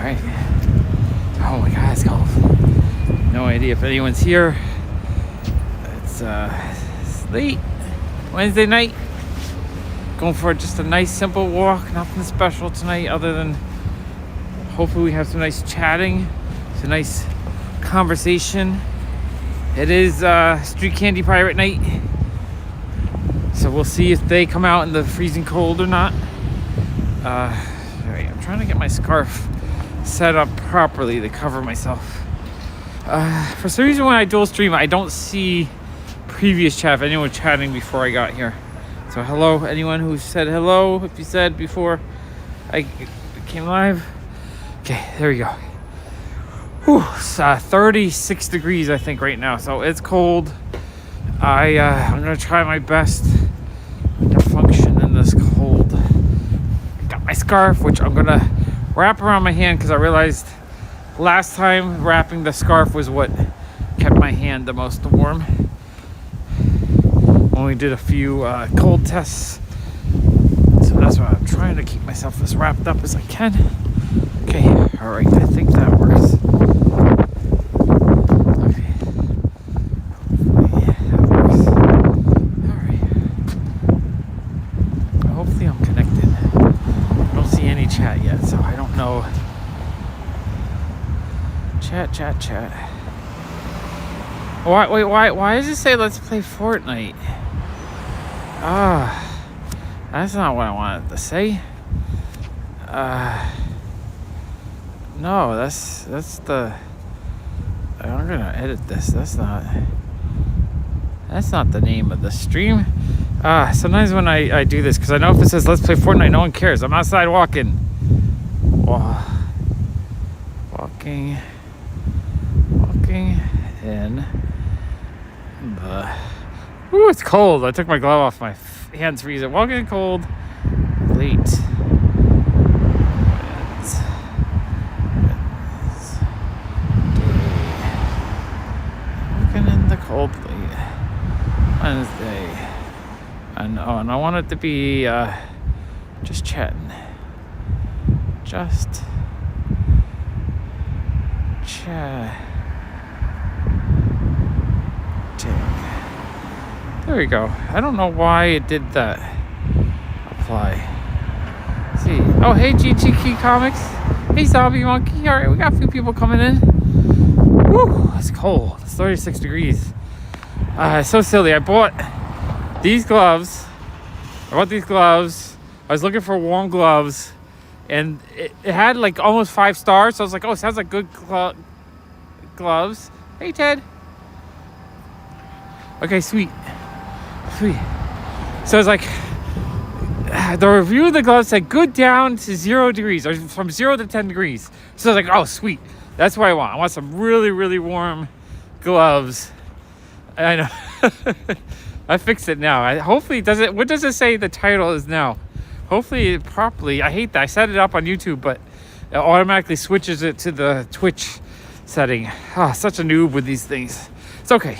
Alright. Oh my god, it's cold. No idea if anyone's here. It's late Wednesday night. Going for just a nice simple walk. Nothing special tonight other than hopefully we have some nice chatting. Some nice conversation. It is Street Candy Pirate night. So we'll see if they come out in the freezing cold or not. Alright, I'm trying to get my scarf set up properly to cover myself. For some reason when I dual stream, I don't see previous chat, if anyone chatting before I got here. So hello, anyone who said hello, if you said before I came live. Okay, there we go. Whew, it's 36 degrees, I think, right now. So it's cold. I'm going to try my best to function in this cold. Got my scarf, which I'm going to wrap around my hand because I realized last time wrapping the scarf was what kept my hand the most warm. Only did a few cold tests. So that's why I'm trying to keep myself as wrapped up as I can. Okay, alright, I think that works. Okay. Yeah, that works. Alright. Hopefully I'm connected. I don't see any chat yet, so I don't know. Chat. Why does it say let's play Fortnite? That's not what I wanted to say. No, that's the. I'm gonna edit this. That's not the name of the stream. Sometimes when I do this, because I know if it says let's play Fortnite, no one cares. I'm outside walking. Walking in the. Ooh, it's cold. I took my glove off. My hands freezing. Walking in cold. Late. Walking in the cold late Wednesday. And I want it to be just chatting. Just chatting. There we go. I don't know why it did that. Apply. Let's see. Oh, hey, GTK Comics. Hey, Zombie Monkey. All right, we got a few people coming in. Woo, it's cold. It's 36 degrees. It's so silly. I bought these gloves. I was looking for warm gloves, and it had like almost 5 stars. So I was like, oh, sounds like good gloves. Hey, Ted. Okay, sweet. So it's like the review of the gloves said good down to 0 degrees, or from 0 to 10 degrees. So I was like, oh, sweet. That's what I want. I want some really, really warm gloves. I know. I fixed it now. Hopefully, what does it say the title is now? Hopefully, properly. I hate that. I set it up on YouTube, but it automatically switches it to the Twitch setting. Such a noob with these things. It's okay.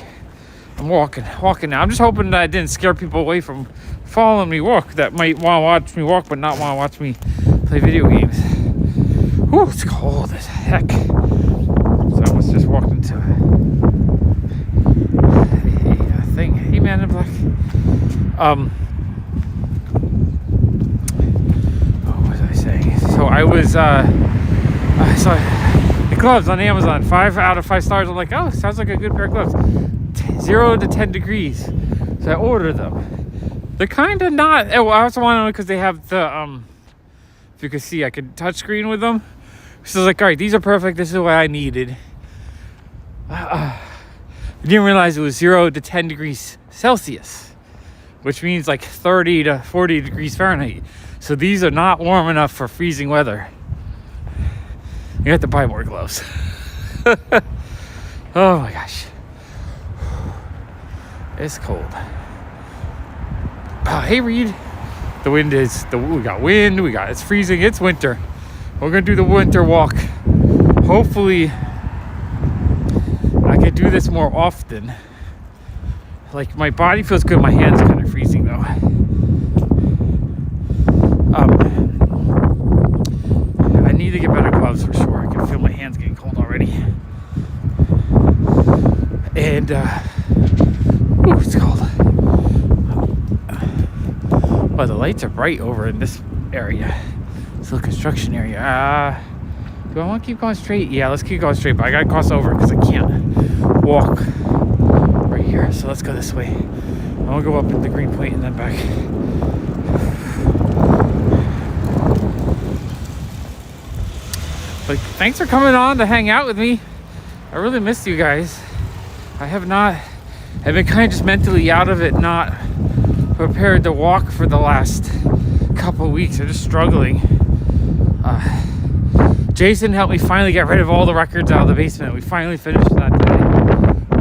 I'm walking now. I'm just hoping that I didn't scare people away from following me walk that might want to watch me walk but not want to watch me play video games. Whew, it's cold as heck. So I was just walked into a thing. Hey, man in black. What was I saying? So I was I saw the gloves on Amazon. 5 out of 5 stars. I'm like, oh, sounds like a good pair of gloves. 0 to 10 degrees. So I ordered them. They're kind of not. I also want them because they have the if you can see, I could touch screen with them. So I was like, all right, these are perfect. This is what I needed. I didn't realize it was 0 to 10 degrees Celsius, which means like 30 to 40 degrees Fahrenheit. So these are not warm enough for freezing weather. You have to buy more gloves. Oh my gosh. It's cold. Hey, Reed. The wind is, we got wind, it's freezing, it's winter. We're gonna do the winter walk. Hopefully, I could do this more often. Like, my body feels good, my hands kind of freezing though. I need need to get better gloves for sure. I can feel my hands getting cold already. And, ooh, it's cold. Well, the lights are bright over in this area. This little construction area. Do I want to keep going straight? Yeah, let's keep going straight, but I gotta cross over because I can't walk right here. So let's go this way. I'll go up into Greenpoint and then back. But thanks for coming on to hang out with me. I really missed you guys. I've been kind of just mentally out of it, not prepared to walk for the last couple weeks. I'm just struggling. Jason helped me finally get rid of all the records out of the basement. We finally finished that today.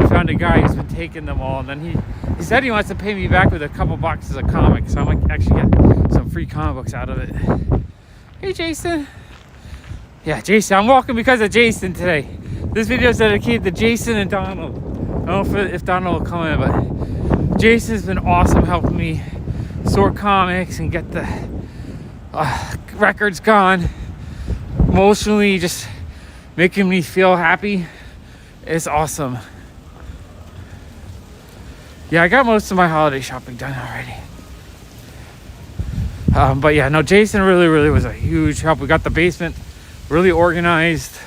We found a guy who's been taking them all, and then he said he wants to pay me back with a couple boxes of comics, so I might actually get some free comic books out of it. Hey, Jason. Yeah, Jason. I'm walking because of Jason today. This video is dedicated to Jason and Donald. I don't know if Donald will come in, but Jason's been awesome helping me sort comics and get the records gone. Emotionally, just making me feel happy. It's awesome. Yeah, I got most of my holiday shopping done already. But yeah, no, Jason really was a huge help. We got the basement really organized.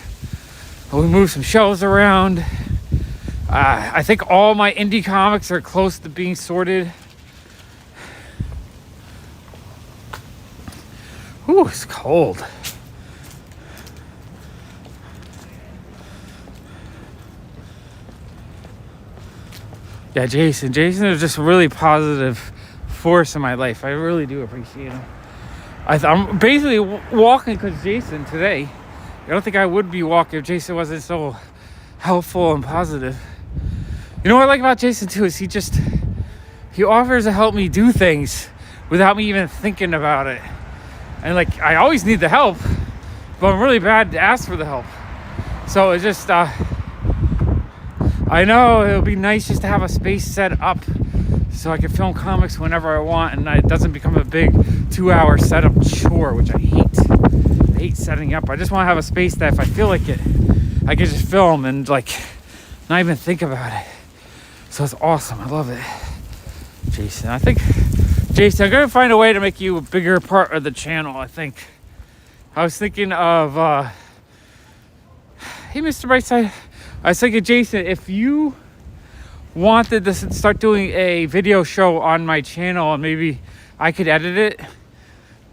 We moved some shelves around. I think all my indie comics are close to being sorted. Ooh, it's cold. Yeah, Jason is just a really positive force in my life. I really do appreciate him. I'm basically walking because Jason today. I don't think I would be walking if Jason wasn't so helpful and positive. You know what I like about Jason too is he offers to help me do things without me even thinking about it. And like, I always need the help, but I'm really bad to ask for the help. So it's just, I know it would be nice just to have a space set up so I can film comics whenever I want and it doesn't become a big 2-hour setup chore, which I hate. I hate setting up. I just want to have a space that if I feel like it, I can just film and like not even think about it. So it's awesome. I love it. Jason, I'm going to find a way to make you a bigger part of the channel, I think. I was thinking of, hey, Mr. Brightside. I was thinking, Jason, if you wanted to start doing a video show on my channel and maybe I could edit it,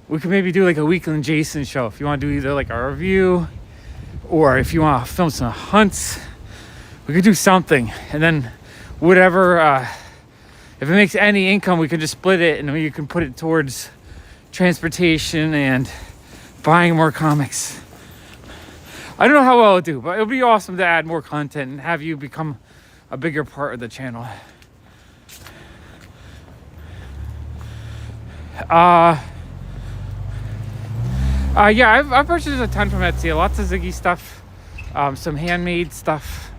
we could maybe do like a Weekend Jason show. If you want to do either like a review or if you want to film some hunts, we could do something. And then whatever, if it makes any income, we could just split it and you can put it towards transportation and buying more comics. I don't know how well it'll do, but it'll be awesome to add more content and have you become a bigger part of the channel. Yeah, I've purchased a ton from Etsy. Lots of Ziggy stuff, some handmade stuff.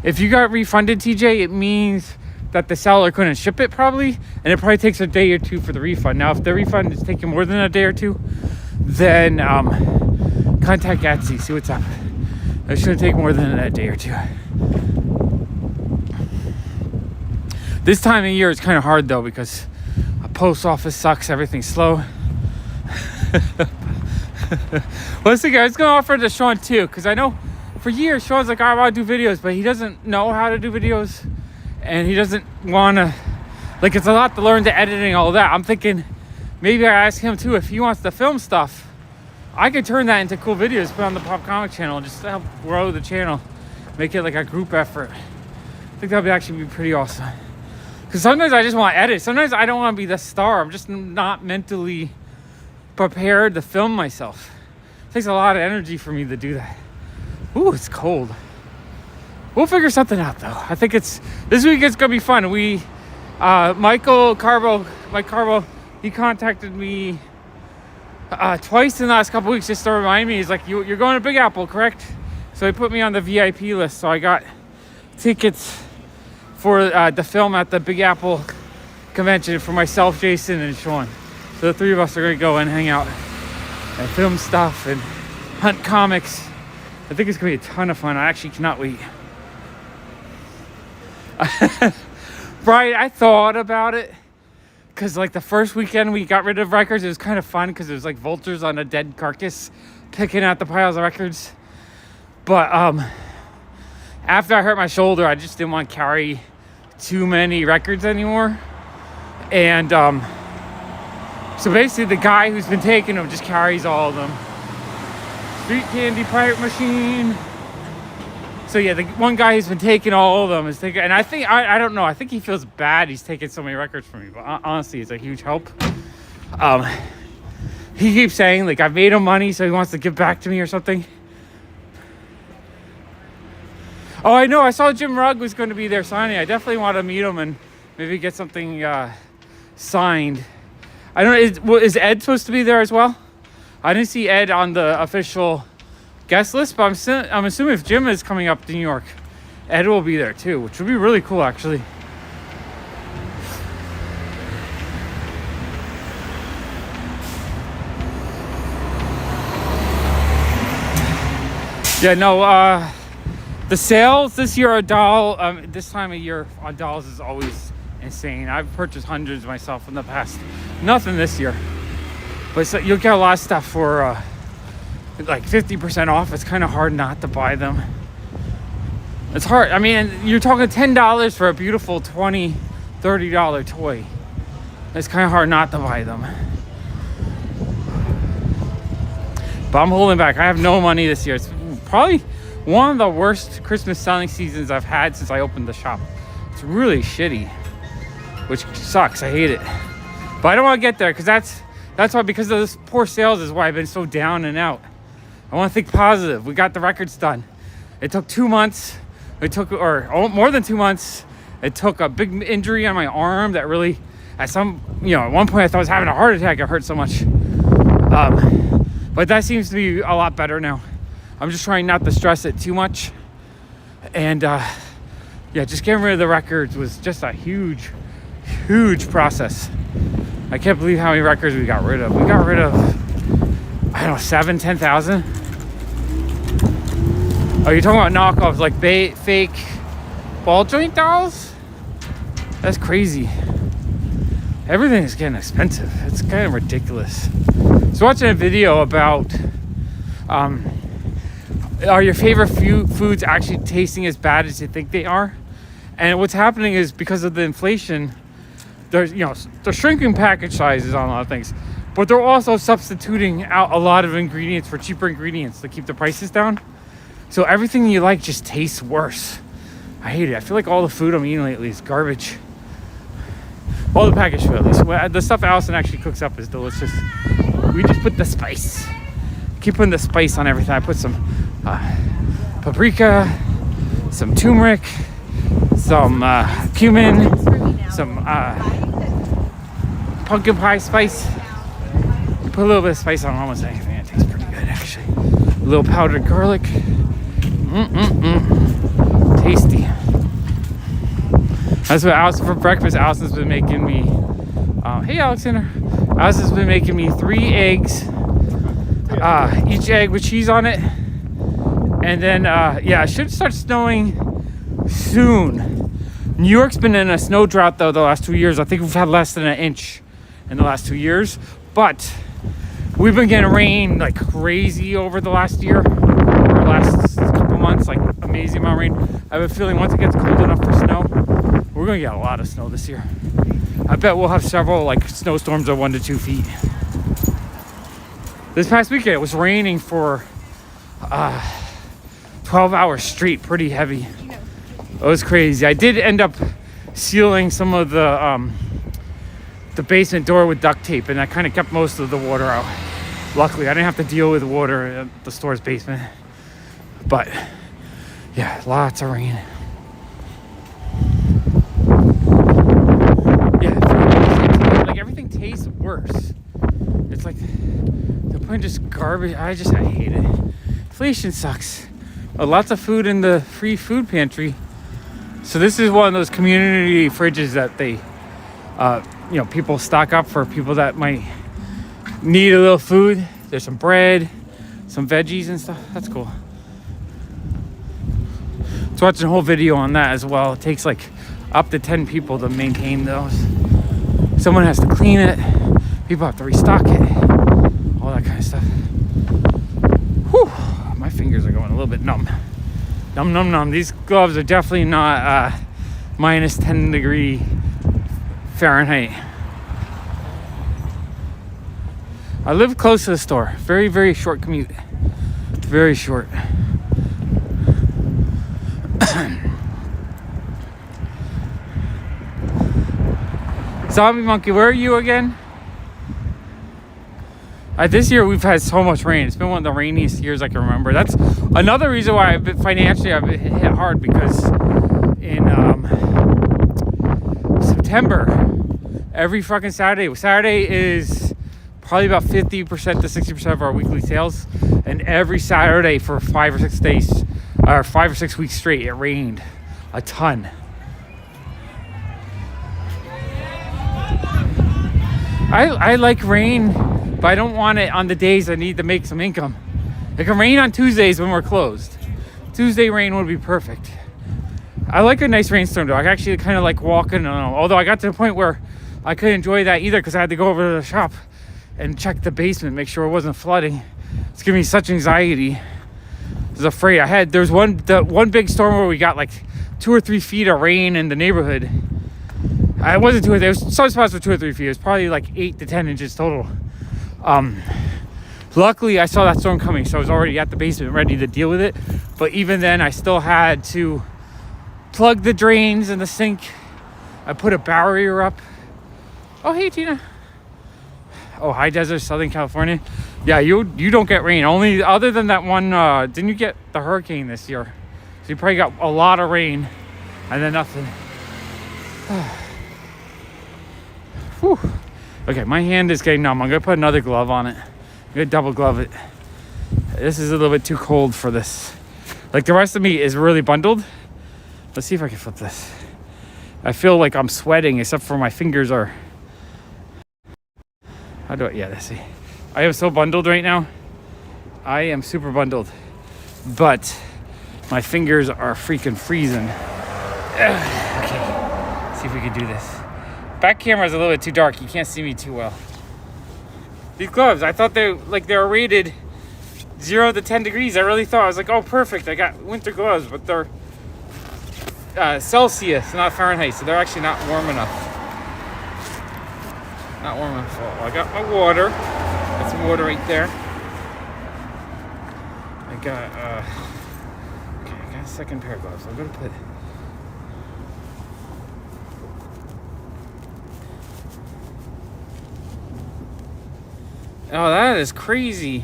If you got refunded, TJ, it means that the seller couldn't ship it probably, and it probably takes a day or two for the refund. Now, if the refund is taking more than a day or two, then contact Etsy, see what's up. It shouldn't take more than a day or two. This time of year is kind of hard though because a post office sucks, everything's slow. Well, let's see, I was going to offer it to Sean too, because I know for years Sean's like, I want to do videos, but he doesn't know how to do videos and he doesn't want to, like, it's a lot to learn, to editing, all that. I'm thinking maybe I ask him too if he wants to film stuff. I could turn that into cool videos, put on the Pop Comic channel, and just help grow the channel, make it like a group effort. I think that would actually be pretty awesome. Because sometimes I just want to edit. Sometimes I don't want to be the star. I'm just not mentally prepared to film myself. It takes a lot of energy for me to do that. Ooh, it's cold. We'll figure something out though. I think this week it's gonna be fun. Mike Carbo, he contacted me twice in the last couple weeks just to remind me. He's like, you're going to Big Apple, correct? So he put me on the VIP list. So I got tickets for the film at the Big Apple convention for myself, Jason, and Sean. So the three of us are going to go and hang out. and film stuff and hunt comics. I think it's gonna be a ton of fun. I actually cannot wait. Right, I thought about it because like the first weekend we got rid of records, it was kind of fun because it was like vultures on a dead carcass picking at the piles of records. But after I hurt my shoulder, I just didn't want to carry too many records anymore. And so basically the guy who's been taking them just carries all of them. Street Candy Pirate Machine. So yeah, the one guy who's been taking all of them is taking, and I think, I don't know, I think he feels bad he's taking so many records from me, but honestly, it's a huge help. He keeps saying, like, I've made him money, so he wants to give back to me or something. Oh, I know, I saw Jim Rugg was going to be there signing. I definitely want to meet him and maybe get something signed. I don't know, is Ed supposed to be there as well? I didn't see Ed on the official guest list, but I'm assuming if Jim is coming up to New York, Ed will be there too, which would be really cool actually. Yeah, no, the sales this year are this time of year on dolls is always insane. I've purchased hundreds myself in the past. Nothing this year, but so you'll get a lot of stuff for like 50% off. It's kind of hard not to buy them. It's hard. I mean, you're talking $10 for a beautiful $20, $30 toy. It's kind of hard not to buy them. But I'm holding back. I have no money this year. It's probably one of the worst Christmas selling seasons I've had since I opened the shop. It's really shitty, which sucks. I hate it. But I don't want to get there because that's why, because of this poor sales is why I've been so down and out. I want to think positive. We got the records done. It took 2 months. Or more than 2 months. It took a big injury on my arm that really, at one point I thought I was having a heart attack. It hurt so much. But that seems to be a lot better now. I'm just trying not to stress it too much. And yeah, just getting rid of the records was just a huge, huge process. I can't believe how many records we got rid of. We got rid of, I don't know, 10,000. Oh, you're talking about knockoffs, like fake ball joint dolls? That's crazy. Everything is getting expensive. It's kind of ridiculous. So watching a video about are your favorite foods actually tasting as bad as you think they are? And what's happening is because of the inflation, they're shrinking package sizes on a lot of things, but they're also substituting out a lot of ingredients for cheaper ingredients to keep the prices down. So everything you like just tastes worse. I hate it. I feel like all the food I'm eating lately is garbage. All the packaged food, at least. The stuff Allison actually cooks up is delicious. We just put the spice. Keep putting the spice on everything. I put some paprika, some turmeric, some cumin, some pumpkin pie spice. Put a little bit of spice on almost anything. It tastes pretty good, actually. A little powdered garlic. Tasty. That's what Allison for breakfast. Allison's been making me. Hey, Alexander. Allison's been making me 3 eggs. Each egg with cheese on it. And then, yeah, it should start snowing soon. New York's been in a snow drought though the last 2 years. I think we've had less than an inch in the last 2 years. But we've been getting rain like crazy over the last year. Or last couple months, like amazing amount of rain. I have a feeling once it gets cold enough for snow, we're gonna get a lot of snow this year. I bet we'll have several like snowstorms of 1 to 2 feet. This past weekend it was raining for 12 hours straight, pretty heavy. It was crazy. I did end up sealing some of the basement door with duct tape, and that kind of kept most of the water out. Luckily, I didn't have to deal with water at the store's basement. But yeah, lots of rain. Yeah, like everything tastes worse. It's like they're putting just garbage. I hate it. Inflation sucks. Lots of food in the free food pantry. So this is one of those community fridges that they, people stock up for people that might need a little food. There's some bread, some veggies and stuff. That's cool. So watching a whole video on that as well. It takes like up to 10 people to maintain those. Someone has to clean it. People have to restock it. All that kind of stuff. Whew. My fingers are going a little bit numb. Numb, numb, numb. These gloves are definitely not minus 10 degree Fahrenheit. I live close to the store. Very, very short commute. Very short. Zombie Monkey, where are you again? This year we've had so much rain. It's been one of the rainiest years I can remember. That's another reason why I've been hit hard, because in September, every fucking Saturday is probably about 50% to 60% of our weekly sales, and every Saturday for 5 or 6 days, or 5 or 6 weeks straight, it rained a ton. I like rain, but I don't want it on the days I need to make some income. It can rain on Tuesdays when we're closed. Tuesday rain would be perfect. I like a nice rainstorm though. I actually kind of like walking, although I got to the point where I couldn't enjoy that either, because I had to go over to the shop and check the basement, make sure it wasn't flooding. It's giving me such anxiety. I was afraid. There was one big storm where we got like 2 or 3 feet of rain in the neighborhood. It wasn't 2 or 3. It was some spots were 2 or 3 feet. It was probably like 8 to 10 inches total. Luckily, I saw that storm coming, so I was already at the basement ready to deal with it. But even then, I still had to plug the drains in the sink. I put a barrier up. Oh, hey, Tina. Oh, high desert, Southern California. Yeah, you don't get rain. Only other than that one. Didn't you get the hurricane this year? So you probably got a lot of rain, and then nothing. Whew. Okay, my hand is getting numb. I'm gonna put another glove on it. I'm gonna double glove it. This is a little bit too cold for this. Like the rest of me is really bundled. Let's see if I can flip this. I feel like I'm sweating, except for my fingers are. How do I? Yeah, let's see. I am so bundled right now. I am super bundled, but my fingers are freaking freezing. Okay, let's see if we can do this. Back camera is a little bit too dark. You can't see me too well. These gloves, I thought they were rated 0 to 10 degrees. I really thought, I was like, oh, perfect. I got winter gloves, but they're Celsius, not Fahrenheit, so they're actually not warm enough. Not warm enough. Oh, I got my water. Got some water right there. I got a second pair of gloves. I'm gonna put. Oh, that is crazy.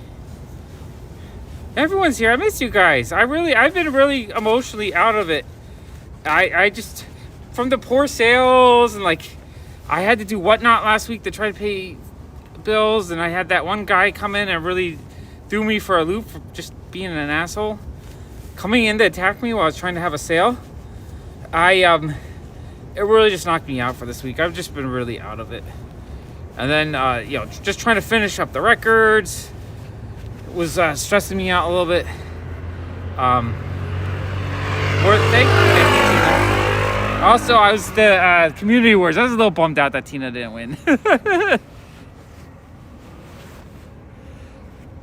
Everyone's here. I miss you guys. I've been really emotionally out of it. I just, from the poor sales, and like, I had to do whatnot last week to try to pay bills, and I had that one guy come in and really threw me for a loop for just being an asshole, coming in to attack me while I was trying to have a sale. It really just knocked me out for this week. I've just been really out of it. And then, just trying to finish up the records was stressing me out a little bit. Thank you. Also, I was the community awards. I was a little bummed out that Tina didn't win.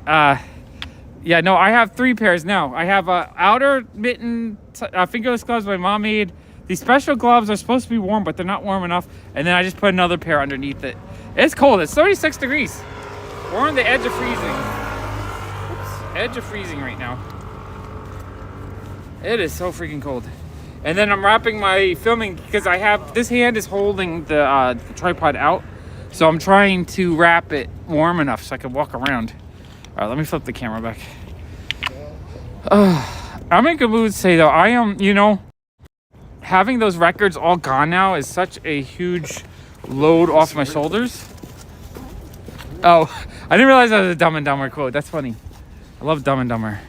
Yeah, no, I have 3 pairs now. I have outer mitten fingerless gloves my mom made. These special gloves are supposed to be warm, but they're not warm enough. And then I just put another pair underneath it. It's cold. It's 36 degrees. We're on the edge of freezing. Oops. Edge of freezing right now. It is so freaking cold. And then I'm wrapping my filming because this hand is holding the tripod out. So I'm trying to wrap it warm enough so I can walk around. All right, let me flip the camera back. I'm in a good mood to say though, I am, having those records all gone now is such a huge load off my shoulders. Oh, I didn't realize that was a Dumb and Dumber quote. That's funny. I love Dumb and Dumber.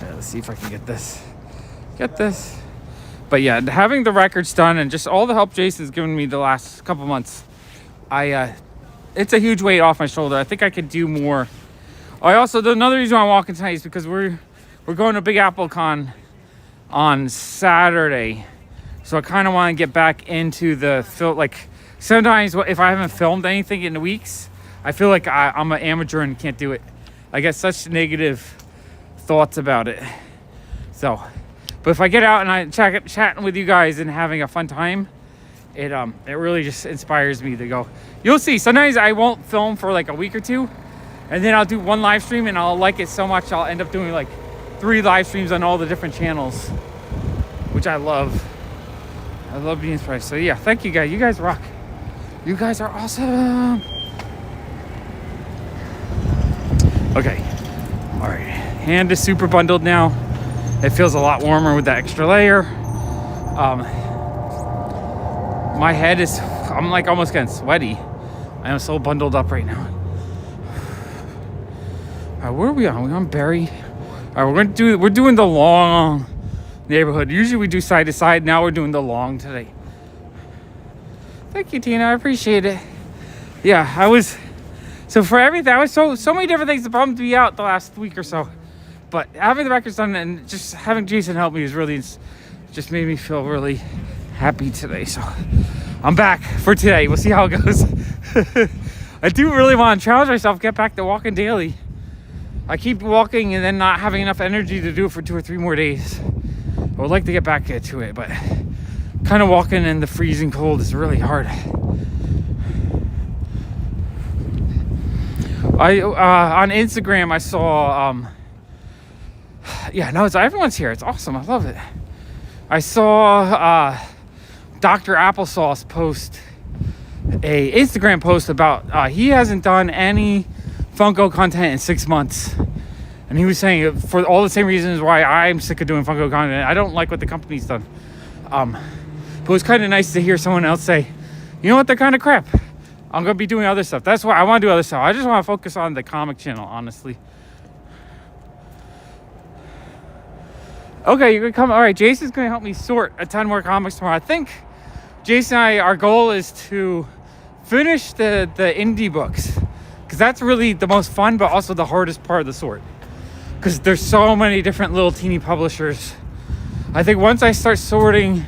Let's see if I can get this. But yeah, having the records done and just all the help Jason's given me the last couple months, it's a huge weight off my shoulder. I think I could do more. Another reason I'm walking tonight is because we're going to Big Apple Con on Saturday. So I kind of want to get back into the film. Like, sometimes if I haven't filmed anything in weeks, I feel like I'm an amateur and can't do it. I get such negative thoughts about it. So, but if I get out and I'm chatting with you guys and having a fun time, it really just inspires me to go. You'll see, sometimes I won't film for like a week or two, and then I'll do one live stream and I'll like it so much I'll end up doing like 3 live streams on all the different channels, which I love. I love being inspired. So yeah, thank you guys. You guys rock. You guys are awesome. Okay. All right. Hand is super bundled now. It feels a lot warmer with that extra layer. My head is, I'm like almost getting sweaty. I am so bundled up right now. All right, where are we on? We're on Berry. All right, we're doing the long neighborhood. Usually we do side to side. Now we're doing the long today. Thank you, Tina. I appreciate it. Yeah, so for everything, I was so many different things that bummed me out the last week or so. But having the records done and just having Jason help me is really just made me feel really happy today. So I'm back for today. We'll see how it goes. I do really want to challenge myself, get back to walking daily. I keep walking and then not having enough energy to do it for 2 or 3 more days. I would like to get back to it, but kind of walking in the freezing cold is really hard. On Instagram I saw everyone's here. It's awesome. I love it. I saw Dr. Applesauce post a Instagram post about he hasn't done any Funko content in 6 months, and he was saying for all the same reasons why I'm sick of doing Funko content. I don't like what the company's done. But it was kind of nice to hear someone else say, you know what, they're kind of crap. I'm gonna be doing other stuff. That's why I want to do other stuff. I just want to focus on the comic channel, honestly. Okay, you're gonna come. All right, Jason's gonna help me sort a ton more comics tomorrow. I think Jason and I, our goal is to finish the indie books, because that's really the most fun, but also the hardest part of the sort. Because there's so many different little teeny publishers. I think once I start sorting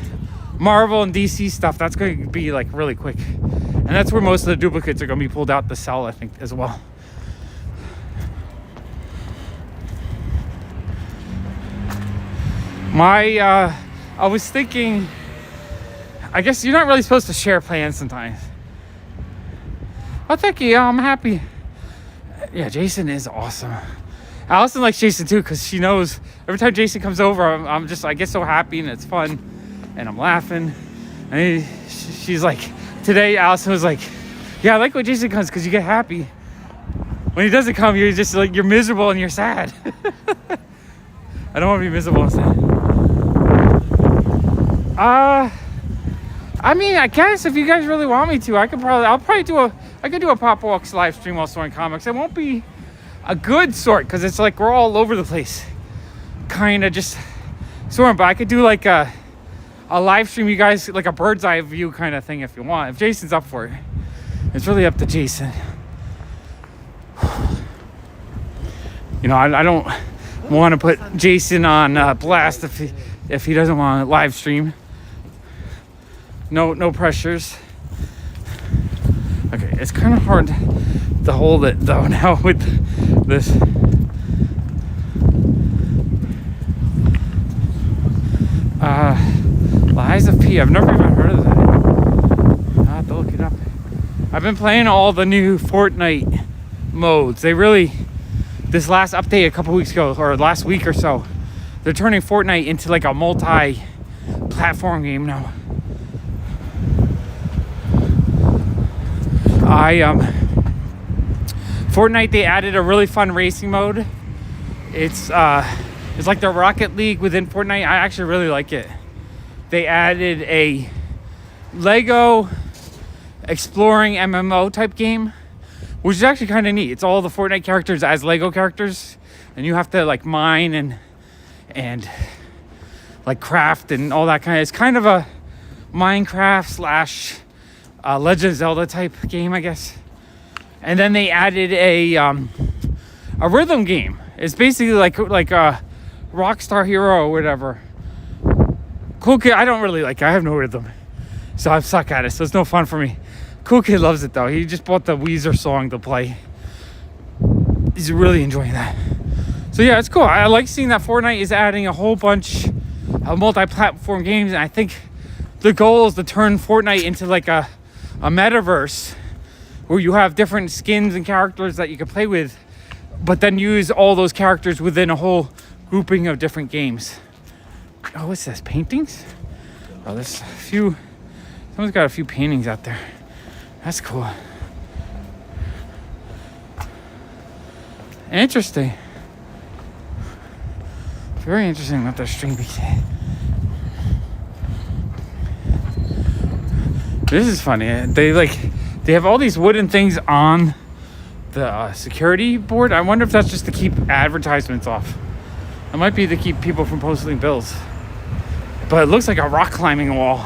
Marvel and DC stuff, that's going to be like really quick. And that's where most of the duplicates are going to be pulled out to sell, I think, as well. I was thinking, I guess you're not really supposed to share plans sometimes. Oh, thank you. I'm happy. Yeah, Jason is awesome. Allison likes Jason too, because she knows every time Jason comes over, I get so happy and it's fun and I'm laughing. And she's like, today Allison was like, yeah, I like when Jason comes because you get happy. When he doesn't come, you're just like, you're miserable and you're sad. I don't want to be miserable and sad. I mean, I guess if you guys really want me to, I could do a PopFuzz live stream while sorting comics. It won't be a good sort because it's like we're all over the place, kind of just sorting. But I could do like a live stream, you guys, like a bird's eye view kind of thing if you want. If Jason's up for it, it's really up to Jason. You know, I don't want to put Jason on blast if he doesn't want to live stream. No pressures. Okay, it's kind of hard to hold it though now with this. Lies of P. I've never even heard of that. I'll have to look it up. I've been playing all the new Fortnite modes. This last update a couple weeks ago, or last week or so, they're turning Fortnite into like a multi-platform game now. Fortnite, they added a really fun racing mode. It's like the Rocket League within Fortnite. I actually really like it. They added a Lego exploring MMO type game, which is actually kind of neat. It's all the Fortnite characters as Lego characters, and you have to like mine and like craft and all that kind of. It's kind of a Minecraft / Legend of Zelda type game, I guess. And then they added a rhythm game. It's basically like a Rockstar Hero or whatever. Cool Kid, I don't really like it. I have no rhythm, so I suck at it, so it's no fun for me. Cool Kid loves it though. He just bought the Weezer song to play. He's really enjoying that. So yeah, it's cool. I like seeing that Fortnite is adding a whole bunch of multi-platform games, and I think the goal is to turn Fortnite into like a metaverse where you have different skins and characters that you can play with, but then use all those characters within a whole grouping of different games. Oh, what's this? Paintings? Oh, there's a few. Someone's got a few paintings out there. That's cool. Interesting. Very interesting what their string beats. This is funny. They have all these wooden things on the security board. I wonder if that's just to keep advertisements off. It might be to keep people from posting bills. But it looks like a rock climbing wall.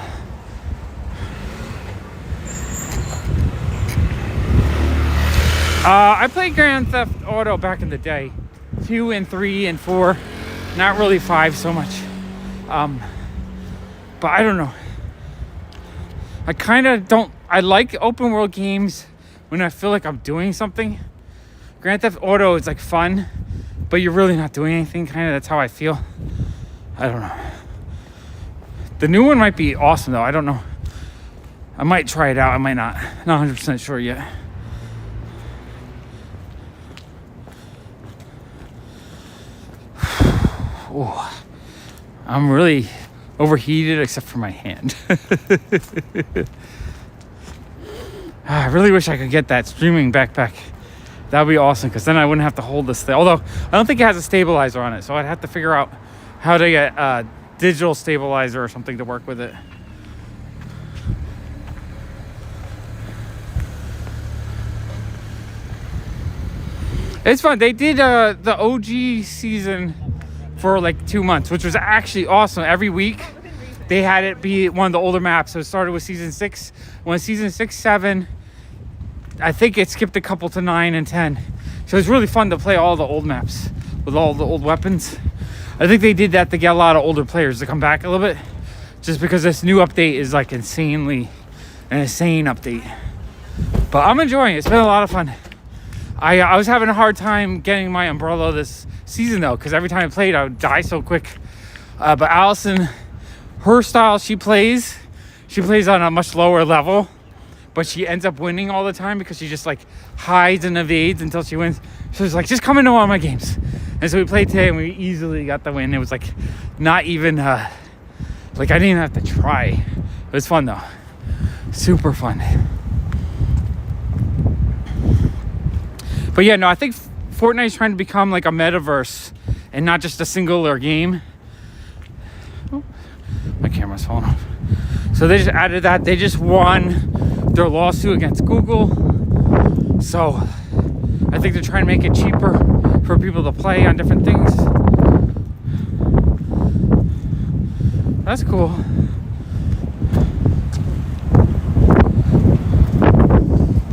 I played Grand Theft Auto back in the day. 2 and 3 and 4. Not really 5 so much. But I don't know. I kind of don't. I like open world games when I feel like I'm doing something. Grand Theft Auto is like fun, but you're really not doing anything. Kind of, that's how I feel. I don't know. The new one might be awesome though. I don't know. I might try it out. I might not. Not 100% sure yet. Oh, I'm really overheated except for my hand. I really wish I could get that streaming backpack. That would be awesome, because then I wouldn't have to hold this thing. Although I don't think it has a stabilizer on it, so I'd have to figure out how to get a digital stabilizer or something to work with it. It's fun. They did the OG season for like 2 months, which was actually awesome. Every week they had it be one of the older maps. So it started with season 6. When season 6, 7, I think it skipped a couple to 9 and 10. So it's really fun to play all the old maps with all the old weapons. I think they did that to get a lot of older players to come back a little bit, just because this new update is like an insane update. But I'm enjoying it. It's been a lot of fun. I was having a hard time getting my umbrella this season though, because every time I played I would die so quick. But Allison, her style, she plays on a much lower level, but she ends up winning all the time because she just like hides and evades until she wins. So it's like, just come into one of my games. And so we played today and we easily got the win. It was like not even like I didn't even have to try. It was fun though. Super fun. But yeah, no, I think Fortnite is trying to become like a metaverse and not just a singular game. Oh, my camera's falling off. So they just added that. They just won their lawsuit against Google. So I think they're trying to make it cheaper for people to play on different things. That's cool.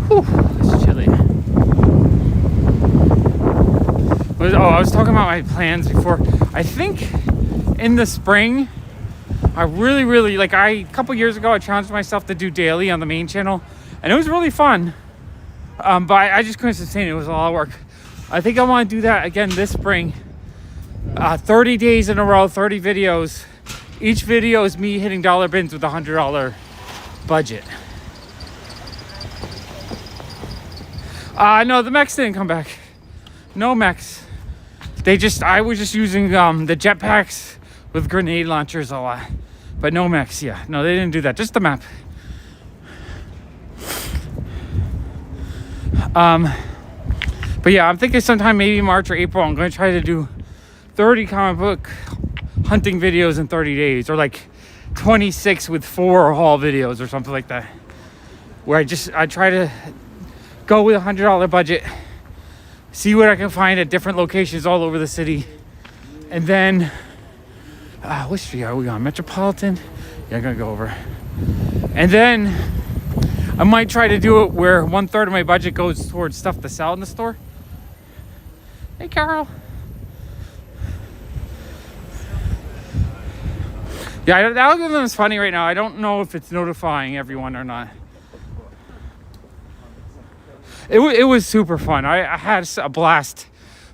Whew, it's chilly. I was talking about my plans before. I think in the spring, I really like, a couple years ago I challenged myself to do daily on the main channel, and it was really fun. But I just couldn't sustain it. It was a lot of work. I think I want to do that again this spring. 30 days in a row, 30 videos. Each video is me hitting dollar bins with a $100 budget. No, the mechs didn't come back. No mechs. I was just using the jetpacks with grenade launchers a lot. But no mechs, yeah. No, they didn't do that. Just the map. But yeah, I'm thinking sometime maybe March or April, I'm going to try to do 30 comic book hunting videos in 30 days. Or like 26 with 4 haul videos or something like that. Where I try to go with a $100 budget. See what I can find at different locations all over the city. And then, what street are we on? Metropolitan? Yeah, I'm gonna go over. And then I might try to do it where 1/3 of my budget goes towards stuff to sell in the store. Hey, Carol. Yeah, the algorithm is funny right now. I don't know if it's notifying everyone or not. It was super fun. I had a blast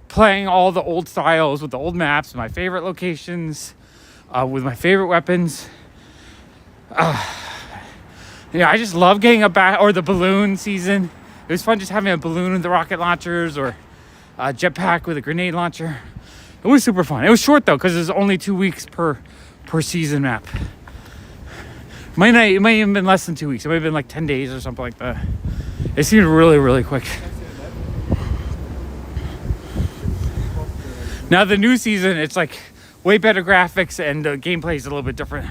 playing all the old styles with the old maps, my favorite locations, with my favorite weapons. Yeah, I just love getting or the balloon season. It was fun just having a balloon with the rocket launchers or a jetpack with a grenade launcher. It was super fun. It was short though, because there's only 2 weeks per season map. It might even been less than 2 weeks. It might have been like 10 days or something like that. It seemed really, really quick. Now the new season, it's like way better graphics and the gameplay is a little bit different.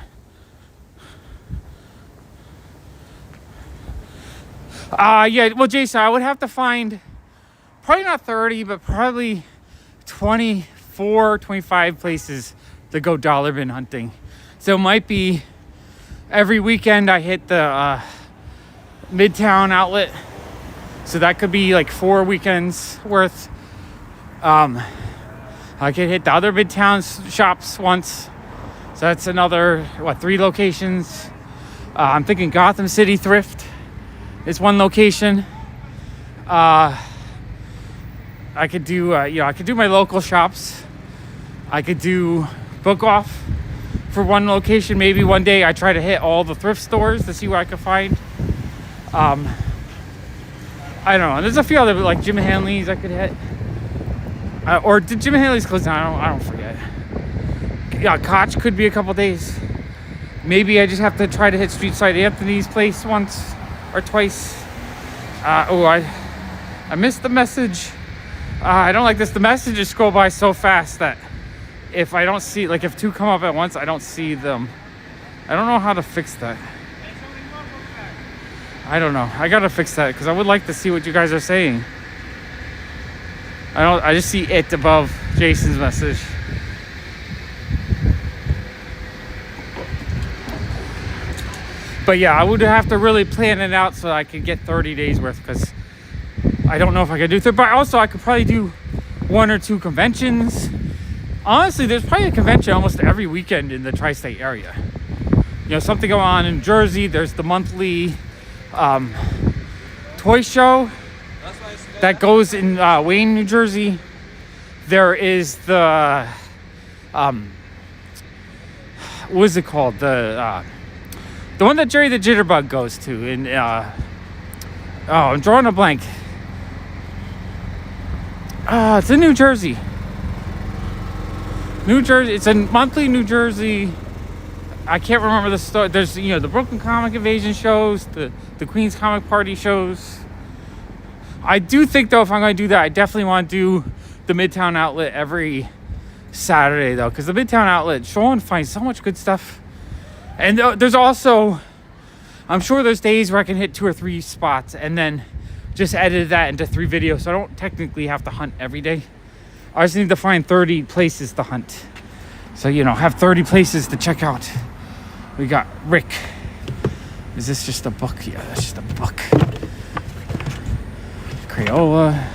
Yeah, well, Jason, I would have to find probably not 30, but probably 24, 25 places to go dollar bin hunting. So it might be every weekend I hit the Midtown outlet. So that could be like 4 weekends worth. I could hit the other Midtown shops once. So that's another, 3 locations. I'm thinking Gotham City Thrift is one location. I could do, I could do my local shops. I could do book off for one location. Maybe one day I try to hit all the thrift stores to see what I could find. I don't know. There's a few other, like Jim Hanley's I could hit. Or did Jim Hanley's close down? I don't forget. Yeah, Koch could be a couple days. Maybe I just have to try to hit Street Side Anthony's place once or twice. I missed the message. I don't like this. The messages scroll by so fast that if I don't see, like if 2 come up at once, I don't see them. I don't know how to fix that. I don't know. I gotta fix that because I would like to see what you guys are saying. I just see it above Jason's message. But yeah, I would have to really plan it out so I could get 30 days worth, because I don't know if I could do 30. But also I could probably do 1 or 2 conventions. Honestly, there's probably a convention almost every weekend in the tri-state area. You know, something going on in Jersey. There's the monthly toy show that goes in Wayne, New Jersey. There is the what is it called? The one that Jerry the Jitterbug goes to in I'm drawing a blank. It's in New Jersey. It's a monthly New Jersey. I can't remember the story. There's, the Brooklyn Comic Invasion shows, the Queen's Comic Party shows. I do think, though, if I'm going to do that, I definitely want to do the Midtown Outlet every Saturday, though, because the Midtown Outlet, Sean finds so much good stuff. And there's also, I'm sure there's days where I can hit 2 or 3 spots and then just edit that into 3 videos, so I don't technically have to hunt every day. I just need to find 30 places to hunt. So, have 30 places to check out. We got Rick. Is this just a book? Yeah, that's just a book. Crayola.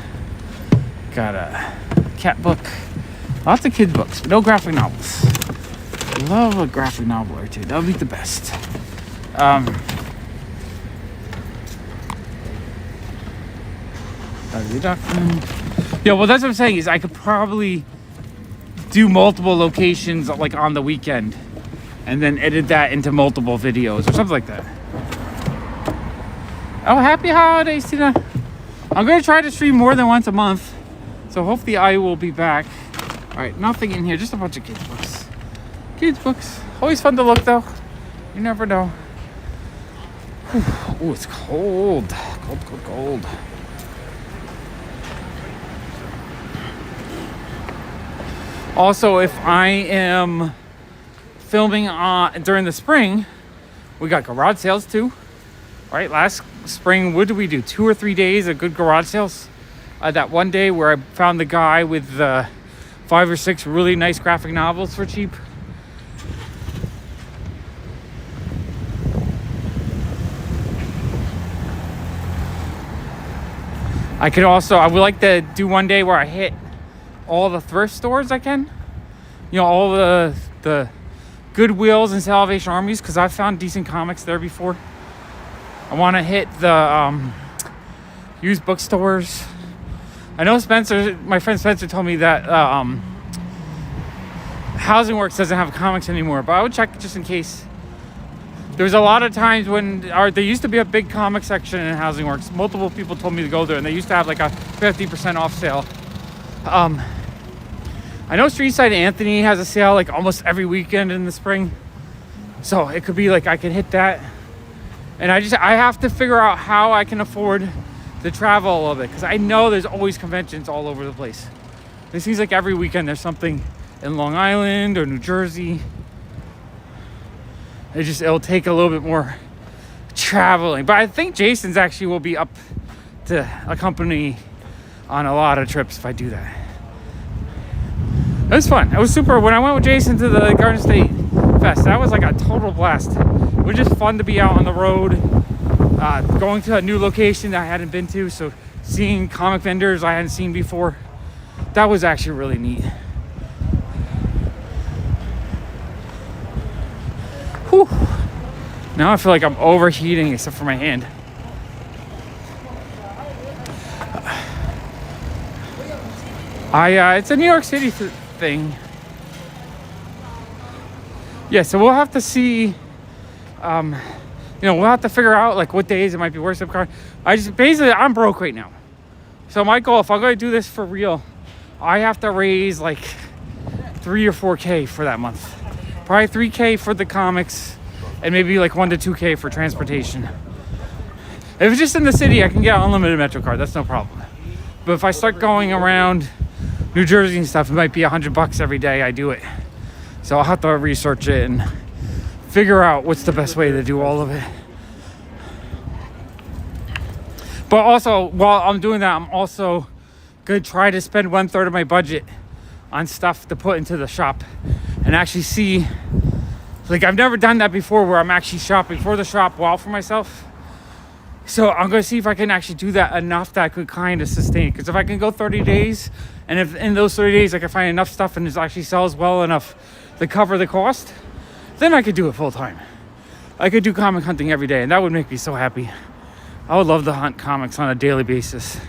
Got a cat book. Lots of kids books, no graphic novels. Love a graphic novel or 2. That would be the best. Yeah, well, that's what I'm saying is I could probably do multiple locations like on the weekend and then edit that into multiple videos or something like that. Oh, happy holidays, Tina. I'm going to try to stream more than once a month, so hopefully I will be back. All right, nothing in here, just a bunch of kids books. Kids books. Always fun to look, though. You never know. Oh, it's cold. Cold. Also, if I am filming during the spring, we got garage sales too. Right, last spring, what did we do? 2 or 3 days of good garage sales. That one day where I found the guy with 5 or 6 really nice graphic novels for cheap. I would like to do one day where I hit all the thrift stores I can. All the Goodwills and Salvation Armies, because I've found decent comics there before. I want to hit the used bookstores. I know my friend Spencer told me that Housing Works doesn't have comics anymore, but I would check just in case. There was a lot of times when there used to be a big comic section in Housing Works. Multiple people told me to go there, and they used to have like a 50% off sale. I know Street Side Anthony has a sale like almost every weekend in the spring, so it could be like I can hit that. And I have to figure out how I can afford to travel a little bit, because I know there's always conventions all over the place. It seems like every weekend there's something in Long Island or New Jersey. It'll take a little bit more traveling. But I think Jason's actually will be up to accompany on a lot of trips if I do that. It was fun. It was super. When I went with Jason to the Garden State Fest, that was like a total blast. It was just fun to be out on the road, going to a new location that I hadn't been to. So seeing comic vendors I hadn't seen before. That was actually really neat. Whew. Now I feel like I'm overheating except for my hand. It's a New York City thing. Yeah, so we'll have to see. We'll have to figure out like what days it might be worth. I'm broke right now. So my goal, if I'm going to do this for real, I have to raise like 3 or 4K for that month. Probably 3K for the comics, and maybe like 1 to 2K for transportation. If it's just in the city, I can get an unlimited Metro card. That's no problem. But if I start going around New Jersey and stuff, it might be $100 every day I do it. So I'll have to research it and figure out what's the best way to do all of it. But also, while I'm doing that, I'm also going to try to spend 1/3 of my budget on stuff to put into the shop and actually see. Like, I've never done that before where I'm actually shopping for the shop while for myself. So I'm going to see if I can actually do that enough that I could kind of sustain. Because if I can go 30 days, and if in those 30 days I can find enough stuff and it actually sells well enough to cover the cost, then I could do it full time. I could do comic hunting every day, and that would make me so happy. I would love to hunt comics on a daily basis.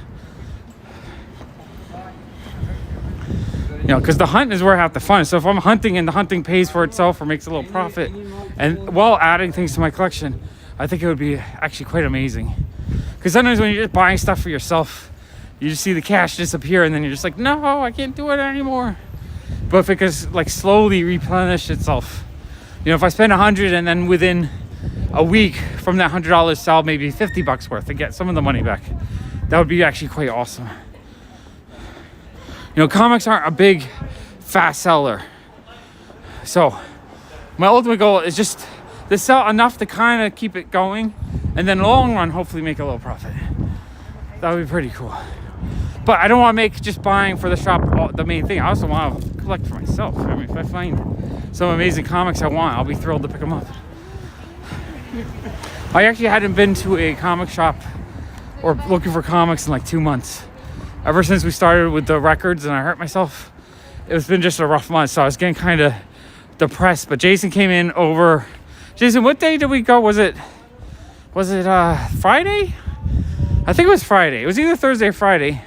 Because the hunt is where I have the fun. So if I'm hunting and the hunting pays for itself or makes a little profit, and while adding things to my collection, I think it would be actually quite amazing. Because sometimes when you're just buying stuff for yourself, you just see the cash disappear, and then you're just like, no, I can't do it anymore. But if it could like slowly replenish itself, if I spend $100 and then within a week from that $100 sell maybe $50 worth to get some of the money back, that would be actually quite awesome. Comics aren't a big, fast seller. So my ultimate goal is just to sell enough to kind of keep it going, and then in the long run, hopefully make a little profit. That would be pretty cool. But I don't want to make just buying for the shop the main thing. I also want to collect for myself. I mean, if I find some amazing comics I want, I'll be thrilled to pick them up. I actually hadn't been to a comic shop or looking for comics in like 2 months. Ever since we started with the records and I hurt myself, it's been just a rough month. So I was getting kind of depressed. But Jason came in over. Jason, what day did we go? Was it Friday? I think it was Friday. It was either Thursday or Friday.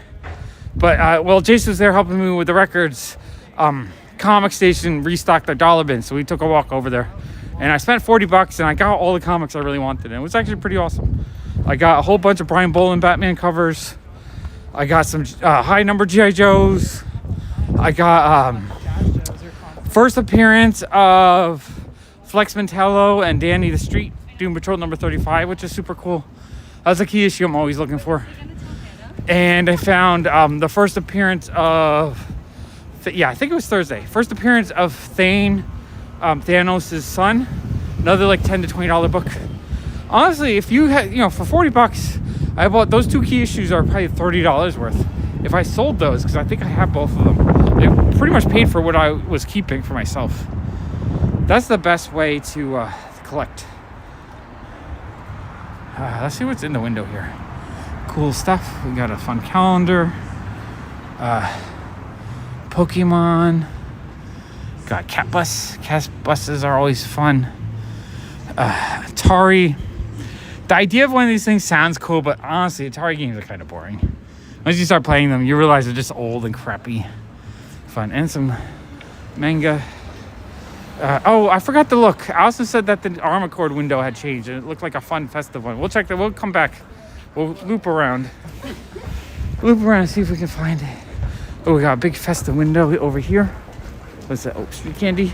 But Jason was there helping me with the records. Comic Station restocked their dollar bin, so we took a walk over there. And I spent $40 and I got all the comics I really wanted. And it was actually pretty awesome. I got a whole bunch of Brian Boland Batman covers. I got some high number G.I. Joes. I got first appearance of Flex Mantello and Danny the Street, Doom Patrol number 35, which is super cool. That's a key issue I'm always looking for. And I found the first appearance of, I think it was Thursday. First appearance of Thane, Thanos' son. Another like $10 to $20 book. Honestly, if you had, for $40, I bought those 2 key issues are probably $30 worth. If I sold those, because I think I have both of them, it pretty much paid for what I was keeping for myself. That's the best way to collect. Let's see what's in the window here. cool stuff. We got a fun calendar. Pokemon. Got cat bus. Cat buses are always fun. Atari. The idea of one of these things sounds cool, but honestly, Atari games are kind of boring. Once you start playing them, you realize they're just old and crappy. Fun. And some manga. Oh, I forgot to look. I also said that the Armacord window had changed, and it looked like a fun festive one. We'll check that. We'll come back. We'll loop around. Loop around and see if we can find it. Oh, we got a big festive window over here. What's that? Oh, street candy.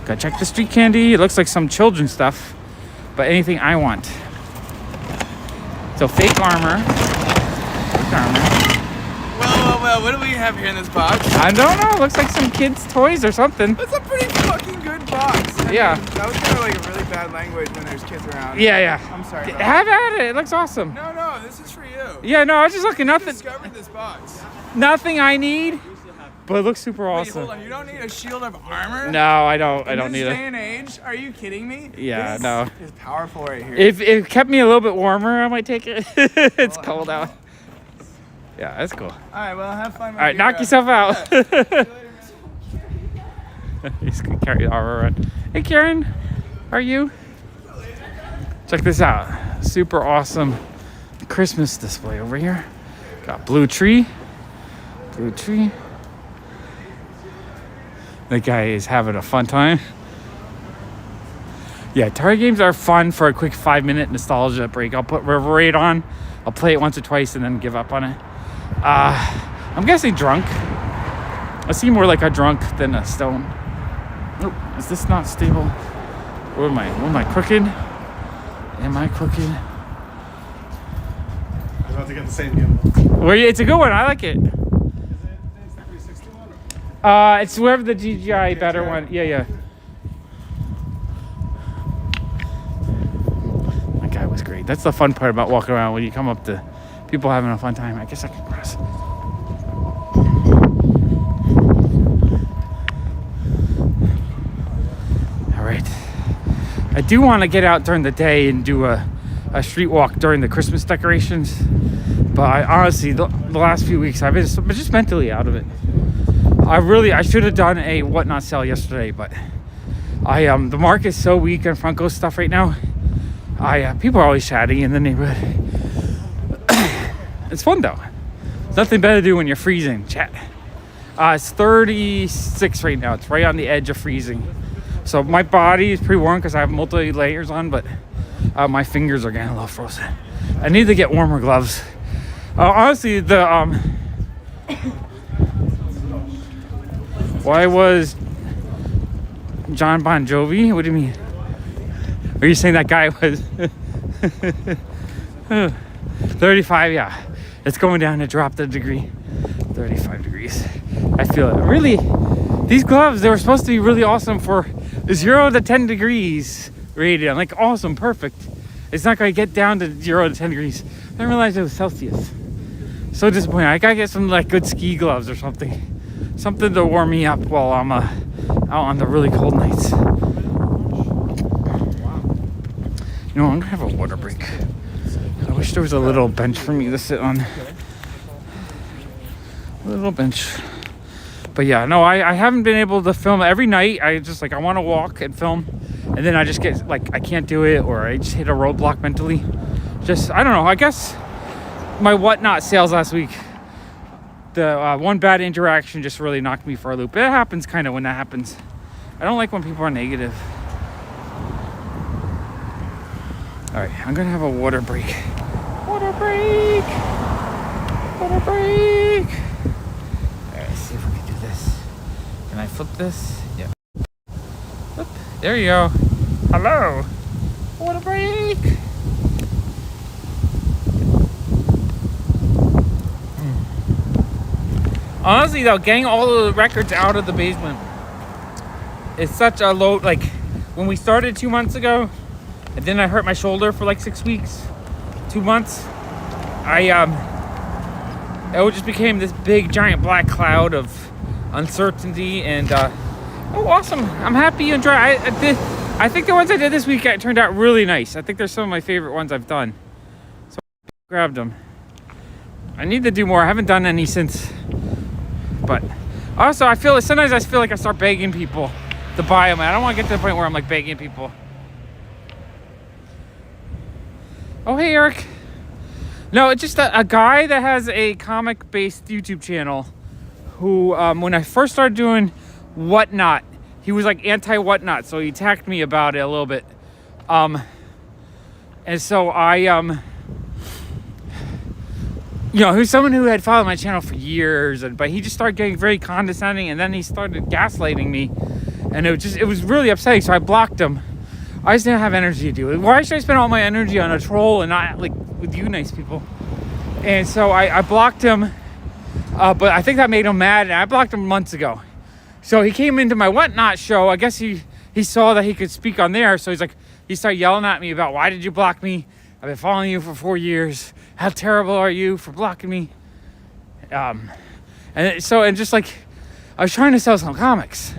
Gotta check the street candy. It looks like some children's stuff, but anything I want. So fake armor. Fake armor. Well, what do we have here in this box? I don't know. It looks like some kids' toys or something. That's a pretty fucking good box. Yeah. That was kind of like a really bad language when there's kids around. Yeah. I'm sorry. Have at it. It looks awesome. No, this is for you. Yeah, no, I was just looking. You Nothing. discovered this box. Nothing I need, but it looks super Wait, awesome. hold on. You don't need a shield of armor? No, I don't. I don't In need this it. day and age? Are you kidding me? Yeah, this no. is powerful right here. If it kept me a little bit warmer, I might take it. It's cold out. Yeah, that's cool. All right, well, have fun. All right, knock yourself out. He's gonna carry the armor around. Hey, Karen, how are you? Check this out. Super awesome Christmas display over here. Got blue tree. Blue tree. That guy is having a fun time. Yeah, Atari games are fun for a quick 5-minute nostalgia break. I'll put River Raid on. I'll play it once or twice and then give up on it. I'm guessing drunk. I seem more like a drunk than a stone. Oh, is this not stable? What am I crooked? Am I crooked? I was about to get the same gimbal. Well, it's a good one. I like it. Is it the 360 one? It's whoever the GGI better one. Yeah. That guy was great. That's the fun part about walking around when you come up to people having a fun time. I guess I can cross. All right. I do want to get out during the day and do a street walk during the Christmas decorations. But I honestly, the last few weeks, I've been just mentally out of it. I should have done a whatnot sale yesterday, but the market's so weak on Funko stuff right now. People are always chatting in the neighborhood. It's fun though. There's nothing better to do when you're freezing. Chat. It's 36 right now. It's right on the edge of freezing. So my body is pretty warm because I have multi layers on, but my fingers are getting a little frozen. I need to get warmer gloves. Honestly, why was John Bon Jovi? What do you mean? Are you saying that guy was 35? Yeah, it's going down to drop the degree. 35 degrees. I feel it. Really, these gloves, they were supposed to be really awesome for 0 to 10 degrees rated. I'm like, awesome, perfect. It's not going to get down to 0 to 10 degrees. I didn't realize it was Celsius. So disappointing. I gotta get some like good ski gloves or something to warm me up while I'm out on the really cold nights. You know, I'm gonna have a water break. I wish there was a little bench for me to sit on. A little bench. But yeah, no, I haven't been able to film every night. I want to walk and film, and then I just get like I can't do it, or I just hit a roadblock mentally. I don't know. I guess my whatnot sales last week, the one bad interaction just really knocked me for a loop. It happens kind of when that happens. I don't like when people are negative. All right, I'm gonna have a water break. Water break. Water break. All right, let's see if we can do this. Can I flip this? Yeah. Flip. There you go. Hello. Water break. Honestly though, getting all of the records out of the basement is such a load. Like when we started 2 months ago, and then I hurt my shoulder for like 6 weeks, 2 months. It just became this big giant black cloud of uncertainty and oh awesome. I'm happy and dry. I think the ones I did this week turned out really nice. I think they're some of my favorite ones I've done. So I grabbed them. I need to do more. I haven't done any since. But also, sometimes I feel like I start begging people to buy them. I don't want to get to the point where I'm like begging people. Oh, hey, Eric. No, it's just a guy that has a comic-based YouTube channel who, when I first started doing Whatnot, he was like anti-Whatnot, so he attacked me about it a little bit. And so he was someone who had followed my channel for years, but he just started getting very condescending, and then he started gaslighting me, and it was really upsetting. So I blocked him. I just didn't have energy to do it. Why should I spend all my energy on a troll and not like with you nice people? And so I blocked him, but I think that made him mad, and I blocked him months ago. So he came into my Whatnot show. I guess he saw that he could speak on there, so he started yelling at me about, why did you block me? I've been following you for 4 years. How terrible are you for blocking me? And just like, I was trying to sell some comics,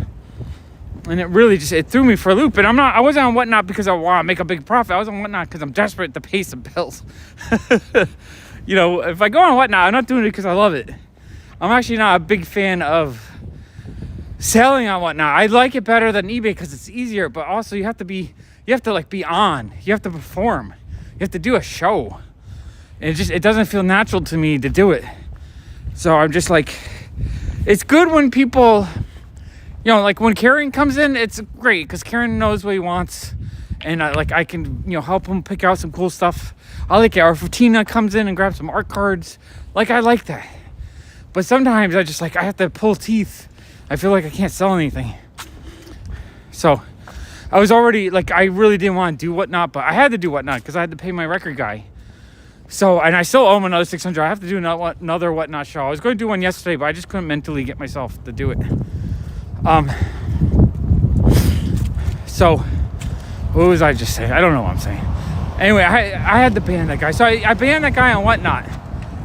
and it really it threw me for a loop. And I wasn't on Whatnot because I want to make a big profit. I was on Whatnot because I'm desperate to pay some bills. If I go on Whatnot, I'm not doing it because I love it. I'm actually not a big fan of selling on Whatnot. I like it better than eBay because it's easier, but also you have to be on. You have to perform. You have to do a show. And it doesn't feel natural to me to do it. So I'm just like, it's good when people, like when Karen comes in, it's great because Karen knows what he wants, and I can help him pick out some cool stuff. I like it. Or if Tina comes in and grabs some art cards, I like that. But sometimes I have to pull teeth. I feel like I can't sell anything. So I was already I really didn't want to do Whatnot, but I had to do Whatnot because I had to pay my record guy. So, and I still owe him another $600. I have to do another Whatnot show. I was going to do one yesterday, but I just couldn't mentally get myself to do it. So what was I just saying? I don't know what I'm saying. Anyway, I had to ban that guy. So I banned that guy on Whatnot,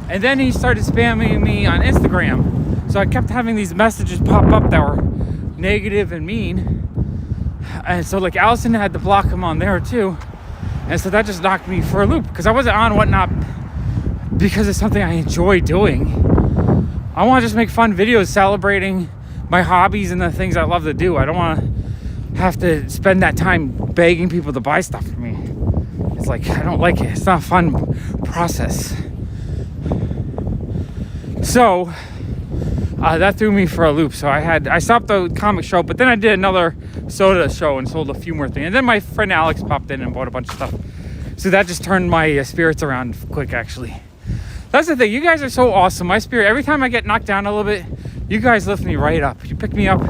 and then he started spamming me on Instagram. So I kept having these messages pop up that were negative and mean. And so Allison had to block him on there too. And so that just knocked me for a loop because I wasn't on Whatnot because it's something I enjoy doing. I want to just make fun videos celebrating my hobbies and the things I love to do. I don't want to have to spend that time begging people to buy stuff for me. It's I don't like it. It's not a fun process. So that threw me for a loop. So I stopped the comic show, but then I did another soda show and sold a few more things. And then my friend Alex popped in and bought a bunch of stuff. So that just turned my spirits around quick, actually. That's the thing. You guys are so awesome. My spirit, every time I get knocked down a little bit, you guys lift me right up. You pick me up,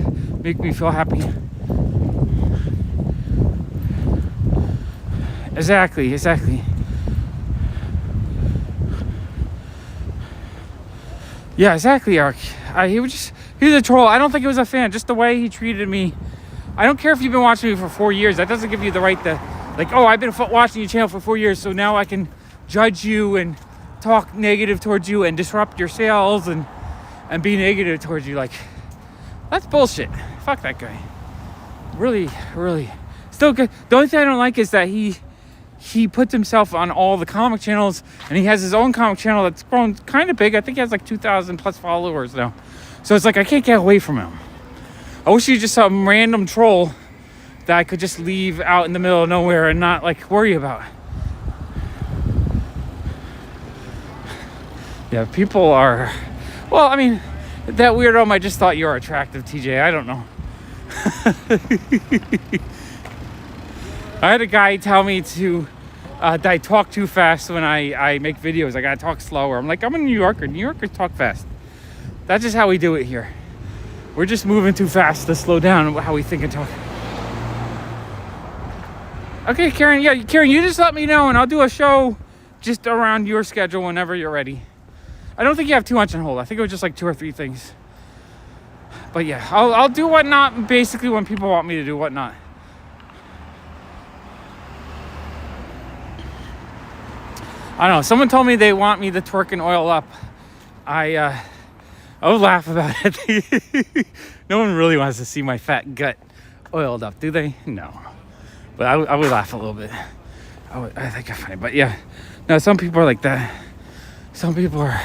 make me feel happy. Exactly. Yeah, exactly, Eric. He was a troll. I don't think he was a fan. Just the way he treated me. I don't care if you've been watching me for 4 years. That doesn't give you the right to, I've been watching your channel for 4 years, so now I can judge you and talk negative towards you and disrupt your sales and be negative towards you. That's bullshit. Fuck that guy. Really, really. Still good. The only thing I don't like is that he puts himself on all the comic channels, and he has his own comic channel that's grown kind of big. I think he has 2,000 plus followers now. So it's I can't get away from him. I wish he was just some random troll that I could just leave out in the middle of nowhere and not worry about. Yeah, people are, well, I mean, that weirdo might just thought you were attractive, TJ. I don't know. I had a guy tell me that I talk too fast when I make videos. I gotta talk slower. I'm I'm a New Yorker. New Yorkers talk fast. That's just how we do it here. We're just moving too fast to slow down how we think and talk. Okay, Karen. Yeah, Karen, you just let me know, and I'll do a show just around your schedule whenever you're ready. I don't think you have too much on hold. I think it was just 2 or 3 things. But yeah, I'll do Whatnot basically when people want me to do Whatnot. I don't know. Someone told me they want me to twerk and oil up. I would laugh about it. No one really wants to see my fat gut oiled up, do they? No. But I would laugh a little bit. I think it's funny. But yeah, no, some people are like that. Some people are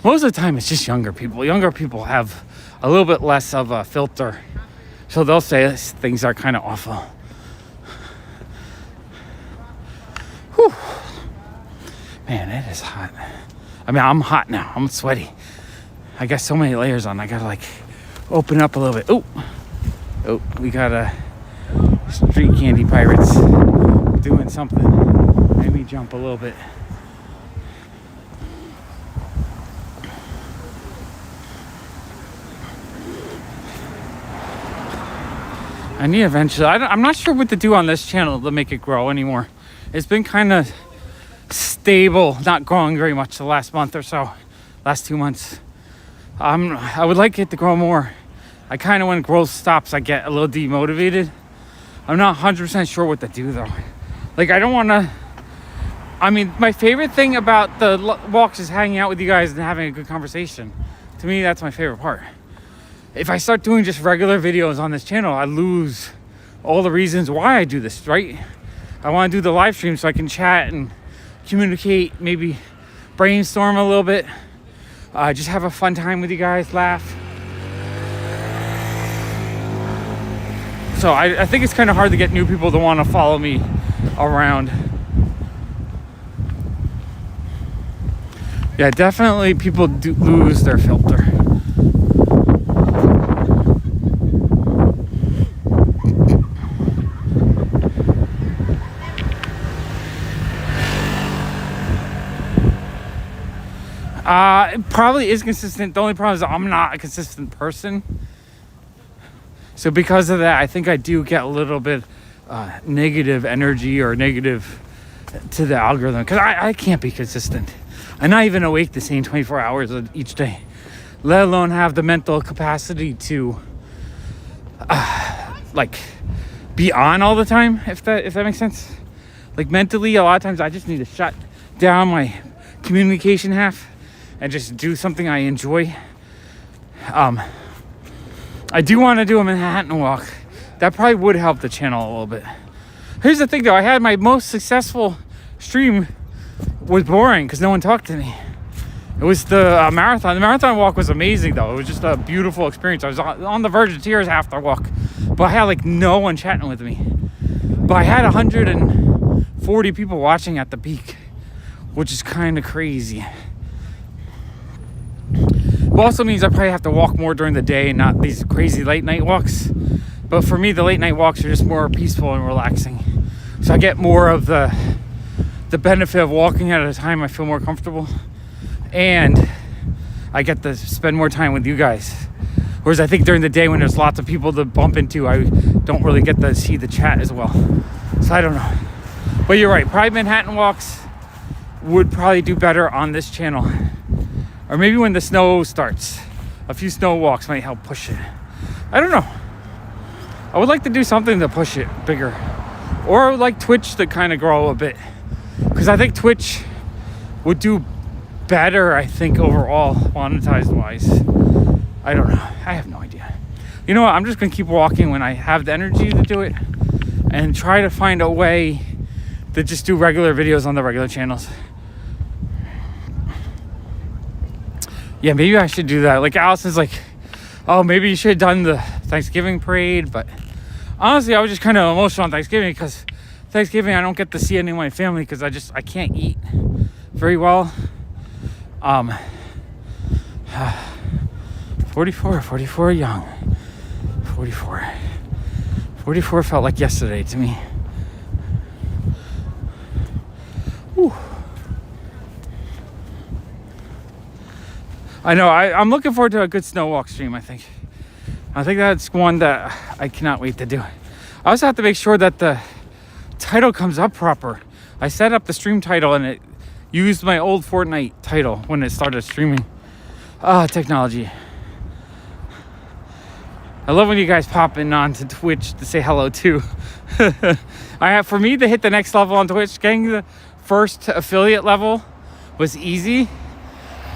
Most of the time, it's just younger people. Younger people have a little bit less of a filter. So they'll say things are kind of awful. Whew. Man, it is hot. I mean, I'm hot now. I'm sweaty. I got so many layers on. I gotta like open up a little bit. Oh, we got a street candy pirates doing something. Made me jump a little bit. I need eventually. I'm not sure what to do on this channel to make it grow anymore. It's been kind of stable, not growing very much the last month or so, last 2 months. I would like it to grow more. I kind of, when growth stops, I get a little demotivated. I'm not 100% sure what to do though. Like, I don't want to. I mean, my favorite thing about the walks is hanging out with you guys and having a good conversation. To me, that's my favorite part. If I start doing just regular videos on this channel, I lose all the reasons why I do this, right? I want to do the live stream so I can chat and communicate, maybe brainstorm a little bit, just have a fun time with you guys, laugh. So I think it's kind of hard to get new people to want to follow me around. Yeah, definitely people do lose their filter. It probably is consistent. The only problem is I'm not a consistent person. So because of that, I think I do get a little bit negative energy or negative to the algorithm. Because I can't be consistent. I'm not even awake the same 24 hours each day. Let alone have the mental capacity to like be on all the time, if that makes sense. Like mentally, a lot of times I just need to shut down my communication half and just do something I enjoy. I do want to do a Manhattan walk. That probably would help the channel a little bit. Here's the thing though, I had my most successful stream was boring because no one talked to me. It was the marathon. The marathon walk was amazing though. It was just a beautiful experience. I was on the verge of tears after the walk, but I had like no one chatting with me. But I had 140 people watching at the peak, which is kind of crazy. It also means I probably have to walk more during the day and not these crazy late night walks. But for me, the late night walks are just more peaceful and relaxing. So I get more of the benefit of walking at a time I feel more comfortable. And I get to spend more time with you guys. Whereas I think during the day when there's lots of people to bump into, I don't really get to see the chat as well. So I don't know. But you're right, probably Manhattan walks would probably do better on this channel. Or maybe when the snow starts, a few snow walks might help push it. I don't know. I would like to do something to push it bigger. Or like Twitch to kind of grow a bit. Because I think Twitch would do better, I think, overall, monetized wise. I don't know. I have no idea. You know what? I'm just going to keep walking when I have the energy to do it. And try to find a way to just do regular videos on the regular channels. Yeah, maybe I should do that. Like Allison's like, oh, maybe you should have done the Thanksgiving parade. But honestly, I was just kind of emotional on Thanksgiving because Thanksgiving I don't get to see any of my family because I can't eat very well. 44 young. 44 felt like yesterday to me. Whew. I know, I'm looking forward to a good snow walk stream, I think. I think that's one that I cannot wait to do. I also have to make sure that the title comes up proper. I set up the stream title and it used my old Fortnite title when it started streaming. Technology. I love when you guys pop in on to Twitch to say hello too. For me to hit the next level on Twitch, getting the first affiliate level was easy.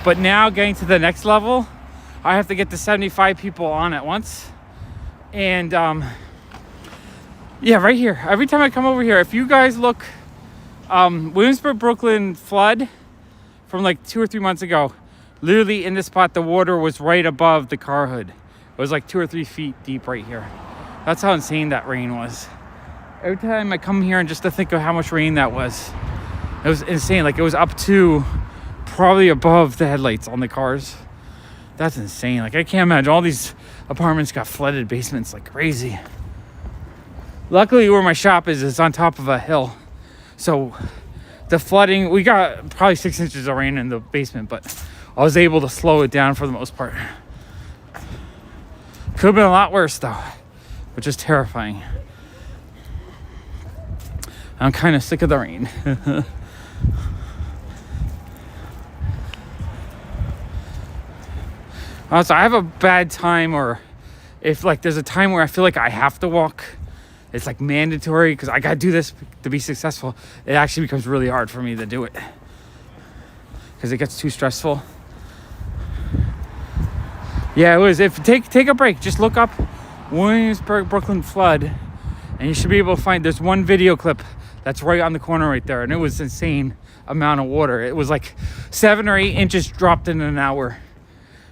But now getting to the next level, I have to get to 75 people on at once. And yeah, right here. Every time I come over here, if you guys look, Williamsburg, Brooklyn flood from like 2 or 3 months ago, Literally in this spot, the water was right above the car hood. It was like 2 or 3 feet deep right here. That's how insane that rain was. Every time I come here and just to think of how much rain that was, it was insane. Like, it was up to probably above the headlights on the cars. That's insane. Like, I can't imagine. All these apartments got flooded basements like crazy. Luckily, where my shop is on top of a hill. So the flooding, we got probably 6 inches of rain in the basement, but I was able to slow it down for the most part. Could have been a lot worse though, which is terrifying. I'm kind of sick of the rain. Also, I have a bad time, or if like there's a time where I feel like I have to walk, it's like mandatory because I gotta do this to be successful. It actually becomes really hard for me to do it because it gets too stressful. Yeah, it was. If take a break, just look up Williamsburg, Brooklyn flood, and you should be able to find. There's one video clip that's right on the corner right there, and it was insane amount of water. It was like 7 or 8 inches dropped in an hour,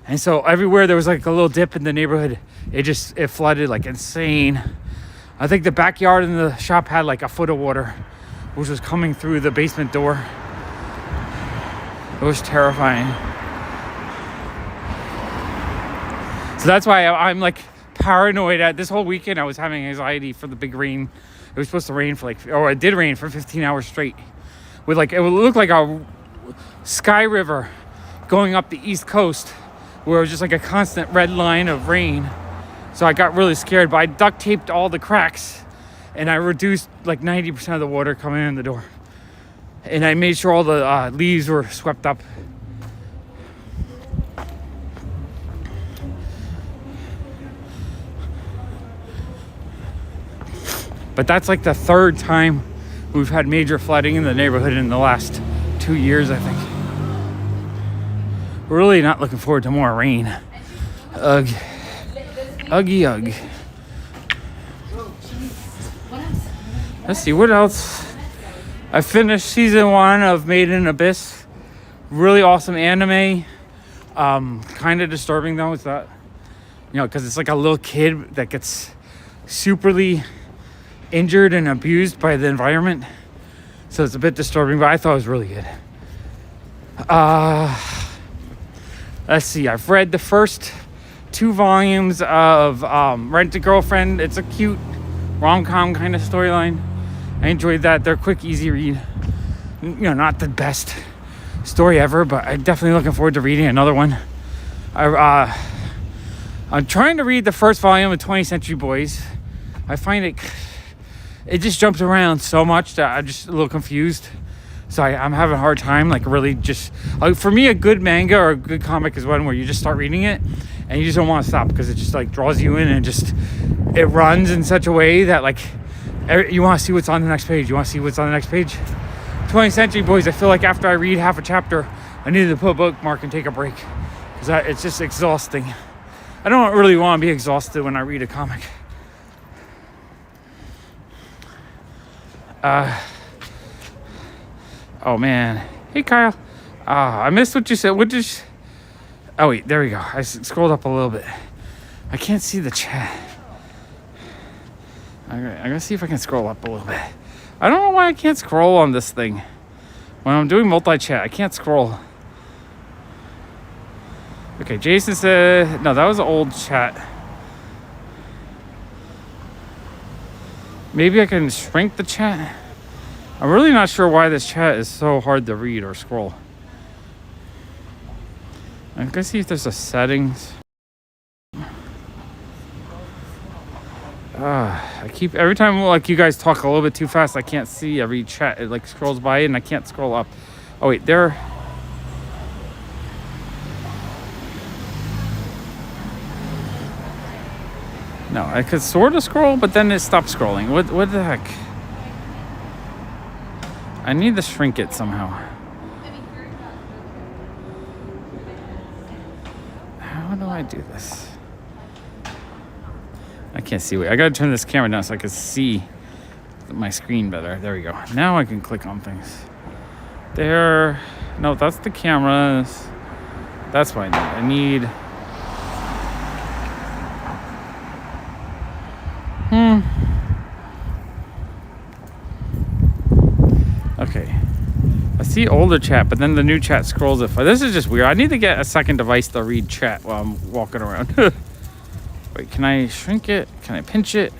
and so everywhere there was like a little dip in the neighborhood. It flooded like insane. I think the backyard in the shop had like a foot of water, which was coming through the basement door. It was terrifying. So that's why I'm like paranoid. At this whole weekend I was having anxiety for the big rain. It was supposed to rain for like, or it did rain for 15 hours straight, with like, it would look like a sky river going up the east coast, where it was just like a constant red line of rain. So I got really scared, but I duct taped all the cracks and I reduced like 90% of the water coming in the door, and I made sure all the leaves were swept up. But that's like the 3rd time we've had major flooding in the neighborhood in the last 2 years, I think. We're really not looking forward to more rain. Ugh. Uggy ugh. Let's see, what else? I finished season 1 of Made in Abyss. Really awesome anime. Kind of disturbing though. It's not, because it's like a little kid that gets superly injured and abused by the environment, so it's a bit disturbing, but I thought it was really good. Let's see, I've read the first 2 volumes of Rent a Girlfriend. It's a cute rom-com kind of storyline. I enjoyed that. They're quick, easy read. Not the best story ever, but I'm definitely looking forward to reading another one. I'm trying to read the first volume of 20th Century Boys. I find it just jumps around so much that I'm just a little confused. So I'm having a hard time, like, really just... for me, a good manga or a good comic is one where you just start reading it and you just don't want to stop, because it just, like, draws you in, and it runs in such a way that, like, you want to see what's on the next page. You want to see what's on the next page. 20th Century Boys, I feel like after I read half a chapter, I needed to put a bookmark and take a break, because it's just exhausting. I don't really want to be exhausted when I read a comic. Oh man, hey Kyle. I missed what you said. Oh wait, there we go. I scrolled up a little bit. I can't see the chat. I'm gonna see if I can scroll up a little bit. I don't know why I can't scroll on this thing. When I'm doing multi-chat, I can't scroll. Okay, Jason said, no, that was an old chat. Maybe I can shrink the chat. I'm really not sure why this chat is so hard to read or scroll. I'm gonna see if there's a settings. Every time like you guys talk a little bit too fast, I can't see every chat. It like scrolls by and I can't scroll up. Oh wait, there. No, I could sort of scroll, but then it stopped scrolling. What the heck? I need to shrink it somehow. How do I do this? I can't see. Wait, I gotta turn this camera down so I can see my screen better. There we go. Now I can click on things. There. No, that's the cameras. That's what I need. Okay. I see older chat, but then the new chat scrolls it. This is just weird. I need to get a second device to read chat while I'm walking around. Wait, can I shrink it? Can I pinch it?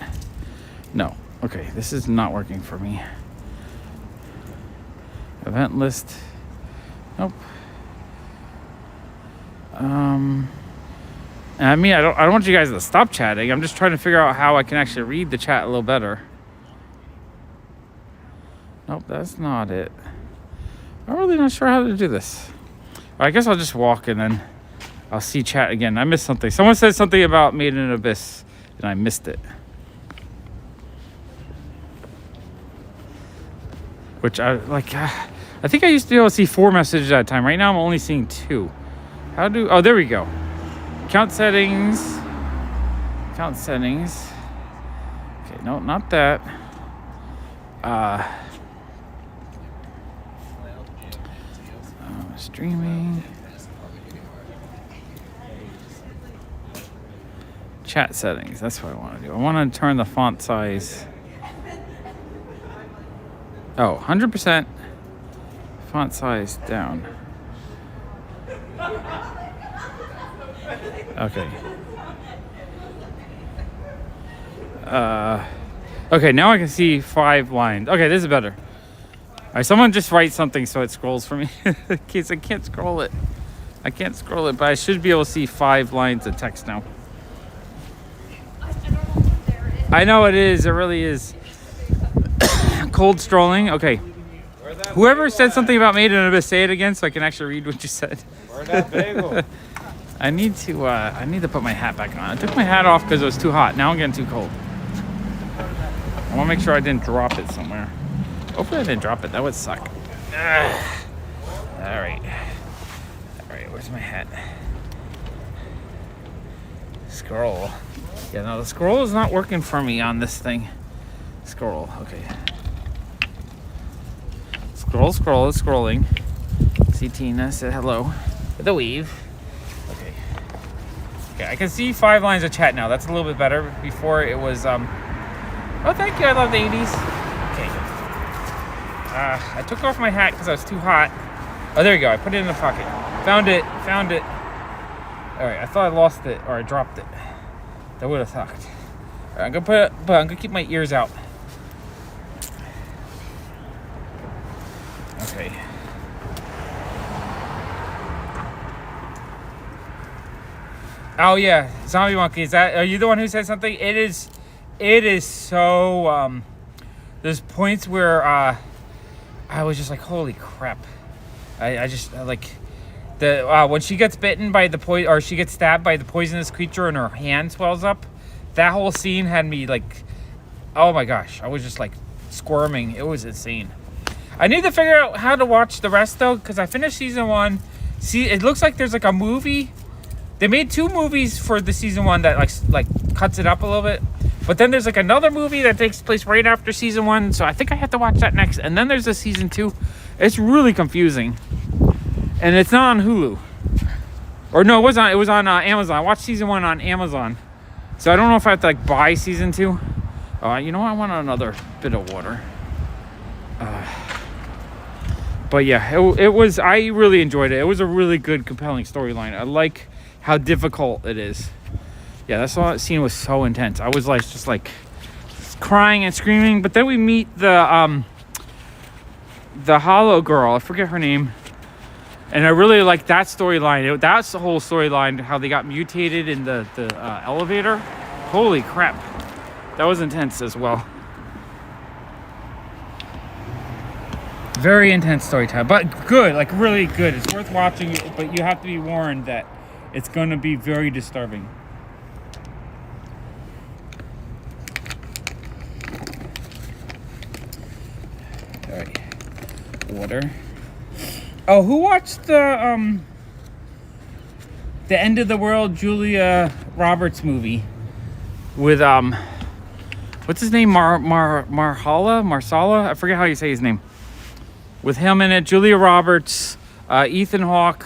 No. Okay, this is not working for me. Event list. Nope. I mean, I don't want you guys to stop chatting. I'm just trying to figure out how I can actually read the chat a little better. Nope, that's not it. I'm really not sure how to do this. I guess I'll just walk and then I'll see chat again. I missed something. Someone said something about Made in Abyss and I missed it. Which I like. I think I used to be able to see 4 messages at a time. Right now I'm only seeing 2. How do? Oh, there we go. Count settings. Count settings. Okay, no, not that. Streaming. Chat settings. That's what I want to do. I want to turn the font size. Oh, 100% font size down. Okay. Okay, now I can see 5 lines. Okay, this is better. All right, someone just write something so it scrolls for me. In case I can't scroll it. I can't scroll it, but I should be able to see 5 lines of text now. I know it is. It really is. Cold strolling. Okay. Whoever said something about Made in Abyss, say it again so I can actually read what you said. Where'd that bagel? I need to put my hat back on. I took my hat off because it was too hot. Now I'm getting too cold. I want to make sure I didn't drop it somewhere. Hopefully I didn't drop it. That would suck. All right. All right, where's my hat? Scroll. Yeah, no, the scroll is not working for me on this thing. Scroll, okay. Scroll, it's scrolling. See Tina said hello with a weave. Okay. Okay, I can see 5 lines of chat now. That's a little bit better. Before it was, oh, thank you, I love the 80s. Okay. I took off my hat because I was too hot. Oh, there you go, I put it in the pocket. Found it. All right, I thought I lost it or I dropped it. That would have sucked. All right, I'm gonna keep my ears out. Okay. Oh yeah, Zombie Monkey. Are you the one who said something? It is so. There's points where I was just like, holy crap. I just like the when she gets bitten by the poison or she gets stabbed by the poisonous creature and her hand swells up. That whole scene had me like, oh my gosh, I was just like squirming. It was insane. I need to figure out how to watch the rest though, because I finished season 1. See, it looks like there's like a movie. They made 2 movies for the season 1 that like cuts it up a little bit. But then there's like another movie that takes place right after season 1. So I think I have to watch that next. And then there's a season 2. It's really confusing. And it's not on Hulu. Or no, it was on Amazon. I watched season 1 on Amazon. So I don't know if I have to like buy season 2. You know what? I want another bit of water. But yeah, it was. I really enjoyed it. It was a really good, compelling storyline. I like how difficult it is. Yeah, that scene was so intense. I was like, just like crying and screaming. But then we meet the Hollow girl. I forget her name. And I really like that storyline. That's the whole storyline. How they got mutated in the elevator. Holy crap, that was intense as well. Very intense story time, but good, like really good. It's worth watching, but you have to be warned that it's going to be very disturbing. All right, water. Oh, who watched the End of the World Julia Roberts movie with what's his name? Marsala? I forget how you say his name. With him in it, Julia Roberts, Ethan Hawke,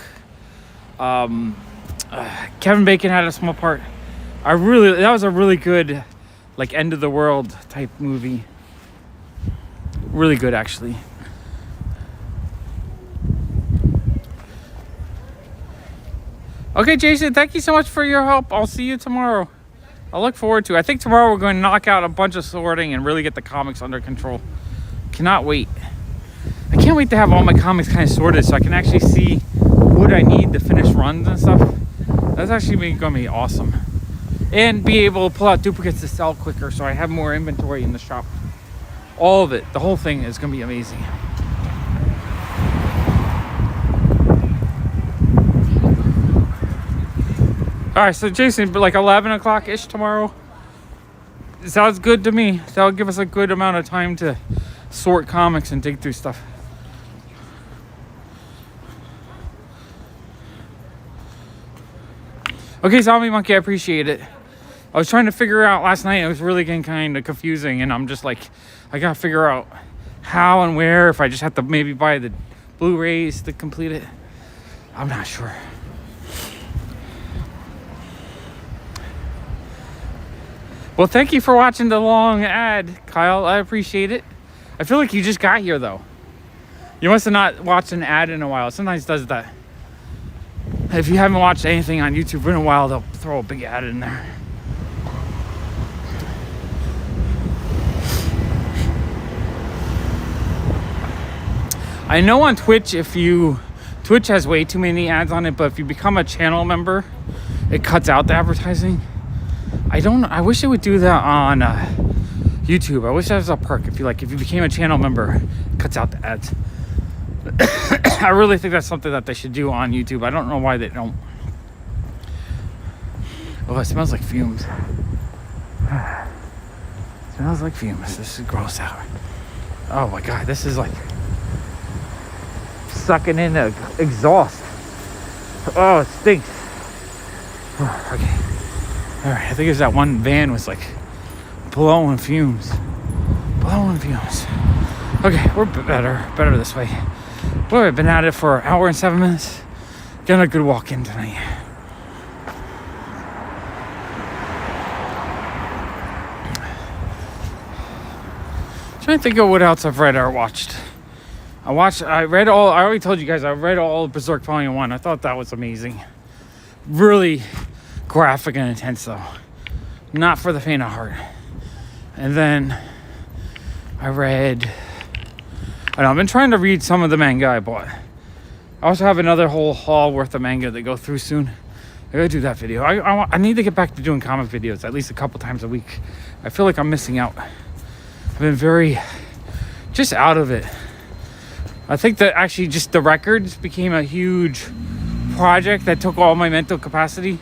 Kevin Bacon had a small part. That was a really good, like, end of the world type movie. Really good, actually. Okay, Jason, thank you so much for your help. I'll see you tomorrow. I look forward to it. I think tomorrow we're going to knock out a bunch of sorting and really get the comics under control. Cannot wait. I can't wait to have all my comics kind of sorted so I can actually see what I need to finish runs and stuff. That's actually going to be awesome. And be able to pull out duplicates to sell quicker so I have more inventory in the shop. All of it. The whole thing is going to be amazing. All right, so Jason, like 11 o'clock-ish tomorrow. Sounds good to me. That'll give us a good amount of time to sort comics and dig through stuff. Okay, Zombie Monkey, I appreciate it. I was trying to figure out last night, it was really getting kind of confusing, and I'm just like, I gotta figure out how and where, if I just have to maybe buy the Blu-rays to complete it. I'm not sure. Well, thank you for watching the long ad, Kyle. I appreciate it. I feel like you just got here, though. You must have not watched an ad in a while. It sometimes does that. If you haven't watched anything on YouTube in a while, they'll throw a big ad in there. I know on Twitch, Twitch has way too many ads on it, but if you become a channel member, it cuts out the advertising. I wish it would do that on YouTube. I wish that was a perk. If you became a channel member, it cuts out the ads. I really think that's something that they should do on YouTube. I don't know why they don't. Oh, it smells like fumes. It smells like fumes. This is gross out. Oh my God, this is like sucking in the exhaust. Oh, it stinks. Okay. All right, I think it was that one van was like blowing fumes. Okay, we're better this way. Boy, I've been at it for an hour and 7 minutes. Getting a good walk in tonight. Trying to think of what else I've read or watched. I already told you guys, I read all of Berserk Volume 1. I thought that was amazing. Really graphic and intense, though. Not for the faint of heart. And then I've been trying to read some of the manga I bought. I also have another whole haul worth of manga that go through soon. I gotta do that video. I need to get back to doing comic videos at least a couple times a week. I feel like I'm missing out. I've been very just out of it. I think that actually just the records became a huge project that took all my mental capacity.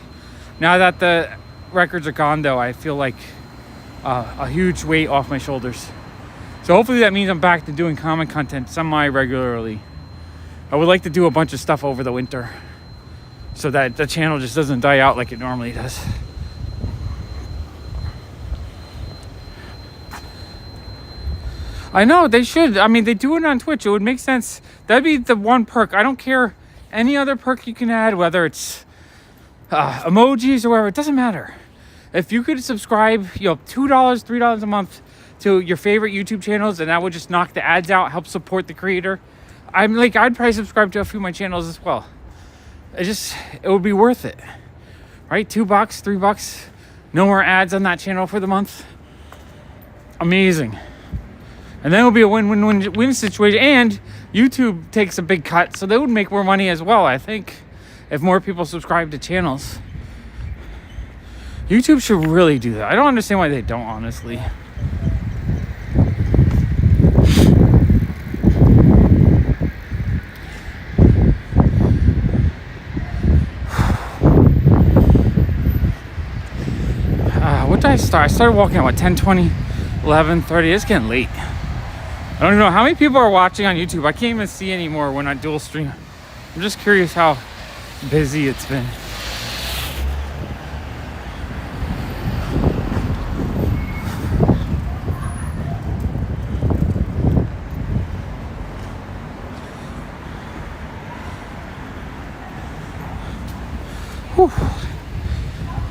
Now that the records are gone, though, I feel like a huge weight off my shoulders. So hopefully that means I'm back to doing comic content semi-regularly. I would like to do a bunch of stuff over the winter so that the channel just doesn't die out like it normally does. I know, they should. I mean, they do it on Twitch. It would make sense. That'd be the one perk. I don't care any other perk you can add, whether it's emojis or whatever. It doesn't matter. If you could subscribe, $2, $3 a month to your favorite YouTube channels, and that would just knock the ads out, help support the creator. I'd probably subscribe to a few of my channels as well. It would be worth it, right? $2, $3, no more ads on that channel for the month. Amazing. And then it'll be a win-win-win situation, and YouTube takes a big cut, so they would make more money as well, I think, if more people subscribe to channels. YouTube should really do that. I don't understand why they don't, honestly. What did I start? I started walking at 10:20, 11:30. It's getting late. I don't even know how many people are watching on YouTube. I can't even see anymore when I dual stream. I'm just curious how busy it's been.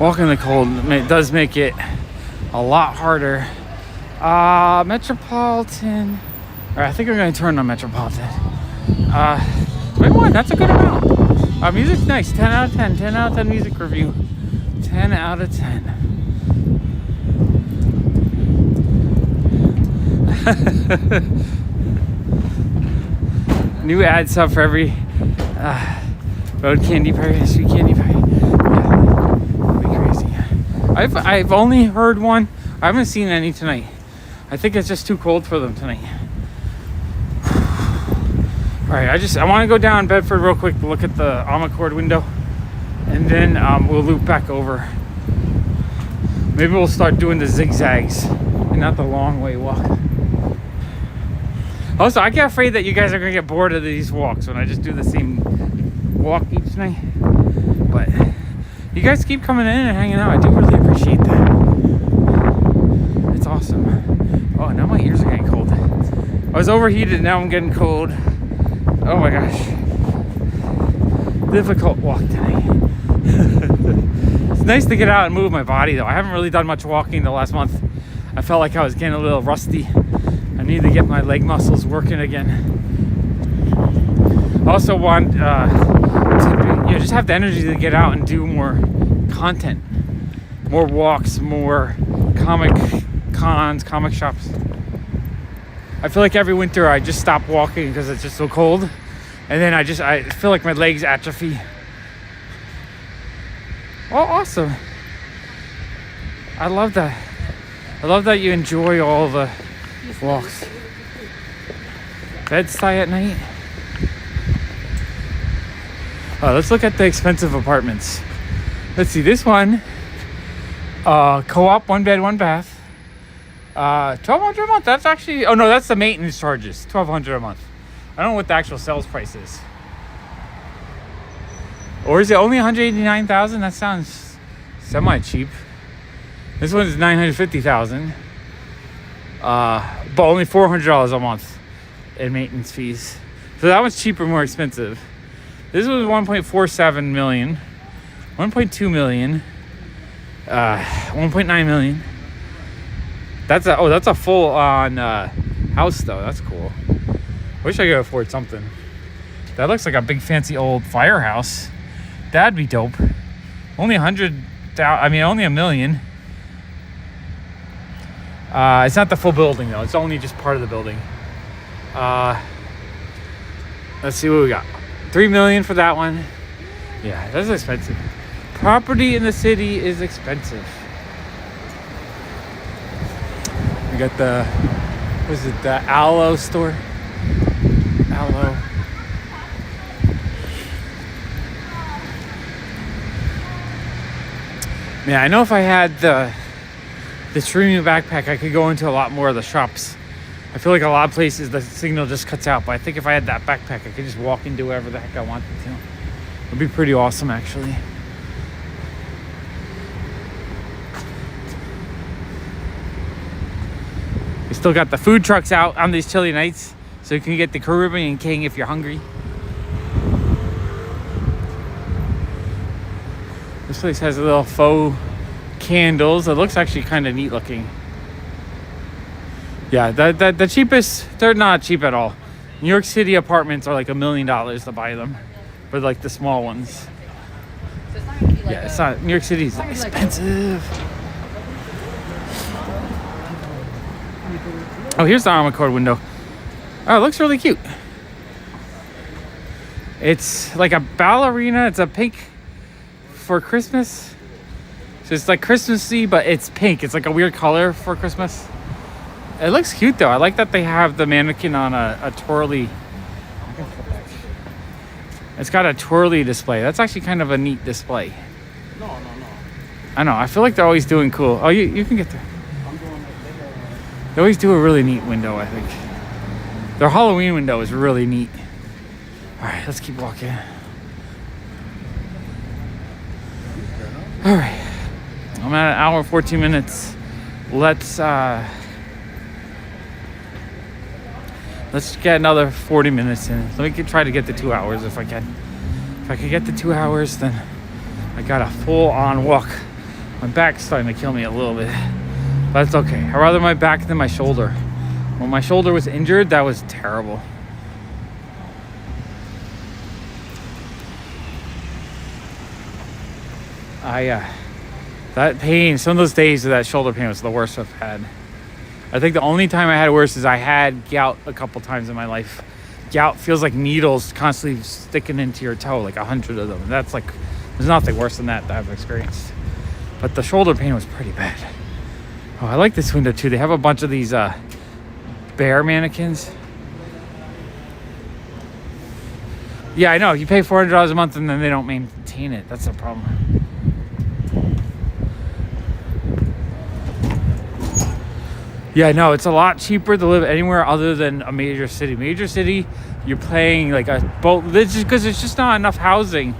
walking in the cold does make it a lot harder. Metropolitan. All right, I think I'm going to turn on Metropolitan. 21, that's a good amount. Music's nice. 10 out of 10. 10 out of 10 music review. 10 out of 10. New ad sub for every road candy party, street candy party. Yeah, that'd be crazy. I've only heard one. I haven't seen any tonight. I think it's just too cold for them tonight. All right, I want to go down Bedford real quick to look at the Omnicord window, and then we'll loop back over. Maybe we'll start doing the zigzags and not the long way walk. Also, I get afraid that you guys are gonna get bored of these walks when I just do the same walk each night. But you guys keep coming in and hanging out. I do really appreciate that. It's awesome. Oh, now my ears are getting cold. I was overheated, now I'm getting cold. Oh my gosh. Difficult walk tonight. It's nice to get out and move my body though. I haven't really done much walking the last month. I felt like I was getting a little rusty. I need to get my leg muscles working again. I also want to just have the energy to get out and do more content. More walks, more comic cons, comic shops. I feel like every winter I just stop walking because it's just so cold. And then I feel like my legs atrophy. Oh, awesome. I love that. I love that you enjoy all the walks. Bed-Stuy at night. Let's look at the expensive apartments. Let's see, this one. Co-op, 1 bed, 1 bath. $1,200 a month. That's actually, oh no, that's the maintenance charges. $1,200 a month. I don't know what the actual sales price is. Or is it only $189,000? That sounds semi-cheap. This one is $950,000. But only $400 a month in maintenance fees. So that one's cheaper, more expensive. This was 1.47 million, 1.2 million, 1.9 million. That's a full on house though. That's cool. Wish I could afford something. That looks like a big fancy old firehouse. That'd be dope. Only only $1 million. It's not the full building though. It's only just part of the building. Let's see what we got. $3 million for that one. Yeah, that's expensive. Property in the city is expensive. We got the, the Aloe store? Aloe. Yeah, I know if I had the streaming backpack, I could go into a lot more of the shops. I feel like a lot of places the signal just cuts out, but I think if I had that backpack, I could just walk and do whatever the heck I wanted to. It'd be pretty awesome, actually. We still got the food trucks out on these chilly nights, so you can get the Caribbean King if you're hungry. This place has a little faux candles. It looks actually kind of neat looking. Yeah, the cheapest, they're not cheap at all. New York City apartments are like $1 million to buy them, for like the small ones. Yeah, it's not, New York City's expensive. Oh, here's the Omnicord window. Oh, it looks really cute. It's like a ballerina. It's a pink for Christmas. So it's like Christmassy, but it's pink. It's like a weird color for Christmas. It looks cute though. I like that they have the mannequin on a twirly. It's got a twirly display. That's actually kind of a neat display. No. I know. I feel like they're always doing cool. Oh, you can get there. I'm going later. They always do a really neat window, I think. Their Halloween window is really neat. All right, let's keep walking. All right. I'm at 1 hour and 14 minutes. Let's get another 40 minutes in. Let me try to get to 2 hours if I can. If I can get to 2 hours, then I got a full-on walk My back's starting to kill me a little bit, but it's okay. I'd rather my back than my shoulder. When my shoulder was injured, that was terrible. That pain, some of those days of that shoulder pain was the worst I've had. I think the only time I had it worse is I had gout a couple times in my life. Gout feels like needles constantly sticking into your toe, like 100 of them. That's like, there's nothing worse than that I've experienced. But the shoulder pain was pretty bad. Oh, I like this window too. They have a bunch of these bear mannequins. Yeah, I know. You pay $400 a month and then they don't maintain it. That's the problem. Yeah, I know. It's a lot cheaper to live anywhere other than a major city. Major city, you're paying like a boat. This is because there's just not enough housing.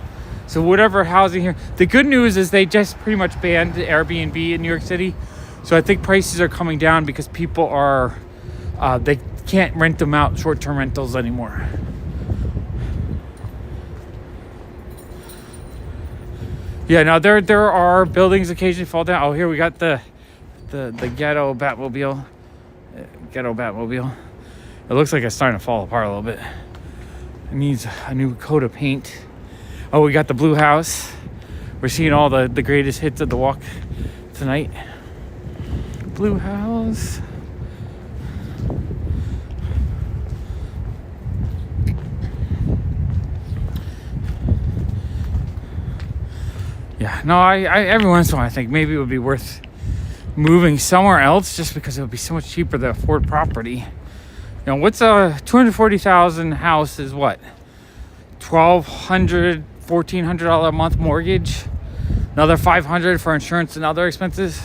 So whatever housing here. The good news is they just pretty much banned Airbnb in New York City. So I think prices are coming down because people are, they can't rent them out, short-term rentals anymore. Yeah, now there are buildings occasionally fall down. Oh, here we got the ghetto Batmobile. Ghetto Batmobile. It looks like it's starting to fall apart a little bit. It needs a new coat of paint. Oh, we got the blue house. We're seeing all the greatest hits of the walk tonight. Blue house. Yeah, no, I every once in a while I think maybe it would be worth moving somewhere else just because it would be so much cheaper to afford property. You know, what's a $240,000 house is what? $1,200, $1,400 a month mortgage, another $500 for insurance and other expenses.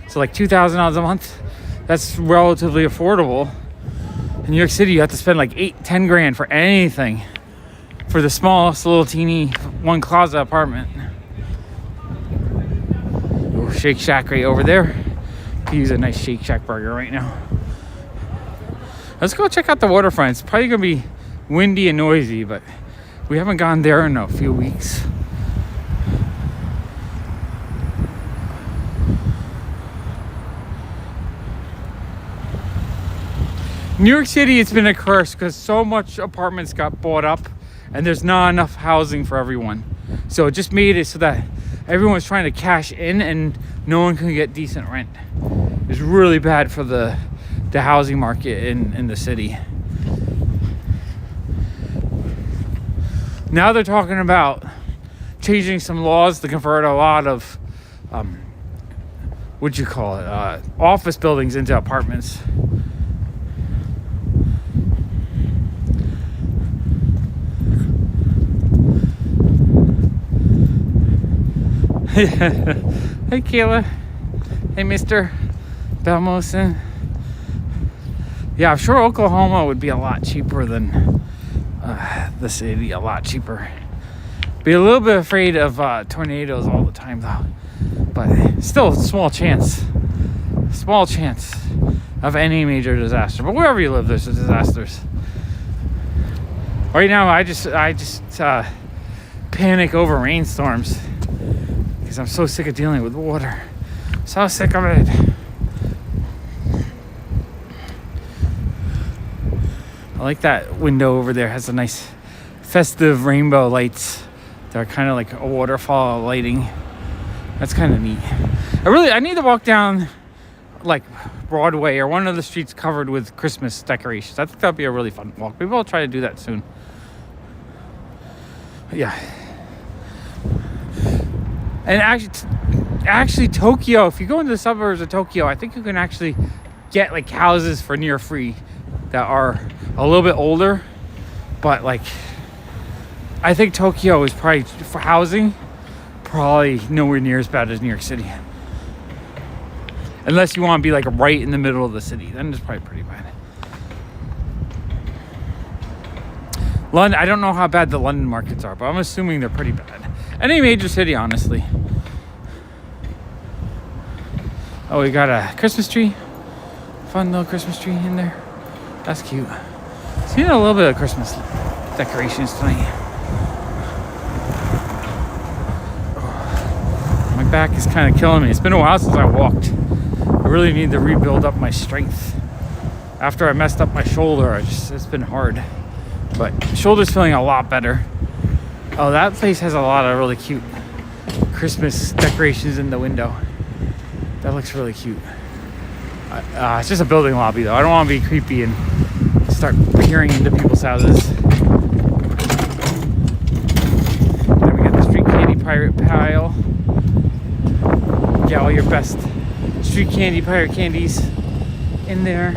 So like $2,000 a month. That's relatively affordable. In New York City, you have to spend like $8-10 grand for anything for the smallest little teeny one closet apartment. Oh, Shake Shack right over there. Could use a nice Shake Shack burger right now. Let's go check out the waterfront. It's probably gonna be windy and noisy, but we haven't gone there in a few weeks. New York City, it's been a curse because so much apartments got bought up and there's not enough housing for everyone. So it just made it so that everyone's trying to cash in and no one can get decent rent. It's really bad for the housing market in the city. Now they're talking about changing some laws to convert a lot of, what'd you call it, office buildings into apartments. Hey Kayla. Hey Mr. Belmosen. Yeah, I'm sure Oklahoma would be a lot cheaper than the city. A lot cheaper. Be a little bit afraid of tornadoes all the time though. But still small chance. Small chance of any major disaster. But wherever you live there's disasters. Right now I just panic over rainstorms. Because I'm so sick of dealing with water. So sick of it. I like that window over there. It has a nice festive rainbow lights. They're kind of like a waterfall lighting. That's kind of neat. I need to walk down like Broadway or one of the streets covered with Christmas decorations. I think that'd be a really fun walk. Maybe I'll try to do that soon. But yeah. And actually Tokyo, if you go into the suburbs of Tokyo, I think you can actually get like houses for near free that are a little bit older. But like, I think Tokyo is probably, for housing, probably nowhere near as bad as New York City. Unless you want to be like right in the middle of the city, then it's probably pretty bad. London, I don't know how bad the London markets are, but I'm assuming they're pretty bad. Any major city, honestly. Oh, we got a Christmas tree. Fun little Christmas tree in there. That's cute. Seeing a little bit of Christmas decorations tonight. Oh, my back is kind of killing me. It's been a while since I walked. I really need to rebuild up my strength. After I messed up my shoulder, it's been hard. But shoulder's feeling a lot better. Oh, that place has a lot of really cute Christmas decorations in the window. That looks really cute. It's just a building lobby though. I don't want to be creepy and start peering into people's houses. Then we got the street candy pirate pile. Get all your best street candy pirate candies in there.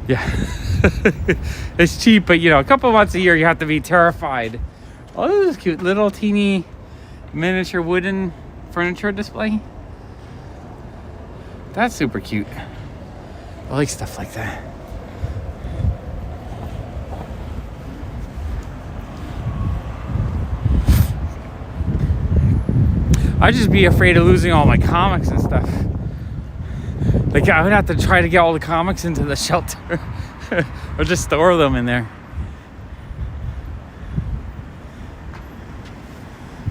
Yeah. It's cheap, but you know, a couple months a year you have to be terrified. Oh, this is cute. Little teeny miniature wooden furniture display. That's super cute. I like stuff like that. I'd just be afraid of losing all my comics and stuff. Like, I would have to try to get all the comics into the shelter. Or just store them in there.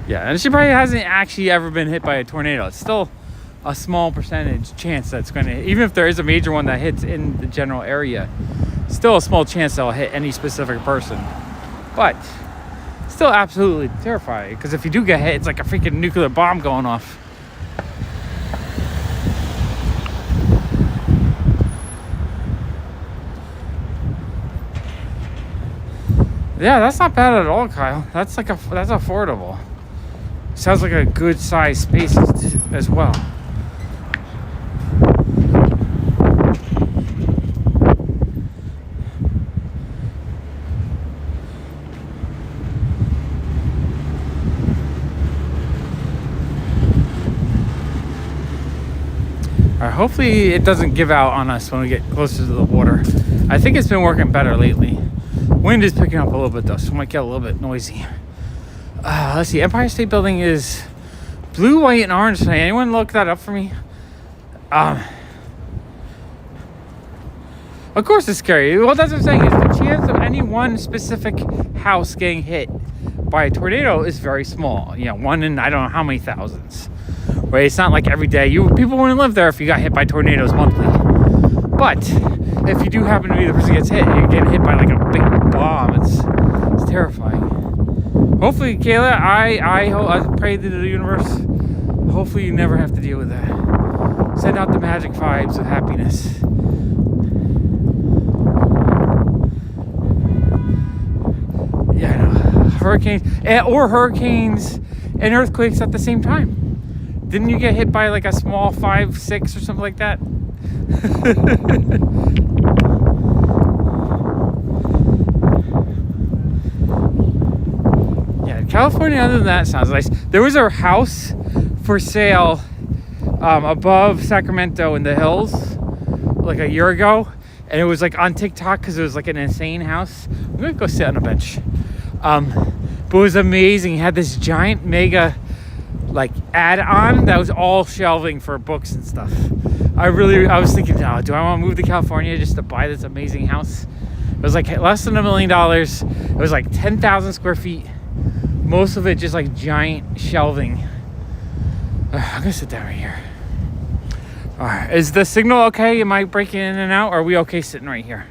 Yeah, and she probably hasn't actually ever been hit by a tornado. It's still a small percentage chance that's going to, even if there is a major one that hits in the general area, still a small chance that will hit any specific person. But still absolutely terrifying, because if you do get hit, it's like a freaking nuclear bomb going off. Yeah, that's not bad at all, Kyle. That's affordable. Sounds like a good size space as well. Alright, hopefully it doesn't give out on us when we get closer to the water. I think it's been working better lately. Wind is picking up a little bit though, so it might get a little bit noisy. Let's see, Empire State Building is blue, white, and orange tonight. Anyone look that up for me? Of course it's scary. Well, that's what I'm saying. Is the chance of any one specific house getting hit by a tornado is very small. You know, 1 in I don't know how many thousands. Right? It's not like every day. People wouldn't live there if you got hit by tornadoes monthly. But if you do happen to be the person who gets hit, you're getting hit by like a big bomb. It's terrifying. Hopefully, Kayla, I pray to the universe. Hopefully, you never have to deal with that. Send out the magic vibes of happiness. Yeah, I know. Hurricanes and earthquakes at the same time. Didn't you get hit by like a small 5, 6 or something like that? Yeah, California, other than that, sounds nice. There was a house for sale above Sacramento in the hills like a year ago, and it was like on TikTok because it was like an insane house. I'm gonna go sit on a bench. But it was amazing. It had this giant mega like add-on that was all shelving for books and stuff. I was thinking, oh, do I want to move to California just to buy this amazing house? It was like less than $1 million. It was like 10,000 square feet. Most of it just like giant shelving. I'm gonna sit down right here. All right, is the signal okay? Am I breaking in and out? Or are we okay sitting right here?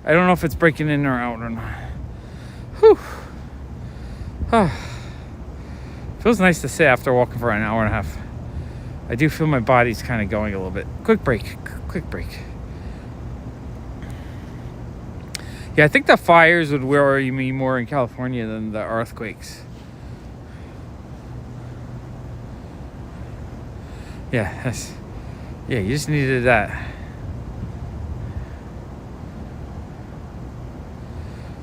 I don't know if it's breaking in or out or not. Whew. Oh. Feels nice to sit after walking for an hour and a half. I do feel my body's kind of going a little bit. Quick break. Yeah, I think the fires would worry me more in California than the earthquakes. Yeah, you just needed that.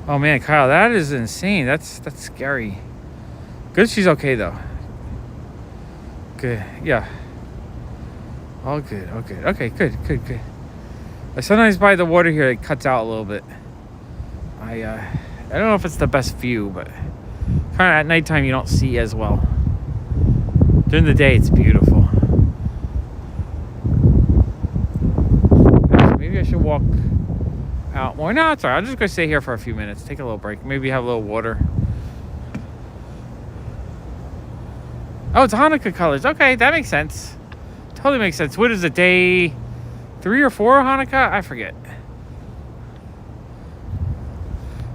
Oh man, Kyle, that is insane. That's scary. Good she's okay though. Good, yeah. All good. Okay, good. Sometimes by the water here it cuts out a little bit. I don't know if it's the best view, but kind of at nighttime you don't see as well. During the day it's beautiful. Maybe I should walk. out more. No, it's alright. I'm just gonna stay here for a few minutes. Take a little break. Maybe have a little water. Oh, it's Hanukkah colors. Okay, that makes sense. Totally makes sense. What is it, day 3 or 4 Hanukkah? I forget.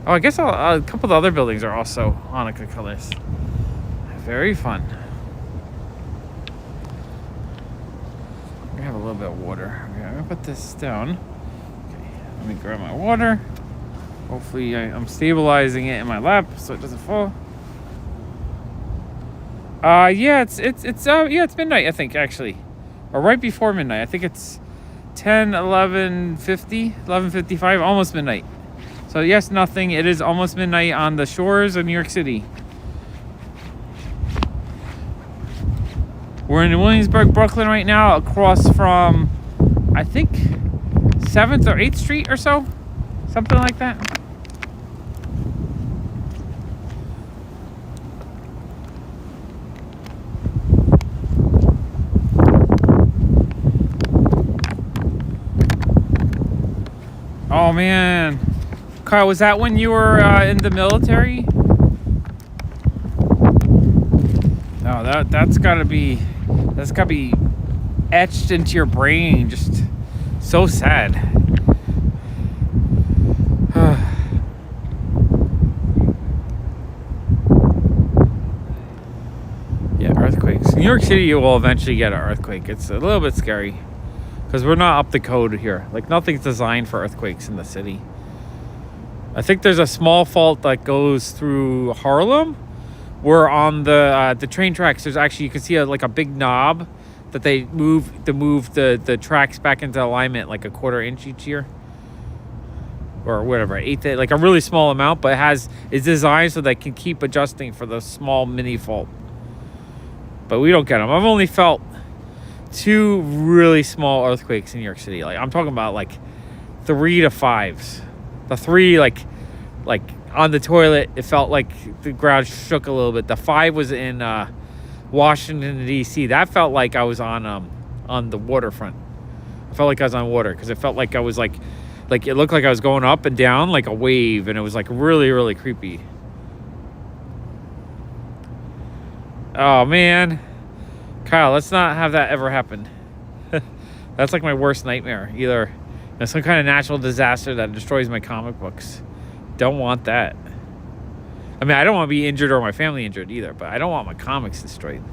Oh, I guess a couple of the other buildings are also Hanukkah colors. Very fun. I'm gonna have a little bit of water. Okay, I'm gonna put this down. Okay, let me grab my water. Hopefully I'm stabilizing it in my lap so it doesn't fall. Yeah, it's midnight, I think, actually. Or right before midnight. I think it's 11:55, almost midnight. So yes, nothing. It is almost midnight on the shores of New York City. We're in Williamsburg, Brooklyn right now, across from, I think, 7th or 8th Street or so. Something like that. Oh man, Kyle, was that when you were in the military? No, that's gotta be etched into your brain. Just so sad. Yeah, earthquakes. New York City will eventually get an earthquake. It's a little bit scary. Because we're not up to code here. Like, nothing's designed for earthquakes in the city. I think there's a small fault that goes through Harlem, where on the train tracks, there's actually, you can see like a big knob that they move to move the tracks back into alignment like a 1/4 inch each year. Or whatever, like a really small amount, but it's designed so they can keep adjusting for the small mini fault. But we don't get them. I've only felt 2 really small earthquakes in New York City. Like, I'm talking about like 3 to 5s. The 3, like on the toilet, it felt like the ground shook a little bit. The 5 was in Washington D.C. That felt like I was on the waterfront. I felt like I was on water because it felt like I was like it looked like I was going up and down like a wave, and it was like really, really creepy. Oh man. Kyle, let's not have that ever happen. That's like my worst nightmare. Either some kind of natural disaster that destroys my comic books. Don't want that. I mean, I don't want to be injured or my family injured either, but I don't want my comics destroyed.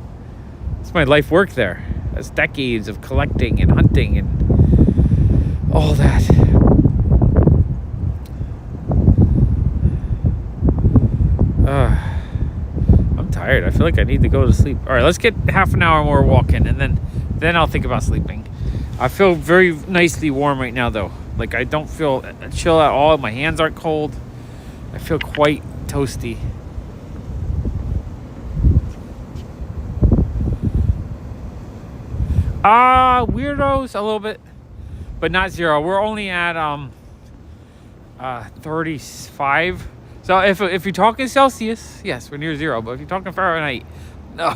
It's my life work there. That's decades of collecting and hunting and all that. I'm tired. I feel like I need to go to sleep. All right, let's get half an hour more walking, and then I'll think about sleeping. I feel very nicely warm right now, though. Like, I don't feel chill at all. My hands aren't cold. I feel quite toasty. Weirdos a little bit, but not 0. We're only at 35. So if you're talking Celsius, yes, we're near 0. But if you're talking Fahrenheit, no.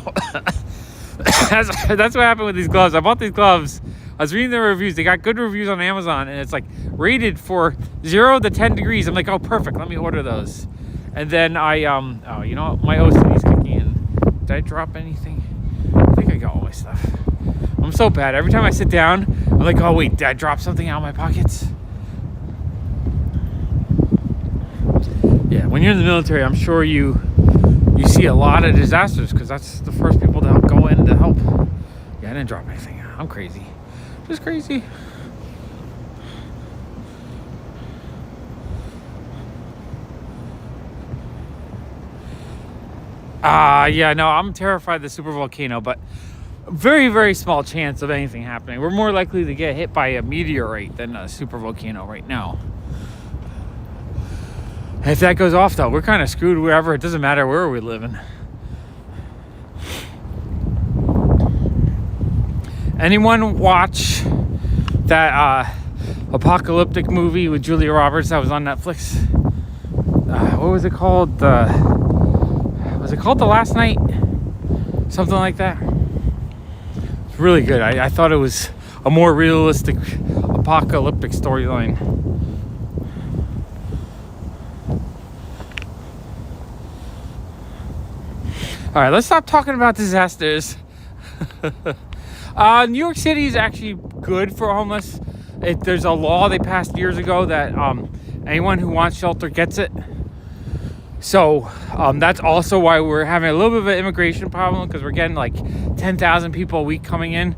That's what happened with these gloves. I bought these gloves. I was reading the reviews. They got good reviews on Amazon, and it's like rated for 0 to 10 degrees. I'm like, oh, perfect. Let me order those. And then I oh, you know what? My OCD's kicking in. Did I drop anything? I think I got all my stuff. I'm so bad. Every time I sit down, I'm like, oh wait, did I drop something out of my pockets? Yeah, when you're in the military, I'm sure you see a lot of disasters because that's the first people to go in to help. Yeah, I didn't drop anything. I'm crazy. Just crazy. Yeah, no, I'm terrified of the super volcano, but very, very small chance of anything happening. We're more likely to get hit by a meteorite than a super volcano right now. If that goes off, though, we're kind of screwed wherever. It doesn't matter where we're living. Anyone watch that apocalyptic movie with Julia Roberts that was on Netflix? What was it called? Was it called The Last Night? Something like that. It's really good. I thought it was a more realistic apocalyptic storyline. All right, let's stop talking about disasters. New York City is actually good for homeless. There's a law they passed years ago that anyone who wants shelter gets it. So that's also why we're having a little bit of an immigration problem, because we're getting like 10,000 people a week coming in,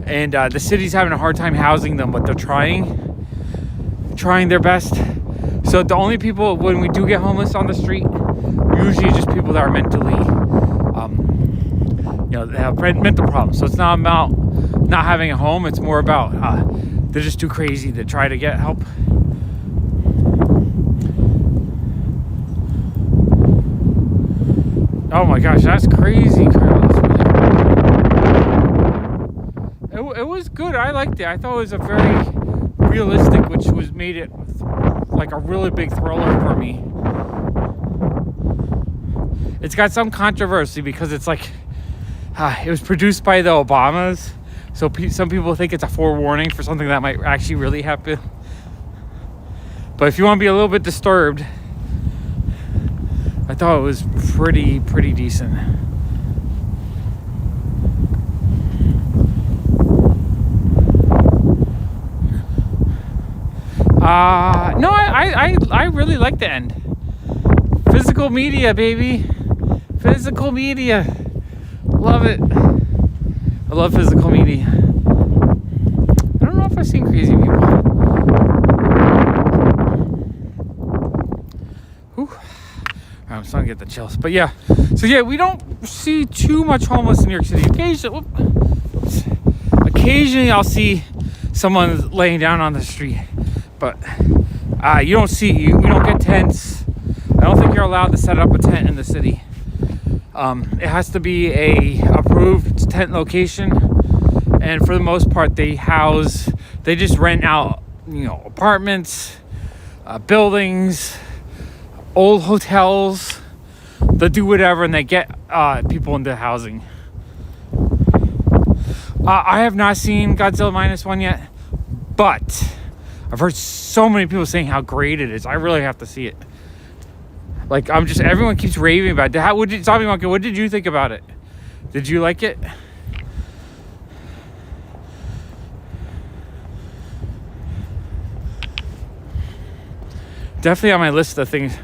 and the city's having a hard time housing them, but they're trying their best. So the only people, when we do get homeless on the street, usually just people that are mentally, they have mental problems. So it's not about not having a home. It's more about they're just too crazy to try to get help. Oh my gosh, that's crazy, Kyle. That's really crazy. It was good. I liked it. I thought it was a very realistic, which made it like a really big thriller for me. It's got some controversy because it's like it was produced by the Obamas, so some people think it's a forewarning for something that might actually really happen. But if you want to be a little bit disturbed, I thought it was pretty decent. No, I really like the end. Physical media, baby. Physical media. Love it. I love physical media. I don't know if I've seen crazy people. Whew. I'm starting to get the chills. But yeah. So yeah, we don't see too much homeless in New York City. Occasionally I'll see someone laying down on the street. But you don't get tents. I don't think you're allowed to set up a tent in the city. It has to be a approved tent location, and for the most part they just rent out apartments, buildings, old hotels. They do whatever, and they get people into housing. I have not seen Godzilla -1 yet, but I've heard so many people saying how great it is. I really have to see it. Like, everyone keeps raving about it. Zombie Monkey, what did you think about it? Did you like it? Definitely on my list of things.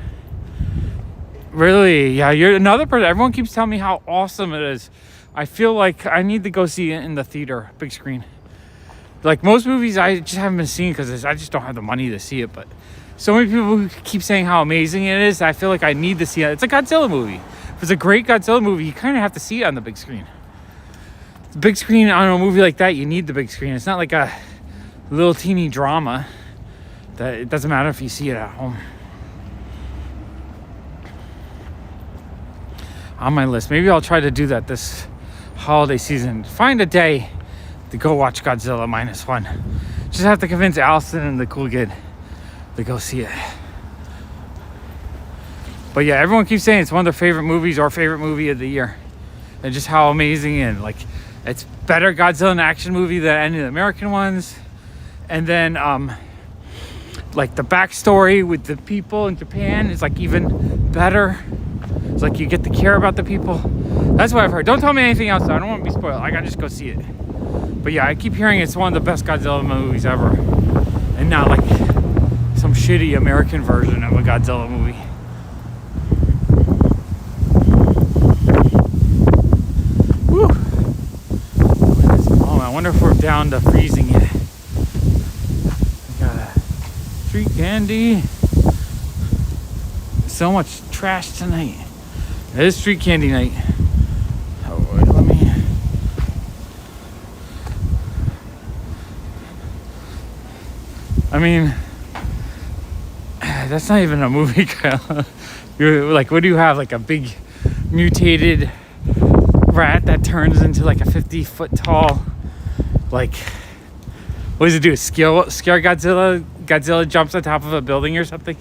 Really? Yeah, you're another person. Everyone keeps telling me how awesome it is. I feel like I need to go see it in the theater, big screen. Like most movies, I just haven't been seeing because I just don't have the money to see it. But so many people keep saying how amazing it is. I feel like I need to see it. It's a Godzilla movie. If it's a great Godzilla movie, you kind of have to see it on the big screen. The big screen on a movie like that, you need the big screen. It's not like a little teeny drama that it doesn't matter if you see it at home. On my list, maybe I'll try to do that this holiday season. Find a day to go watch Godzilla -1. Just have to convince Allison and the cool kid to go see it. But yeah, everyone keeps saying it's one of their favorite movies or favorite movie of the year. And just how amazing, and like it's better Godzilla in action movie than any of the American ones. And then like the backstory with the people in Japan is like even better. It's like you get to care about the people. That's what I've heard. Don't tell me anything else though. I don't want to be spoiled. I gotta just go see it. But yeah, I keep hearing it's one of the best Godzilla movies ever. And not like some shitty American version of a Godzilla movie. Woo! Oh, I wonder if we're down to freezing yet. We got a street candy. So much trash tonight. It is street candy night. Oh, wait, let me. I mean, that's not even a movie, Kyle. You're like, what do you have? Like a big mutated rat that turns into like a 50-foot tall, like, what does it do? Scare Godzilla? Godzilla jumps on top of a building or something?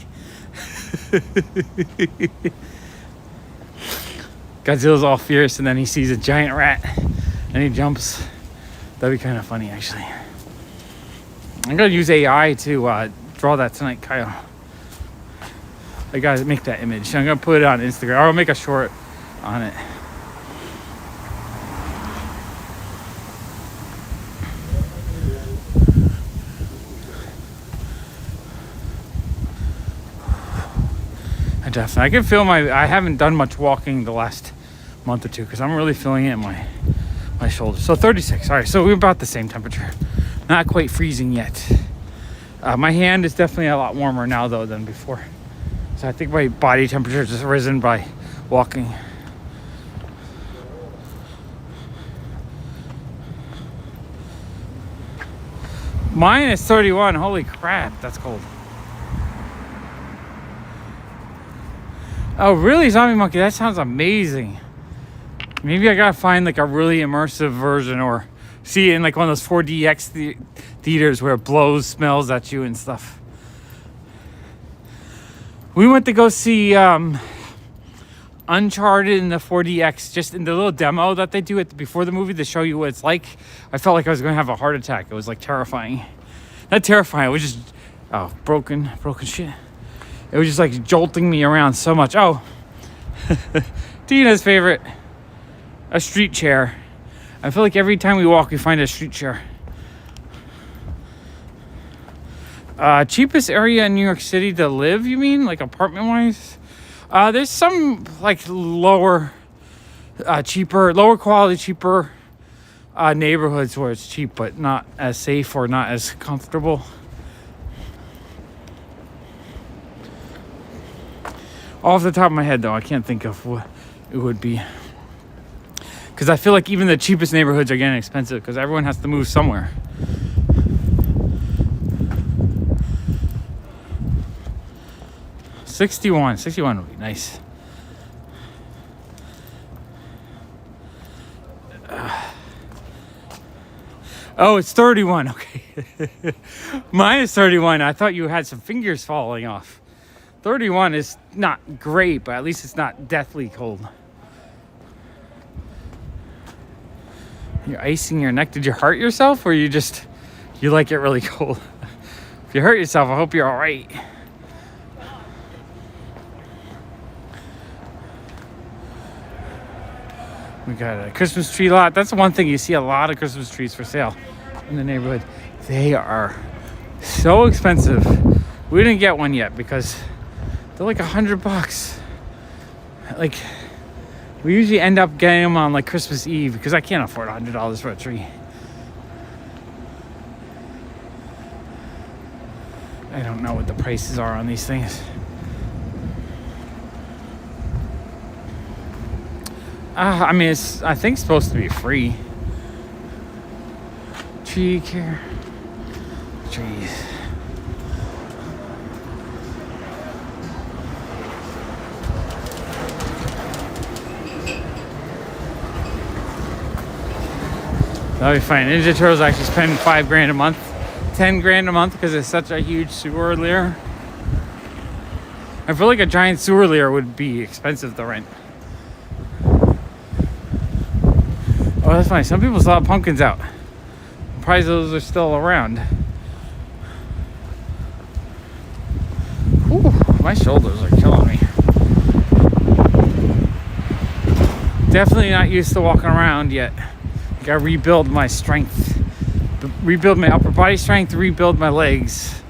Godzilla's all fierce and then he sees a giant rat and he jumps. That'd be kind of funny, actually. I'm gonna use AI to draw that tonight, Kyle. I gotta make that image. I'm gonna put it on Instagram. I'll make a short on it. definitely. I can feel I haven't done much walking the last month or two because I'm really feeling it in my shoulders. So 36. All right, so we're about the same temperature. Not quite freezing yet. My hand is definitely a lot warmer now, though, than before. So I think my body temperature has just risen by walking. Minus 31. Holy crap, that's cold. Oh, really, Zombie Monkey? That sounds amazing. Maybe I gotta find like a really immersive version or see it in like one of those 4DX theaters where it blows, smells at you and stuff. We went to go see Uncharted in the 4DX, just in the little demo that they do before the movie to show you what it's like. I felt like I was going to have a heart attack. It was like terrifying. Not terrifying, it was just broken shit. It was just like jolting me around so much. Oh, Tina's favorite, a street chair. I feel like every time we walk, we find a street chair. Cheapest area in New York City to live, you mean? Like apartment-wise? There's some like lower quality, cheaper neighborhoods where it's cheap, but not as safe or not as comfortable. Off the top of my head, though, I can't think of what it would be. Because I feel like even the cheapest neighborhoods are getting expensive because everyone has to move somewhere. $61 would be nice. Oh, it's 31. Okay. Minus 31. I thought you had some fingers falling off. 31 is not great, but at least it's not deathly cold. You're icing your neck. Did you hurt yourself or you like it really cold? If you hurt yourself, I hope you're all right. We got a Christmas tree lot. That's the one thing, you see a lot of Christmas trees for sale in the neighborhood. They are so expensive. We didn't get one yet because they're like $100. Like, we usually end up getting them on like Christmas Eve because I can't afford $100 for a tree. I don't know what the prices are on these things. I mean, it's, I think, supposed to be free. Tree care. Trees. That'll be fine. Ninja Turtles actually spend $5,000 a month, $10,000 a month because it's such a huge sewer layer. I feel like a giant sewer layer would be expensive to rent. Oh, that's funny. Some people still have pumpkins out. I'm surprised those are still around. Whew, my shoulders are killing me. Definitely not used to walking around yet. Gotta rebuild my strength, rebuild my upper body strength, rebuild my legs.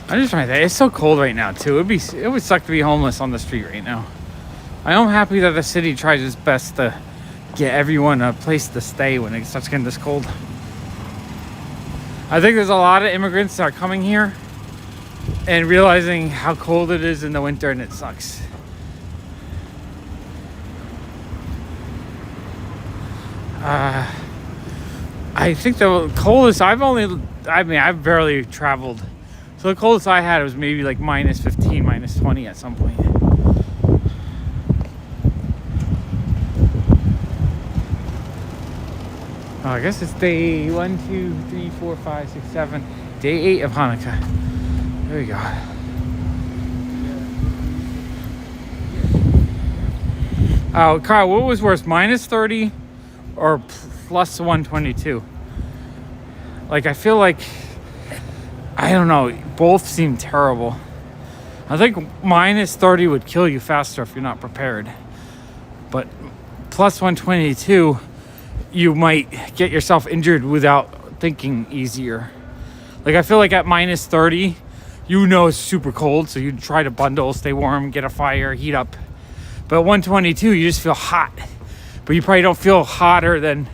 I'm just trying to think. It's so cold right now too. It would suck to be homeless on the street right now. I am happy that the city tries its best to get everyone a place to stay when it starts getting this cold. I think there's a lot of immigrants that are coming here and realizing how cold it is in the winter and it sucks. I think the coldest I've barely traveled. So the coldest I had was maybe like minus 15, minus 20 at some point. Oh, I guess it's day 1, 2, 3, 4, 5, 6, 7. Day 8 of Hanukkah. There we go. Oh, Kyle, what was worse, minus 30 or plus 122? Like, I feel like, I don't know, both seem terrible. I think minus 30 would kill you faster if you're not prepared. But plus 122, you might get yourself injured without thinking easier. Like, I feel like at minus 30, you know it's super cold, so you try to bundle, stay warm, get a fire, heat up. But at 122, you just feel hot. But you probably don't feel hotter than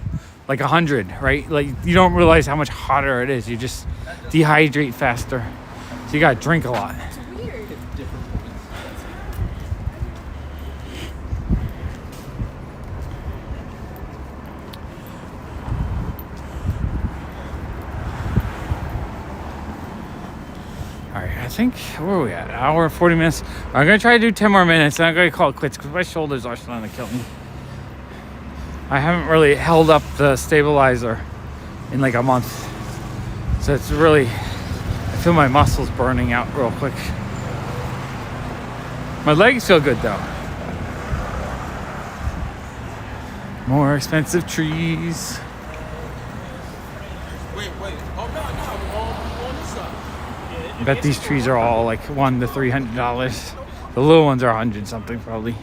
like 100, right? Like, you don't realize how much hotter it is. You just dehydrate faster. So you gotta drink a lot. I think, where are we at? An hour and 40 minutes. I'm going to try to do 10 more minutes, and I'm going to call it quits because my shoulders are starting to kill me. I haven't really held up the stabilizer in like a month. So it's really, I feel my muscles burning out real quick. My legs feel good though. More expensive trees. Wait. Oh, no. On this side. I bet these trees are all like $100 to $300. The little ones are 100 something probably.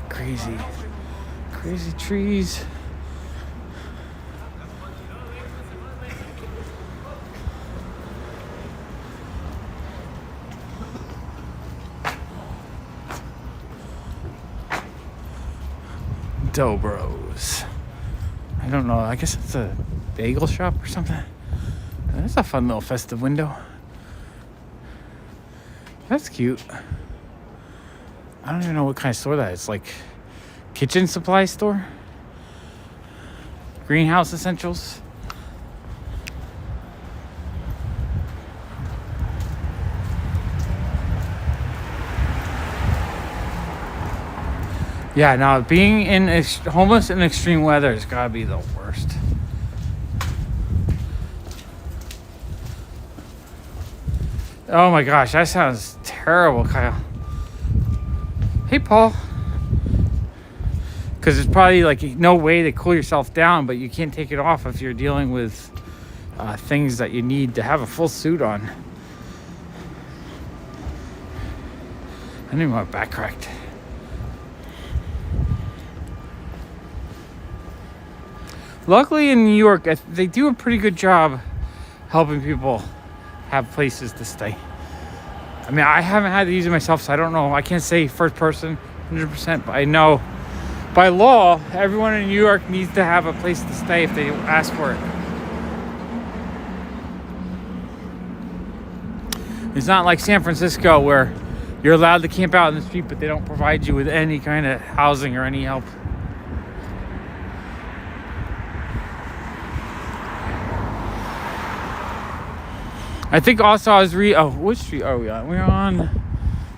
Crazy trees. Dobros. I don't know. I guess it's a bagel shop or something. That's a fun little festive window. That's cute. I don't even know what kind of store that is. Like kitchen supply store? Greenhouse essentials? Yeah, now being homeless in extreme weather has got to be the worst. Oh my gosh, that sounds terrible, Kyle. Hey, Paul. Because there's probably like no way to cool yourself down, but you can't take it off if you're dealing with things that you need to have a full suit on. I need my back cracked. Luckily in New York, they do a pretty good job helping people have places to stay. I mean, I haven't had to use it myself, so I don't know. I can't say first person 100%, but I know by law, everyone in New York needs to have a place to stay if they ask for it. It's not like San Francisco where you're allowed to camp out in the street, but they don't provide you with any kind of housing or any help. I think also I was which street are we on? We're on,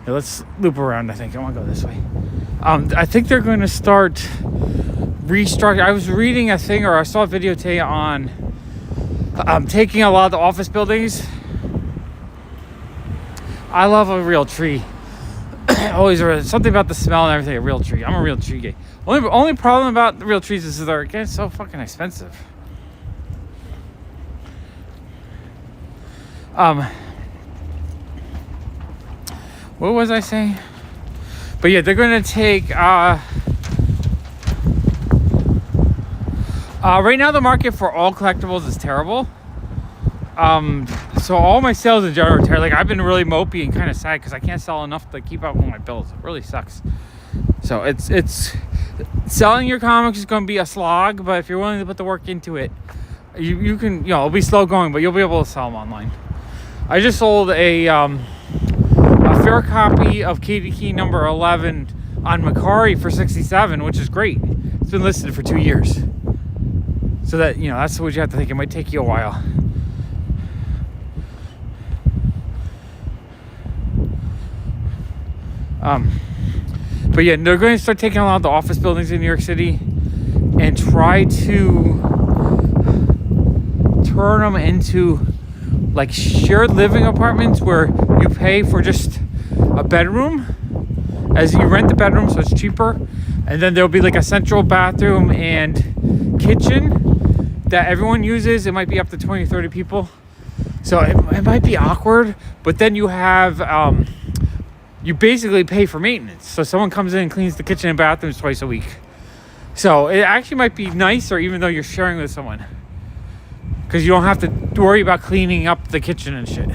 yeah, let's loop around. I think I want to go this way. I think they're going to start restructuring. I was reading a thing, or I saw a video today on taking a lot of the office buildings. I love a real tree. Always something about the smell and everything. A real tree. I'm a real tree guy. Only problem about the real trees is they're getting so fucking expensive. What was I saying? But yeah, they're gonna take right now the market for all collectibles is terrible. So all my sales in general are terrible. Like, I've been really mopey and kind of sad because I can't sell enough to keep up with my bills. It really sucks. So it's selling your comics is gonna be a slog, but if you're willing to put the work into it, you can, it'll be slow going, but you'll be able to sell them online. I just sold a fair copy of Katie Key number 11 on Macari for $67, which is great. It's been listed for 2 years. So that, that's what you have to think. It might take you a while. But yeah, they're going to start taking a lot of the office buildings in New York City and try to turn them into like shared living apartments where you pay for just a bedroom as you rent the bedroom, so it's cheaper, and then there'll be like a central bathroom and kitchen that everyone uses. It might be up to 20, 30 people, so it might be awkward, but then you have you basically pay for maintenance. So someone comes in and cleans the kitchen and bathrooms twice a week. So it actually might be nicer even though you're sharing with someone, because you don't have to worry about cleaning up the kitchen and shit.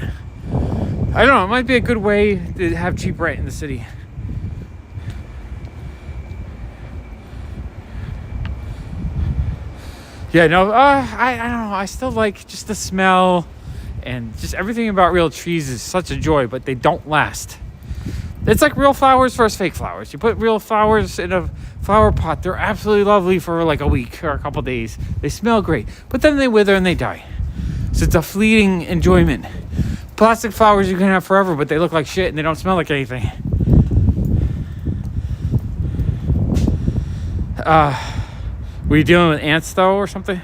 I don't know, it might be a good way to have cheap rent in the city. Yeah, no, I don't know. I still like just the smell and just everything about real trees is such a joy, but they don't last. It's like real flowers versus fake flowers. You put real flowers in a flower pot, they're absolutely lovely for like a week or a couple days. They smell great, but then they wither and they die. So it's a fleeting enjoyment. Plastic flowers you can have forever, but they look like shit and they don't smell like anything. Were you dealing with ants though or something?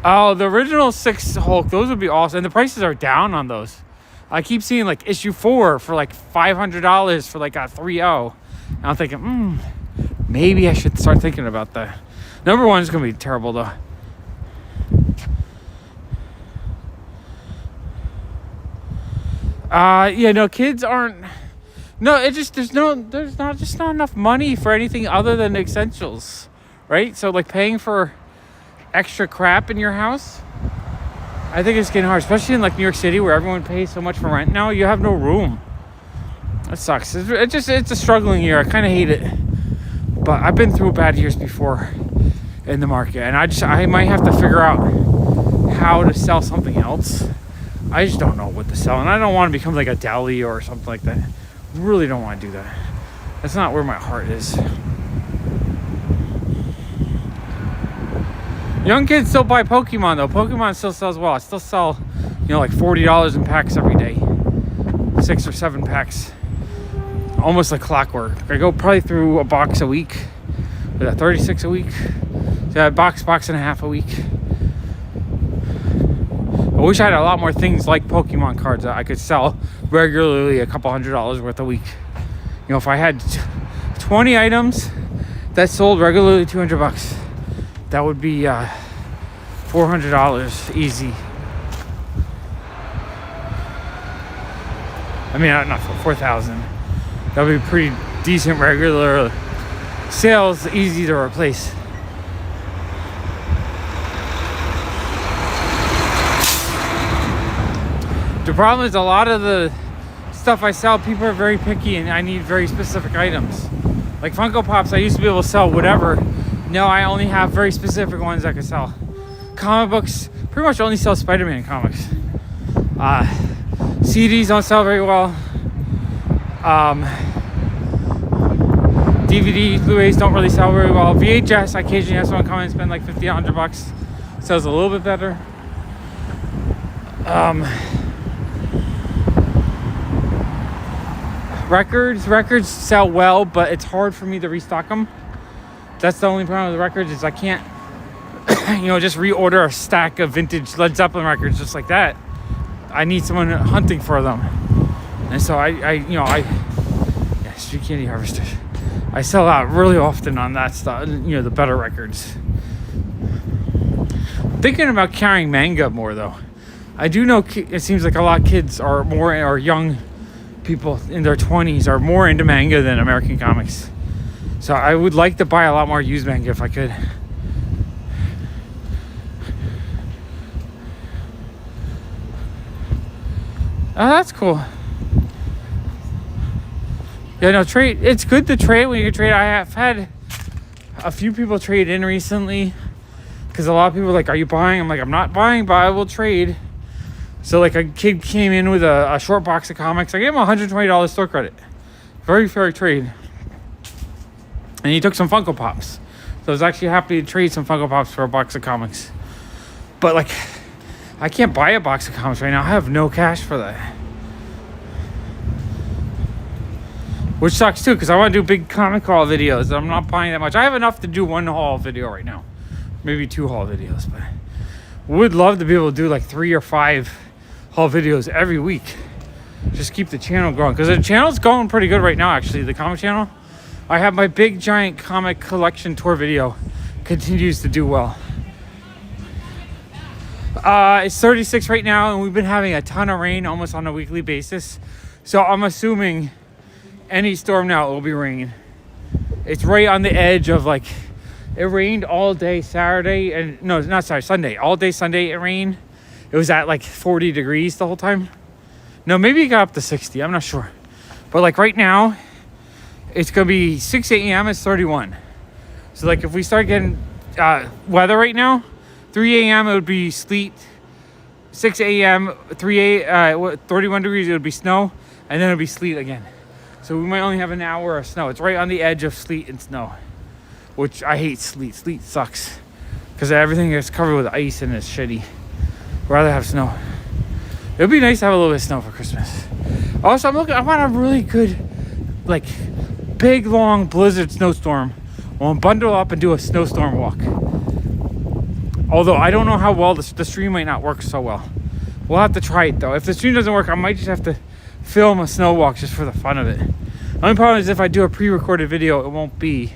Oh, the original 6 Hulk, those would be awesome. And the prices are down on those. I keep seeing like issue 4 for like $500 for like a 3.0. And I'm thinking, maybe I should start thinking about that. Number 1 is going to be terrible though. Yeah, no, kids aren't. No, it just there's not enough money for anything other than essentials, right? So like paying for extra crap in your house, I think it's getting hard, especially in like New York City where everyone pays so much for rent now. You have no room. That sucks. It's a struggling year. I kind of hate it, but I've been through bad years before in the market, and I might have to figure out how to sell something else. I just don't know what to sell, and I don't want to become like a deli or something like that. Really don't want to do that. That's not where my heart is. Young kids still buy Pokemon though. Pokemon still sells well. I still sell, like $40 in packs every day. 6 or 7 packs. Almost like clockwork. I go probably through a box a week. Is that 36 a week? So a box and a half a week. I wish I had a lot more things like Pokemon cards that I could sell regularly, a couple $100 worth a week. If I had 20 items that sold regularly $200, that would be $400 easy. I mean, not 4,000. That would be pretty decent regular sales, easy to replace. The problem is a lot of the stuff I sell, people are very picky and I need very specific items. Like Funko Pops, I used to be able to sell whatever. Now I only have very specific ones I can sell. Comic books, pretty much only sell Spider-Man comics. CDs don't sell very well. DVD, Blu-rays don't really sell very well. VHS, I occasionally have someone come in and spend like $50, $100. Sells a little bit better. Records sell well, but it's hard for me to restock them. That's the only problem with the records is I can't, just reorder a stack of vintage Led Zeppelin records just like that. I need someone hunting for them, and so Street Candy Harvester. I sell out really often on that stuff. The better records. Thinking about carrying manga more though. I do know it seems like a lot of kids or young people in their 20s are more into manga than American comics. So I would like to buy a lot more used manga if I could. Oh, that's cool. Yeah, no, trade. It's good to trade when you can trade. I have had a few people trade in recently because a lot of people are like, are you buying? I'm like, I'm not buying, but I will trade. So like a kid came in with a short box of comics. I gave him $120 store credit. Very fair trade. And he took some Funko Pops. So I was actually happy to trade some Funko Pops for a box of comics. But like, I can't buy a box of comics right now. I have no cash for that. Which sucks too, because I want to do big comic haul videos. I'm not buying that much. I have enough to do 1 haul video right now. Maybe 2 haul videos, but would love to be able to do like 3 or 5 haul videos every week. Just keep the channel growing, because the channel's going pretty good right now actually. The comic channel, I have my big giant comic collection tour video, continues to do well. It's 36 right now, and we've been having a ton of rain almost on a weekly basis. So I'm assuming any storm now it will be raining. It's right on the edge of like, it rained all day Saturday, and no, not Saturday, Sunday. All day Sunday it rained. It was at like 40 degrees the whole time. No, maybe it got up to 60. I'm not sure. But like right now, it's gonna be 6 a.m. It's 31. So like if we start getting weather right now, 3 a.m. it would be sleet. 6 a.m. 31 degrees it would be snow, and then it would be sleet again. So we might only have an hour of snow. It's right on the edge of sleet and snow, which I hate sleet. Sleet sucks because everything is covered with ice and it's shitty. I'd rather have snow. It would be nice to have a little bit of snow for Christmas. Also, I want a really good, like, big, long blizzard snowstorm. I want to bundle up and do a snowstorm walk. Although, I don't know how well the stream might not work so well. We'll have to try it, though. If the stream doesn't work, I might just have to film a snow walk just for the fun of it. The only problem is if I do a pre-recorded video, it won't be...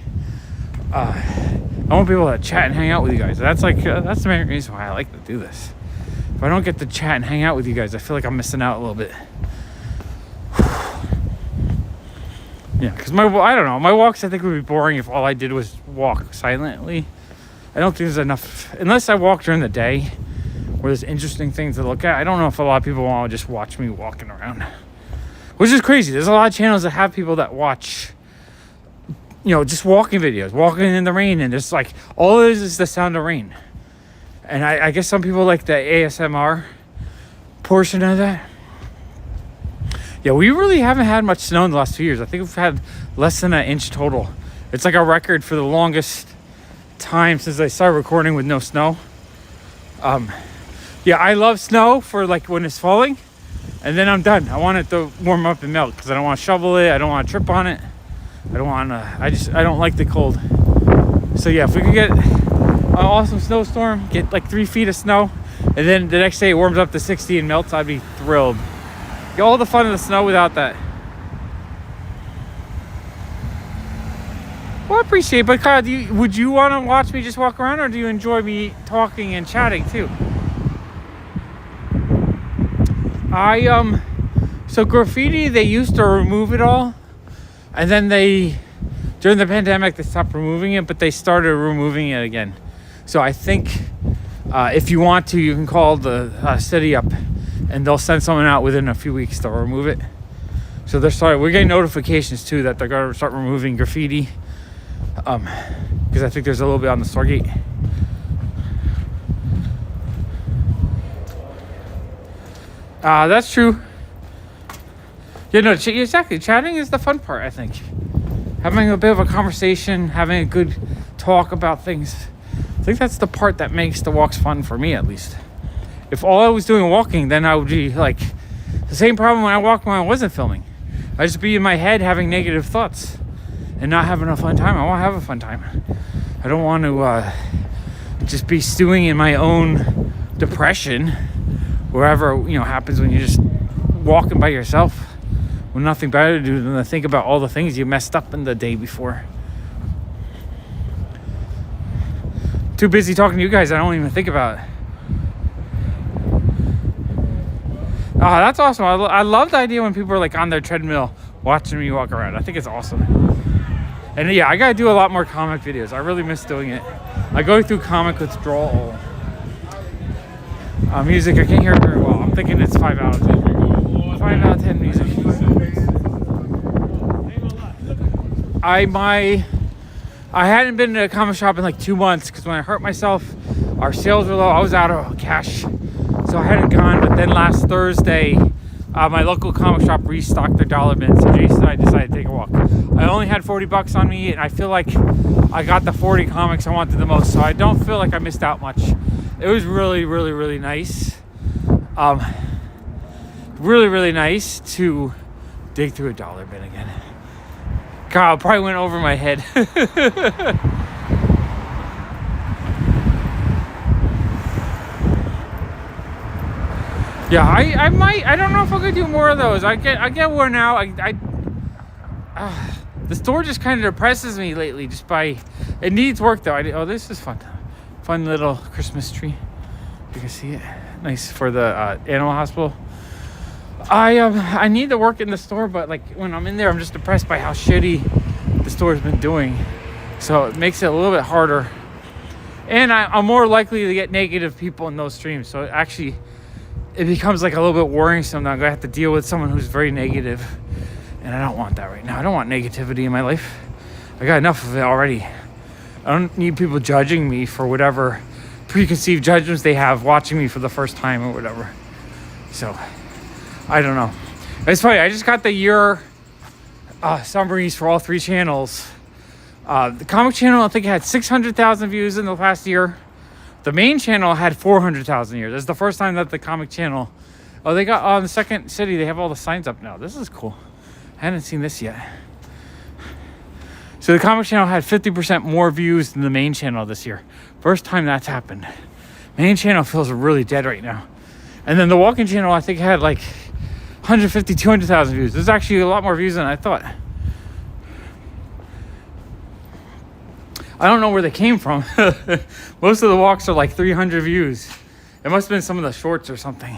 I won't be able to chat and hang out with you guys. That's the main reason why I like to do this. If I don't get to chat and hang out with you guys, I feel like I'm missing out a little bit. Yeah, because I don't know, my walks I think would be boring if all I did was walk silently. I don't think there's enough, unless I walk during the day where there's interesting things to look at. I don't know if a lot of people want to just watch me walking around, which is crazy. There's a lot of channels that have people that watch, you know, just walking videos, walking in the rain, and there's like, all it is the sound of rain. And I guess some people like the ASMR portion of that. Yeah, we really haven't had much snow in the last 2 years. I think we've had less than an inch total. It's like a record for the longest time since I started recording with no snow. Yeah, I love snow for like when it's falling, and then I'm done. I want it to warm up and melt because I don't want to shovel it. I don't want to trip on it. I don't want to. I don't like the cold. So yeah, if we could get an awesome snowstorm, get like 3 feet of snow, and then the next day it warms up to 60 and melts, I'd be thrilled. Get all the fun of the snow without that. Well, I appreciate it, but Kyle, would you want to watch me just walk around, or do you enjoy me talking and chatting too? So graffiti, they used to remove it all, and then during the pandemic, they stopped removing it, but they started removing it again. So I think if you want to, you can call the city up, and they'll send someone out within a few weeks to remove it. So we're getting notifications too that they're going to start removing graffiti, because I think there's a little bit on the Stargate. That's true. Yeah, no, exactly. Chatting is the fun part, I think. Having a bit of a conversation, having a good talk about things. I think that's the part that makes the walks fun for me, at least. If all I was doing walking, then I would be like the same problem when I walked when I wasn't filming. I'd just be in my head having negative thoughts and not having a fun time. I want to have a fun time. I don't want to just be stewing in my own depression wherever, happens when you're just walking by yourself with nothing better to do than to think about all the things you messed up in the day before. Too busy talking to you guys, I don't even think about it. Oh, that's awesome. I love the idea when people are like on their treadmill watching me walk around. I think it's awesome. And yeah, I gotta do a lot more comic videos. I really miss doing it. I go through comic withdrawal. Music, I can't hear it very well. I'm thinking it's 5 out of 10. 5 out of 10 music. I hadn't been to a comic shop in like 2 months because when I hurt myself, our sales were low. I was out of cash, so I hadn't gone. But then last Thursday, my local comic shop restocked their dollar bin, so Jason and I decided to take a walk. I only had $40 on me, and I feel like I got the 40 comics I wanted the most, so I don't feel like I missed out much. It was really, really, really nice. Really, really nice to dig through a dollar bin again. God, probably went over my head. Yeah, I might. I don't know if I'm gonna do more of those. I get worn out. The store just kind of depresses me lately. Just by it needs work though. Oh, this is fun. Fun little Christmas tree. You can see it. Nice for the animal hospital. I need to work in the store, but like when I'm in there, I'm just depressed by how shitty the store's been doing. So it makes it a little bit harder. And I'm more likely to get negative people in those streams. So it becomes like a little bit worrisome that I'm going to have to deal with someone who's very negative. And I don't want that right now. I don't want negativity in my life. I got enough of it already. I don't need people judging me for whatever preconceived judgments they have watching me for the first time or whatever. So, I don't know. It's funny. I just got the year summaries for all 3 channels. The comic channel, I think, had 600,000 views in the past year. The main channel had 400,000 a year. This is the first time that the comic channel... Oh, they got on the second city, they have all the signs up now. This is cool. I haven't seen this yet. So the comic channel had 50% more views than the main channel this year. First time that's happened. Main channel feels really dead right now. And then the walking channel, I think, had like 150, 200,000 views. There's actually a lot more views than I thought. I don't know where they came from. Most of the walks are like 300 views. It must have been some of the shorts or something.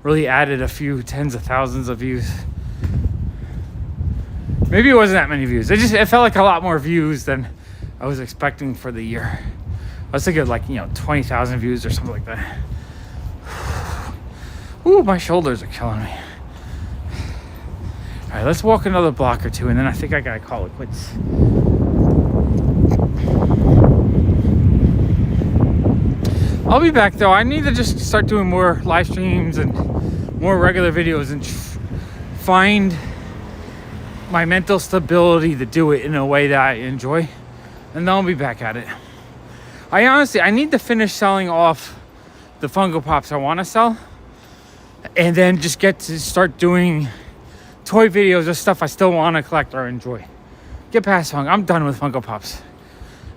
Really added a few tens of thousands of views. Maybe it wasn't that many views. It felt like a lot more views than I was expecting for the year. I was thinking like, 20,000 views or something like that. Ooh, my shoulders are killing me. All right, let's walk another block or two, and then I think I gotta call it quits. I'll be back though. I need to just start doing more live streams and more regular videos and find my mental stability to do it in a way that I enjoy, and then I'll be back at it. I need to finish selling off the Funko Pops I want to sell, and then just get to start doing toy videos of stuff I still want to collect or enjoy. Get past Funko. I'm done with Funko Pops.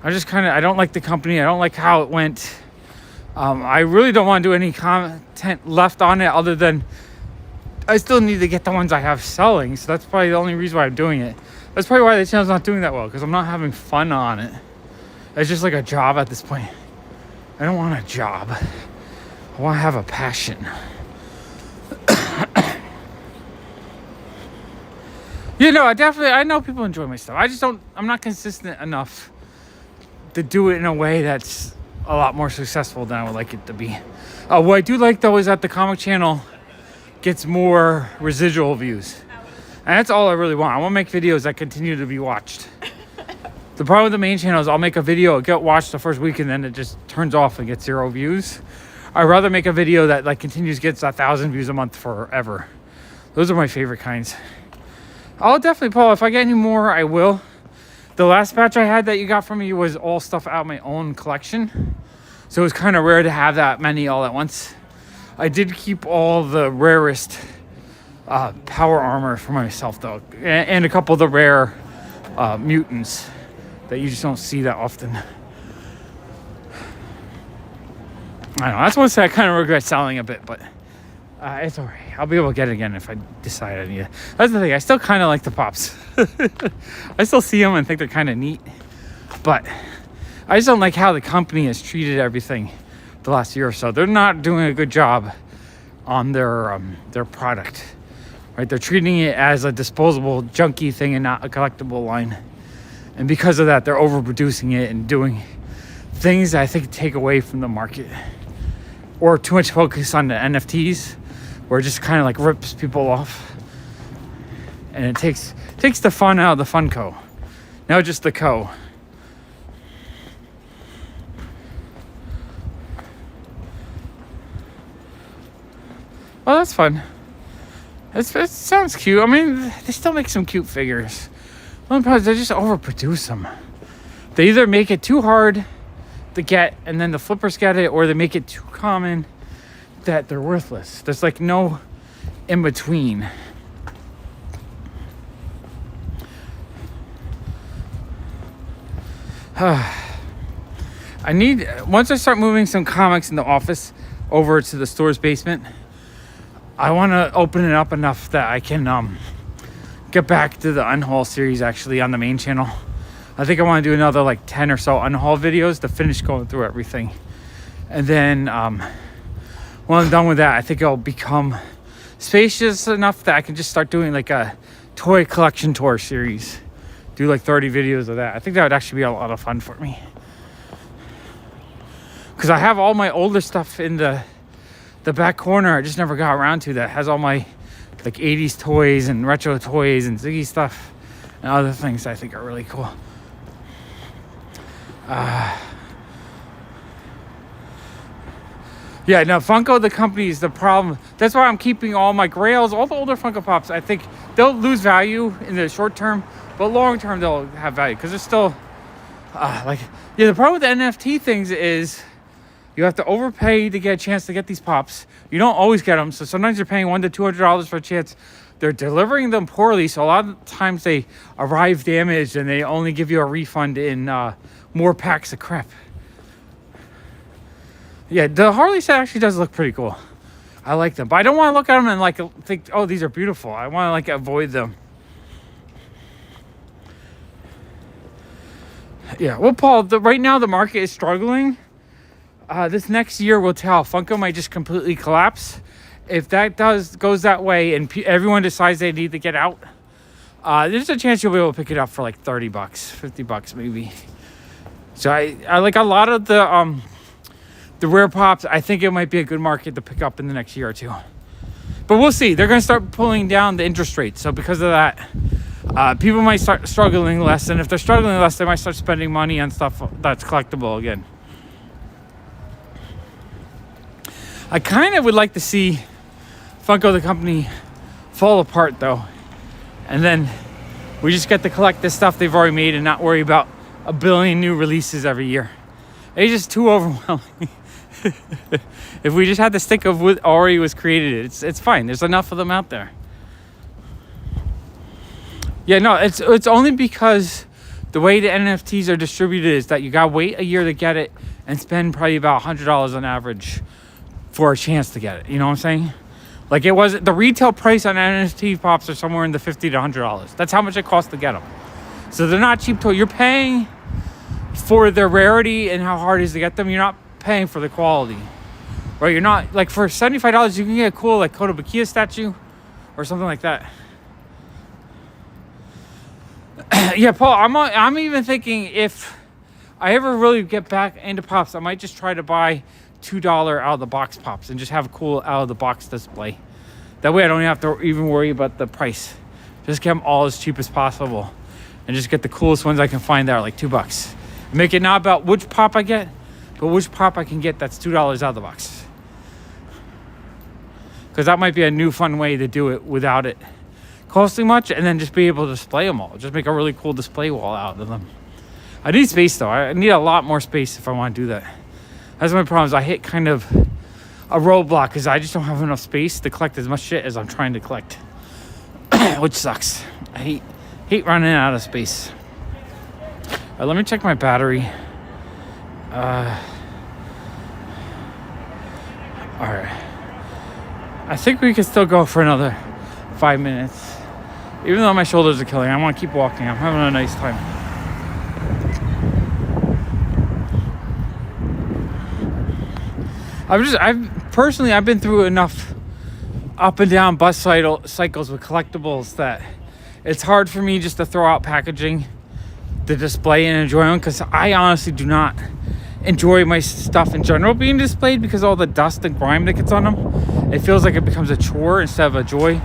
I don't like the company. I don't like how it went. I really don't want to do any content left on it other than I still need to get the ones I have selling, so that's probably the only reason why I'm doing it. That's probably why the channel's not doing that well, because I'm not having fun on it. It's just like a job at this point. I don't want a job. I want to have a passion. I know people enjoy my stuff. I'm not consistent enough to do it in a way that's a lot more successful than I would like it to be. What I do like though is that the comic channel gets more residual views, and that's all I really want. I want to make videos that continue to be watched. The problem with the main channel is I'll make a video, it get watched the first week, and then it just turns off and gets 0 views. I'd rather make a video that like continues, gets 1,000 views a month forever. Those are my favorite kinds. I'll definitely, Paul, if I get any more, I will. The last batch I had that you got from me was all stuff out of my own collection, so it was kind of rare to have that many all at once. I did keep all the rarest power armor for myself, though, and a couple of the rare mutants that you just don't see that often. I don't know. That's one thing I kind of regret selling a bit, but it's all right. I'll be able to get it again if I decide I need it. That's the thing. I still kind of like the Pops. I still see them and think they're kind of neat, but I just don't like how the company has treated everything the last year or so. They're not doing a good job on their product, right? They're treating it as a disposable junky thing and not a collectible line, and because of that, they're overproducing it and doing things that I think take away from the market, or too much focus on the NFTs, where it just kind of like rips people off, and it takes the fun out of the Funko. Now just the Co. Oh, that's fun. It sounds cute. I mean, they still make some cute figures. The only problem is they just overproduce them. They either make it too hard to get, and then the flippers get it, or they make it too common that they're worthless. There's like no in between. Once I start moving some comics in the office over to the store's basement, I want to open it up enough that I can get back to the unhaul series actually on the main channel. I think I want to do another like 10 or so unhaul videos to finish going through everything. And then when I'm done with that, I think it'll become spacious enough that I can just start doing like a toy collection tour series. Do like 30 videos of that. I think that would actually be a lot of fun for me. Because I have all my older stuff in the back corner. I just never got around to that. Has all my like 80s toys and retro toys and Ziggy stuff and other things I think are really cool. Yeah, no, Funko, the company, is the problem. That's why I'm keeping all my Grails, all the older Funko Pops. I think they'll lose value in the short term, but long term they'll have value because they're still the problem with the NFT things is you have to overpay to get a chance to get these pops. You don't always get them, so sometimes you're paying $100 to $200 for a chance. They're delivering them poorly, so a lot of times they arrive damaged and they only give you a refund in more packs of crap. Yeah, the Harley set actually does look pretty cool. I like them, but I don't want to look at them and like think, oh, these are beautiful. I want to like avoid them. Yeah, well, Paul, right now the market is struggling. This next year will tell. Funko might just completely collapse. If that goes that way and everyone decides they need to get out, there's a chance you'll be able to pick it up for like $30, $50 maybe. So I like a lot of the rare pops. I think it might be a good market to pick up in the next year or two. But we'll see. They're going to start pulling down the interest rate. So because of that, people might start struggling less. And if they're struggling less, they might start spending money on stuff that's collectible again. I kind of would like to see Funko, the company, fall apart though. And then we just get to collect this stuff they've already made and not worry about a billion new releases every year. It's just too overwhelming. If we just had to stick of what already was created, it's fine. There's enough of them out there. Yeah, no, it's only because the way the NFTs are distributed is that you gotta wait a year to get it and spend probably about $100 on average for a chance to get it. You know what I'm saying? Like it was the retail price on NFT pops are somewhere in the $50 to $100. That's how much it costs to get them. So they're not cheap. You're paying for their rarity and how hard it is to get them. You're not paying for the quality, right? You're not like for $75 you can get a cool like Kotobukiya statue or something like that. Yeah, Paul, I'm even thinking if I ever really get back into pops, I might just try to buy $2 out of the box pops and just have a cool out of the box display. That way I don't have to even worry about the price. Just get them all as cheap as possible and just get the coolest ones I can find that are like $2. Make it not about which pop I get, but which pop I can get that's $2 out of the box. Because that might be a new fun way to do it without it costing much, and then just be able to display them all. Just make a really cool display wall out of them. I need space though. I need a lot more space if I want to do that. That's my problem. Is I hit kind of a roadblock because I just don't have enough space to collect as much shit as I'm trying to collect, which sucks. I hate running out of space. All right, let me check my battery. All right. I think we can still go for another 5 minutes. Even though my shoulders are killing, I want to keep walking. I'm having a nice time. I've been through enough up and down bus cycles with collectibles that it's hard for me just to throw out packaging to display and enjoy them, because I honestly do not enjoy my stuff in general being displayed because of all the dust and grime that gets on them. It feels like it becomes a chore instead of a joy.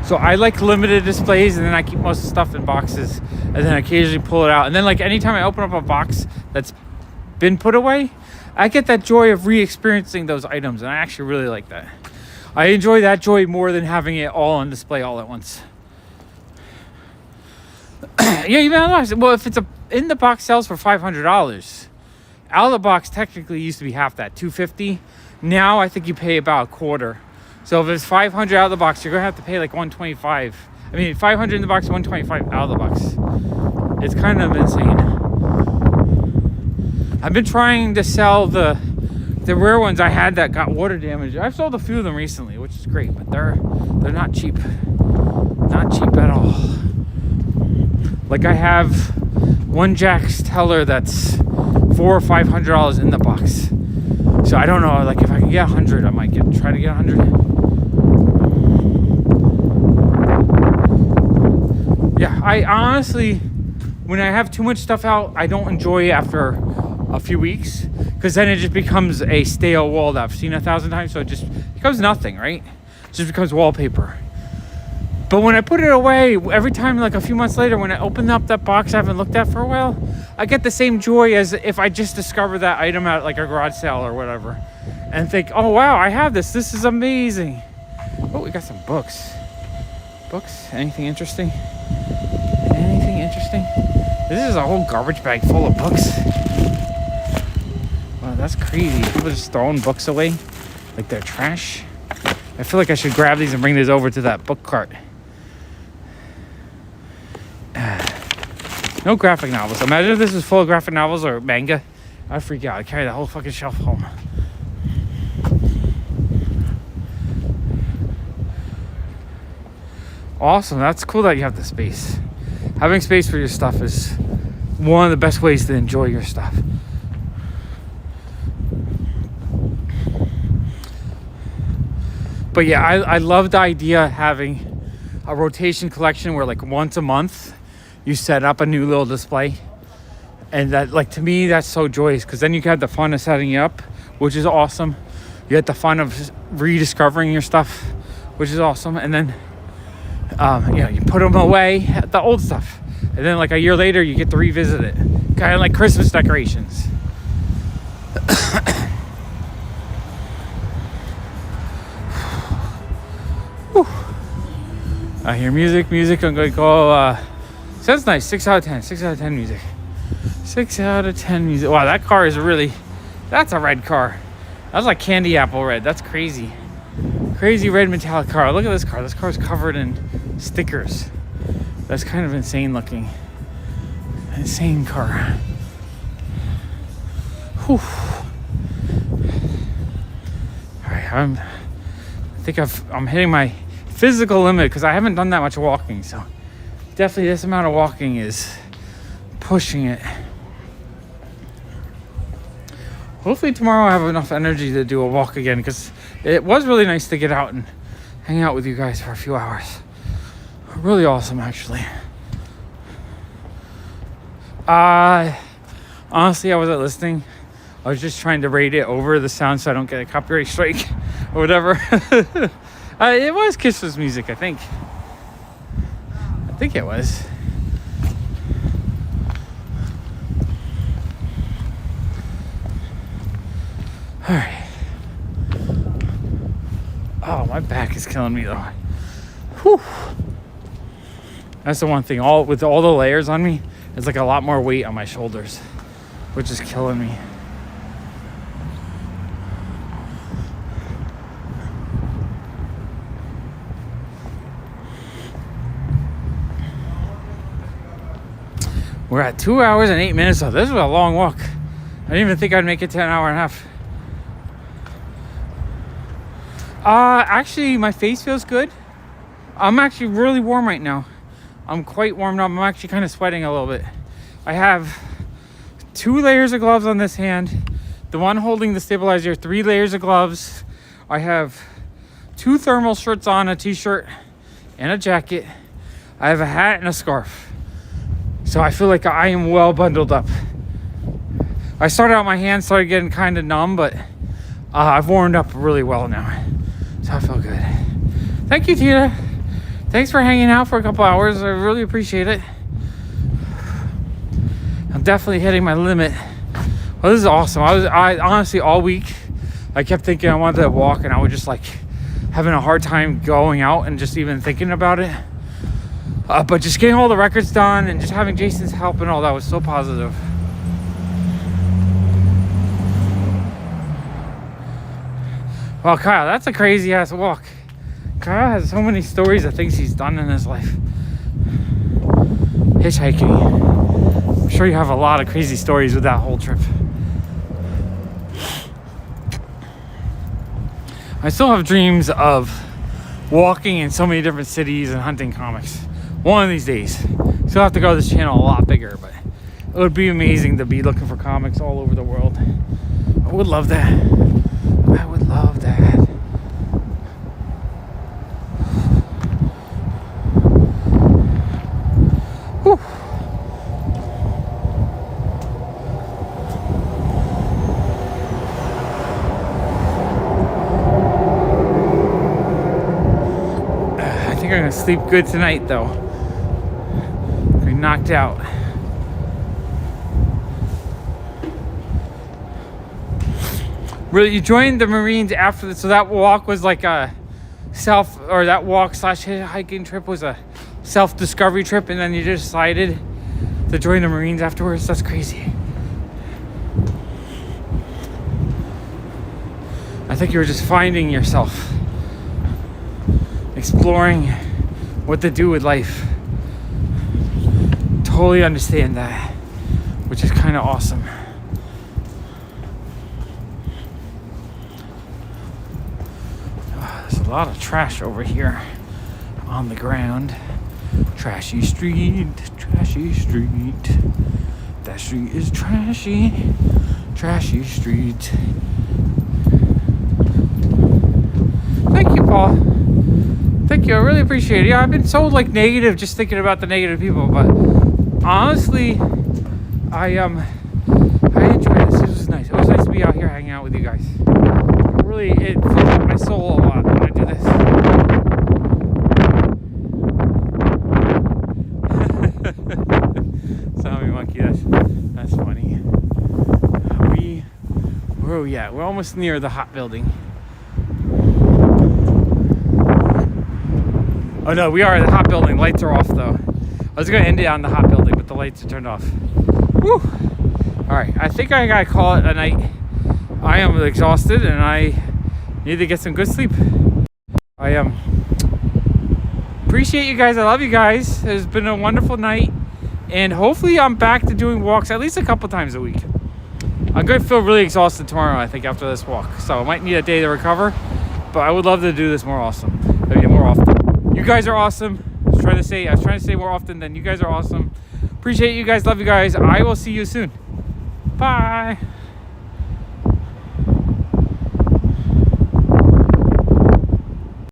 So I like limited displays, and then I keep most of the stuff in boxes and then occasionally pull it out. And then like anytime I open up a box that's been put away, I get that joy of re-experiencing those items, and I actually really like that. I enjoy that joy more than having it all on display all at once. Yeah, even otherwise, well, if it's in the box sells for $500, out of the box technically used to be half that, $250. Now I think you pay about a quarter. So if it's $500 out of the box, you're gonna have to pay like $125. I mean, $500 in the box, $125 out of the box. It's kind of insane. I've been trying to sell the rare ones I had that got water damage. I've sold a few of them recently, which is great, but they're not cheap. Not cheap at all. Like I have one Jack's Teller that's $400 or $500 in the box. So I don't know, like if I can get 100, I might try to get 100. Yeah, I honestly, when I have too much stuff out, I don't enjoy it after a few weeks, because then it just becomes a stale wall that I've seen 1,000 times, so it just becomes nothing, right? It just becomes wallpaper. But when I put it away, every time, like a few months later, when I open up that box I haven't looked at for a while, I get the same joy as if I just discovered that item at like a garage sale or whatever, and think, oh wow, I have this. This is amazing. Oh, we got some books. Books? Anything interesting? Anything interesting? This is a whole garbage bag full of books. Wow, that's crazy. People just throwing books away like they're trash. I feel like I should grab these and bring these over to that book cart. No graphic novels. Imagine if this was full of graphic novels or manga. I'd freak out. I'd carry the whole fucking shelf home. Awesome. That's cool that you have the space. Having space for your stuff is one of the best ways to enjoy your stuff. But yeah, I love the idea of having a rotation collection where like once a month you set up a new little display. And that, like, to me, that's so joyous, because then you have the fun of setting it up, which is awesome. You get the fun of rediscovering your stuff, which is awesome. And then you know, you put them away, the old stuff, and then like a year later you get to revisit it, kind of like Christmas decorations. I hear music. I'm going to go, sounds nice, 6 out of 10, 6 out of 10 music. 6 out of 10 music. Wow, that car is really, that's a red car. That's like candy apple red. That's crazy. Crazy red metallic car. Look at this car. This car is covered in stickers. That's kind of insane looking. Insane car. Whew. All right, I think I'm hitting my physical limit, because I haven't done that much walking, so definitely this amount of walking is pushing it. Hopefully tomorrow I have enough energy to do a walk again, because it was really nice to get out and hang out with you guys for a few hours. Really awesome, actually. Honestly, I wasn't listening. I was just trying to rate it over the sound so I don't get a copyright strike or whatever. It was Christmas music, I think. I think it was. All right. Oh, my back is killing me though. Whew. That's the one thing. With all the layers on me, it's like a lot more weight on my shoulders, which is killing me. We're at 2 hours and 8 minutes, so this was a long walk. I didn't even think I'd make it to an hour and a half. Actually, my face feels good. I'm actually really warm right now. I'm quite warmed up. I'm actually kind of sweating a little bit. I have 2 layers of gloves on this hand. The one holding the stabilizer, 3 layers of gloves. I have 2 thermal shirts on, a t-shirt and a jacket. I have a hat and a scarf. So I feel like I am well bundled up. I started out, my hands started getting kind of numb, but I've warmed up really well now. So I feel good. Thank you, Tina. Thanks for hanging out for a couple hours. I really appreciate it. I'm definitely hitting my limit. Well, this is awesome. I honestly, all week, I kept thinking I wanted to walk, and I was just like having a hard time going out and just even thinking about it. But just getting all the records done and just having Jason's help and all that was so positive. Well, Kyle, that's a crazy ass walk. Kyle has so many stories of things he's done in his life. Hitchhiking. I'm sure you have a lot of crazy stories with that whole trip. I still have dreams of walking in so many different cities and hunting comics. One of these days. Still have to grow this channel a lot bigger, but it would be amazing to be looking for comics all over the world. I would love that. I would love that. Whew. I think I'm gonna sleep good tonight, though. I'm knocked out. Really, you joined the Marines after so that walk was like a that walk / hiking trip was a self-discovery trip, and then you just decided to join the Marines afterwards. That's crazy. I think you were just finding yourself, exploring what to do with life. Totally understand that, which is kind of awesome. There's a lot of trash over here on the ground. Trashy street, trashy street. That street is trashy, trashy street. Thank you, Paul. Thank you, I really appreciate it. Yeah, I've been so like negative, just thinking about the negative people, but honestly, I enjoy this. This was nice. It was nice to be out here hanging out with you guys. Really, it fills up my soul a lot when I do this. Zombie monkey, that's funny. Where are we at? We're almost near the hot building. Oh no, we are at the hot building. Lights are off though. I was gonna end it on the hot building, but the lights are turned off. Woo! Alright, I think I gotta call it a night. I am exhausted and I need to get some good sleep. I appreciate you guys. I love you guys. It's been a wonderful night. And hopefully I'm back to doing walks at least a couple times a week. I'm gonna feel really exhausted tomorrow, I think, after this walk. So I might need a day to recover. But I would love to do this more often. You guys are awesome. I was trying to say more often than you guys are awesome. Appreciate you guys. Love you guys. I will see you soon. Bye.